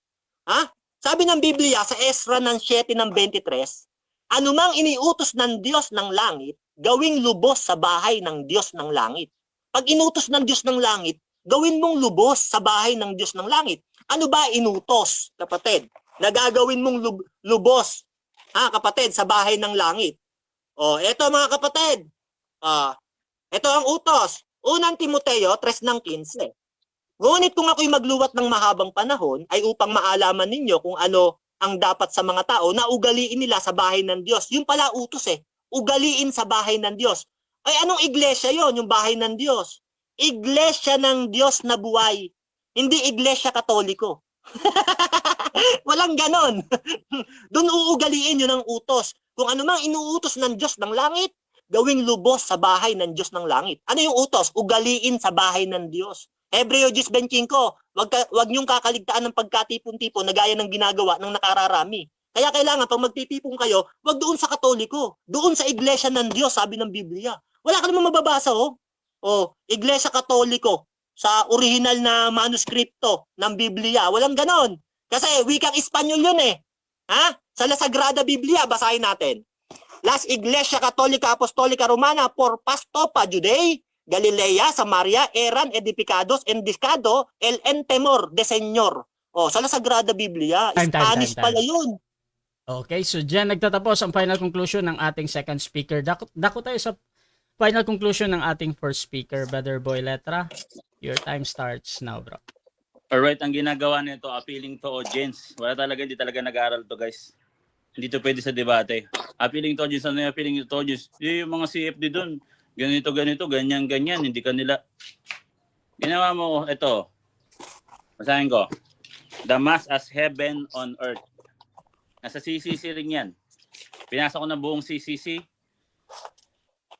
Ha? Sabi ng Biblia sa Ezra ng 7:23, anumang iniutos ng Diyos ng langit, gawing lubos sa bahay ng Diyos ng langit. Pag inutos ng Diyos ng langit, gawin mong lubos sa bahay ng Diyos ng langit. Ano ba inutos, kapatid? Nagagawin mong lubos, kapatid, sa bahay ng langit. Eto mga kapatid. Ito ang utos. Unang Timoteo 3:15. Ngunit kung ako'y magluwat ng mahabang panahon, ay upang maalaman ninyo kung ano ang dapat sa mga tao na ugaliin nila sa bahay ng Diyos. Yung pala utos eh. Ugaliin sa bahay ng Diyos. Ay anong iglesia yon? Yung bahay ng Diyos. Iglesia ng Diyos na buhay. Hindi iglesia Katoliko. Walang ganon. Doon uugaliin yun ang utos. Kung ano mang inuutos ng Diyos ng langit, gawing lubos sa bahay ng Diyos ng langit. Ano yung utos? Ugaliin sa bahay ng Diyos. Hebreo 10:25, wag niyong kakaligtaan ng pagkatipon-tipon na gaya ng ginagawa ng nakararami. Kaya kailangan pag magtitipon kayo, wag doon sa Katoliko, doon sa iglesia ng Diyos, sabi ng Biblia. Wala ka namang mababasa iglesia Katoliko sa original na manuskripto ng Biblia. Walang ganon. Kasi wikang Espanyol yun eh. Sa La Sagrada Biblia, basahin natin. Las Iglesia Católica Apostolica Romana por Pastopa Judei, Galilea, Samaria, eran edificados en discado el en temor de Señor. Sa La Sagrada Biblia, Spanish pala yun. Okay, so dyan nagtatapos ang final conclusion ng ating second speaker. Dako tayo sa final conclusion ng ating first speaker, Brother Boy Letra. Your time starts now, bro. Alright, ang ginagawa nito, appealing to audience. Hindi talaga nag-aaral to, guys. Hindi to pwede sa debate. Appealing to audience, ano yung appealing to audience? Yung mga CFD dun, ganito, ganyan, hindi kanila. Ginawa mo, ito. Basahin ko. The mass as heaven on earth. Nasa CCC rin yan. Pinasa ko na buong CCC.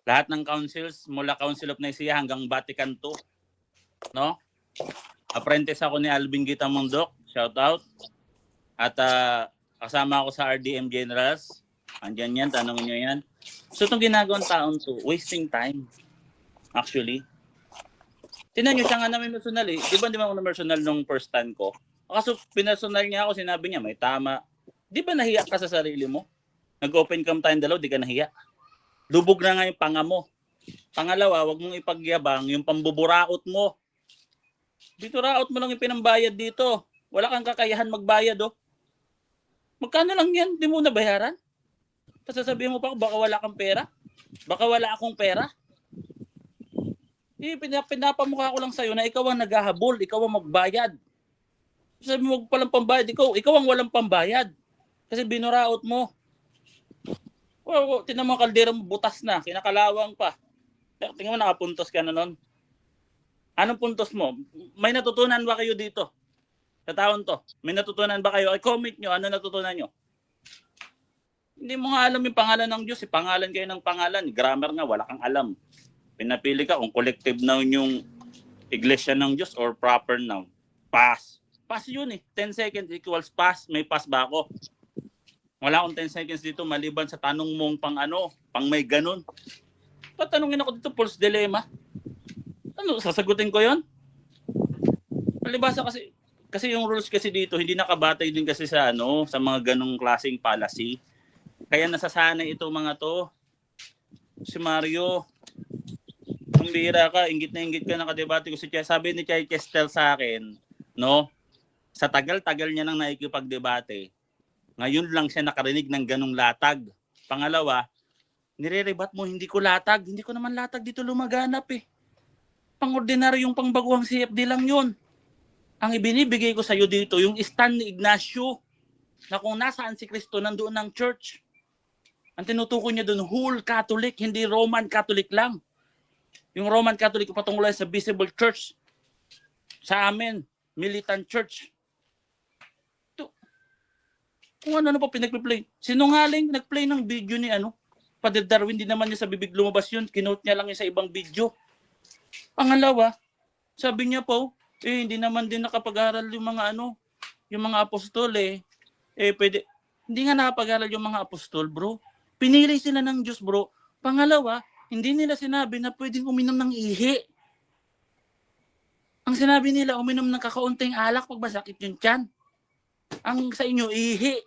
Lahat ng councils, mula Council of Nicaea hanggang Vatican II. No? Apprentice ako ni Alvin Gita Mondok. Shout out. At kasama ako sa RDM Generals. Andyan yan, tanongin nyo yan. So itong ginagawang taon to, wasting time. Actually. Tingnan nyo siya nga namin personal eh. Di ba ako na personal nung first time ko? Kaso pinersonal niya ako, sinabi niya may tama. Di ba nahiya ka sa sarili mo? Nag-open cam tayong dalaw, di ka nahiya. Lubog na nga yung panga mo. Pangalawa, wag mong ipagyabang yung pambuburaot mo. Dito raot mo lang yung pinambayad dito. Wala kang kakayahan magbayad, oh. Magkano lang yan? Di mo nabayaran? Tapos sasabihin mo pa, baka wala kang pera? Baka wala akong pera? Pinapamukha ko lang sa'yo na ikaw ang naghahabol, ikaw ang magbayad. Sabi mo, wag palang pambayad. Ikaw ang walang pambayad. Kasi binuraot mo. Tinan mo ang kaldero mo, butas na, kinakalawang pa. Tingnan mo, nakapuntos ka na nun. Anong puntos mo? May natutunan ba kayo dito? Sa taon to? May natutunan ba kayo? Ay, comment nyo, ano natutunan nyo? Hindi mo nga alam yung pangalan ng Diyos. Pangalan kayo ng pangalan. Grammar nga, wala kang alam. Pinapili ka kung collective noun yung iglesia ng Diyos or proper noun. Pass. Pass yun eh. 10 seconds equals pass. May pass ba ako? Wala akong 10 seconds dito maliban sa tanong mong pang may ganun. Patanungin ako dito, false dilemma. Ano, sasagutin ko yon? Palibasa kasi yung rules kasi dito hindi nakabatay din kasi sa sa mga ganung klaseng policy. Kaya nasasanay ito mga to. Si Mario, kung bihira ka, inggit na inggit ka, nakadebate ko si Chay. Sabi ni Chay Chestel sa akin, sa tagal-tagal niya nang nakikipagdebate, ngayon lang siya nakarinig ng ganung latag. Pangalawa, nire-rebat mo, hindi ko latag. Hindi ko naman latag dito lumaganap eh. Pang-ordinaryong pangbaguhang CFD lang yun. Ang ibinibigay ko sa iyo dito, yung stand ni Ignacio, na kung nasaan si Kristo, nandoon ng church. Ang tinutukoy niya doon, whole Catholic, hindi Roman Catholic lang. Yung Roman Catholic patungkulay sa visible church. Sa amin, militant church. Ito. Kung ano pa pinag-play. Sinungaling, nag-play ng video ni Father Darwin, di naman niya sa bibig lumabas yun. Kinote niya lang yun sa ibang video. Pangalawa, sabi niya po, hindi naman din nakapag-aral yung mga yung mga apostol pwede. Hindi nga nakapag-aral yung mga apostol, bro. Pinili sila ng Diyos, bro. Pangalawa, hindi nila sinabi na pwedeng uminom ng ihi. Ang sinabi nila, uminom ng kakaunting alak pag masakit yung tiyan. Ang sa inyo, ihi.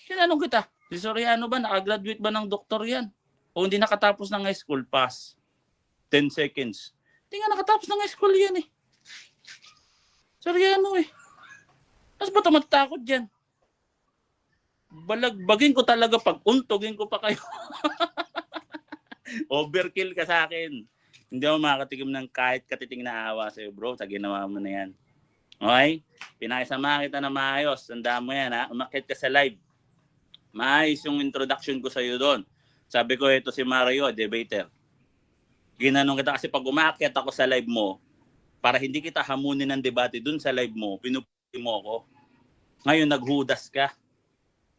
Tinanong kita, si Soriano ba, nakagraduate ba ng doktor yan? O hindi nakatapos ng high school, pass. 10 seconds. Hindi nga nakatapos ng high school yan eh. Soriano eh. Tapos ba't matatakot dyan? Balagbagin ko talaga pag untogin ko pa kayo. Overkill ka sa akin. Hindi ako makakatikim ng kahit katiting na awa sa'yo, bro. Sa ginawa mo na yan. Okay? Pinakisama kita na maayos. Tandaan mo yan, ha? Umakit ka sa live. Maayos yung introduction ko sa'yo doon. Sabi ko, ito si Mario, debater. Ginanong kita kasi pag umakyat ako sa live mo, para hindi kita hamunin ng debate doon sa live mo, pinuputi mo ako. Ngayon, naghudas ka.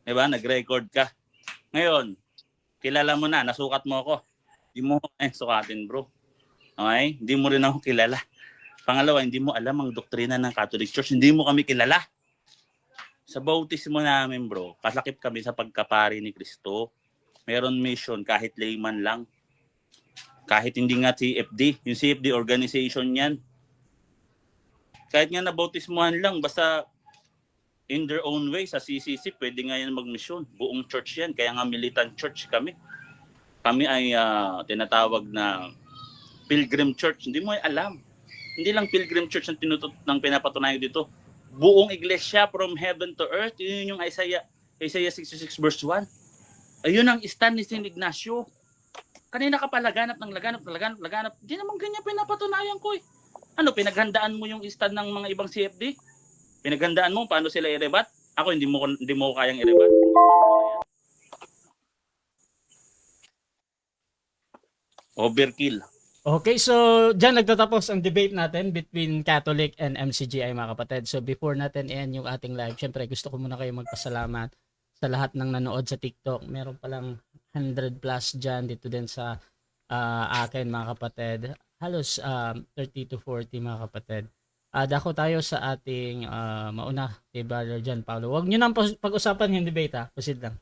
Diba? Nag-record ka. Ngayon, kilala mo na, nasukat mo ako. Hindi mo sukatin, bro. Okay? Hindi mo rin ako kilala. Pangalawa, hindi mo alam ang doktrina ng Catholic Church. Hindi mo kami kilala. Sa bautismo namin, bro, kasakip kami sa pagkapari ni Kristo. Meron mission kahit layman lang. Kahit hindi nga CFD. Yung CFD organization yan. Kahit nga nabautismuhan lang, basta in their own way sa CCC, pwede nga yan mag-mission. Buong church yan. Kaya nga militant church kami. Kami ay tinatawag na Pilgrim Church. Hindi mo ay alam. Hindi lang Pilgrim Church ang pinapatunayan dito. Buong iglesia from heaven to earth. Yun yung Isaiah 66 verse 1. Ayun ang stand ni St. Ignacio. Kanina ka pa laganap. Hindi naman ganyan pinapatunayan ko eh. Ano, pinaghandaan mo yung stand ng mga ibang CFD? Pinaghandaan mo paano sila i-rebat? Ako hindi mo kayang i-rebat. Overkill. Okay, so dyan nagtatapos ang debate natin between Catholic and MCGI mga kapatid. So before natin end yung ating live, syempre gusto ko muna kayo magpasalamat sa lahat ng nanood sa TikTok. Meron palang 100 plus dyan dito din sa akin mga kapatid. Halos 30 to 40 mga kapatid. Dako tayo sa ating mauna kay Brother John Paulo. Huwag nyo nang pag-usapan yung debate ha. Proceed lang.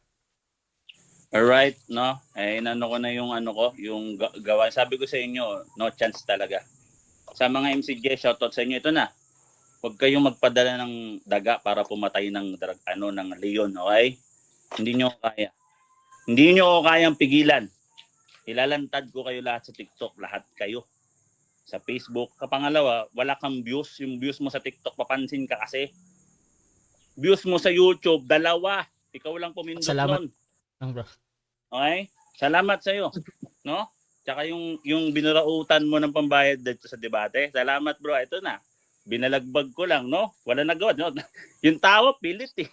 Alright, no? Inano ko na yung yung gawa. Sabi ko sa inyo, no chance talaga. Sa mga MCJ, shoutout sa inyo. Ito na. Huwag kayong magpadala ng daga para pumatay ng ng leon, okay? Hindi nyo kaya. Hindi nyo ako kayang pigilan. Ilalantad ko kayo lahat sa TikTok, lahat kayo. Sa Facebook. Kapangalawa, wala kang views. Yung views mo sa TikTok, papansin ka kasi. Views mo sa YouTube, 2. Ikaw lang pumindot Salamat. nun. Bro. Okay? Salamat sa iyo, no? Tsaka yung binurautan mo ng pambayad dito sa debate. Salamat bro, ito na. Binalagbag ko lang, no? Wala nagawa, no? Yung tawa pilit eh.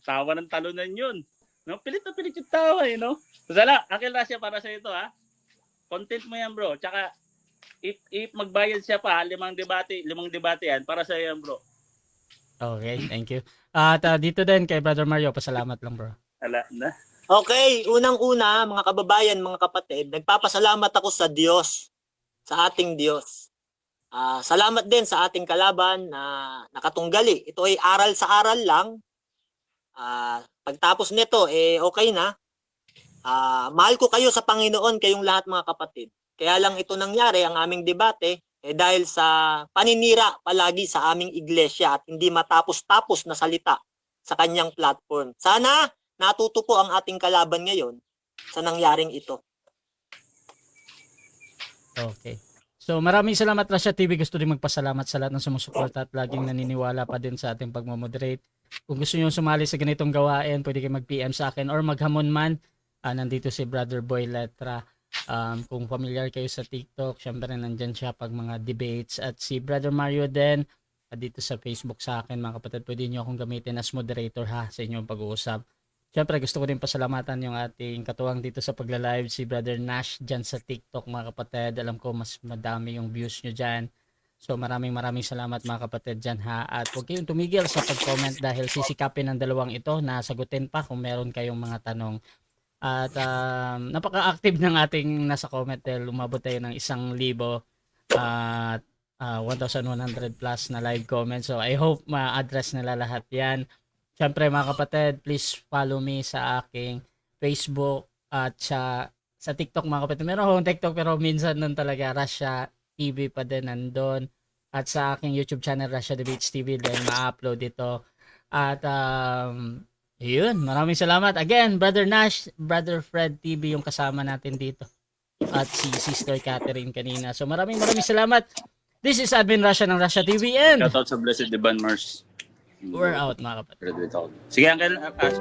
Tawa ng talunan 'yun. No? Pilit na pilit yung tawa eh, no? Akil Rasya para sa ito ha. Content mo yan bro. Tsaka if magbayad siya pa 5 debate yan para sa iyo yan bro. Okay, thank you. At dito din kay Brother Mario, pasalamat lang bro. Ala na. Okay, unang-una, mga kababayan, mga kapatid, nagpapasalamat ako sa Diyos, sa ating Diyos. Salamat din sa ating kalaban na nakatunggali. Ito ay aral sa aral lang. Pagtapos nito, okay na. Mahal ko kayo sa Panginoon, kayong lahat mga kapatid. Kaya lang ito nangyari, ang aming debate, dahil sa paninira palagi sa aming iglesia at hindi matapos-tapos na salita sa kanyang platform. Sana natuto po ang ating kalaban ngayon sa nangyaring ito. Okay. So maraming salamat Rasha TV. Gusto din magpasalamat sa lahat ng sumusuporta at laging naniniwala pa din sa ating pagmamoderate. Kung gusto niyo sumali sa ganitong gawain, pwede kayo mag-PM sa akin or maghamon man. Nandito si Brother Boy Letra. Kung familiar kayo sa TikTok, syempre nandyan siya pag mga debates. At si Brother Mario din, dito sa Facebook sa akin mga kapatid. Pwede niyo akong gamitin as moderator ha sa inyong pag-uusap. Siyempre gusto ko din pasalamatan yung ating katuwang dito sa pagla-live, si Brother Nash dyan sa TikTok mga kapatid. Alam ko mas madami yung views nyo dyan. So maraming salamat mga kapatid dyan ha. At huwag kayong tumigil sa pag-comment dahil sisikapin ng dalawang ito na sagutin pa kung meron kayong mga tanong. At napaka-active ng ating nasa comment dahil umabot tayo ng 1,000 at 1,100 plus na live comments. So I hope ma-address nila lahat yan. Siyempre mga kapatid, please follow me sa aking Facebook at sa TikTok mga kapatid. Meron akong TikTok pero minsan nun talaga Rasha TV pa din nandun. At sa aking YouTube channel Rasha Debates TV din ma-upload ito. At yun, maraming salamat. Again, Brother Nash, Brother Fred TV yung kasama natin dito. At si Sister Catherine kanina. So maraming salamat. This is Admin Rasha ng Rasha TV and Shoutout sa Blessed Divine Mars. we're out mga kapatid. Graduate ako. Sige, Uncle Ash.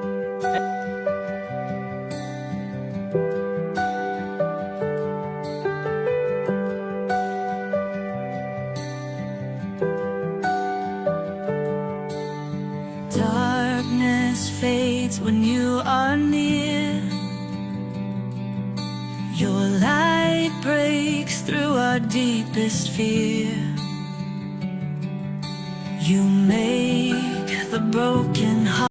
Darkness fades when you are near. Your light breaks through our deepest fear. You make the broken heart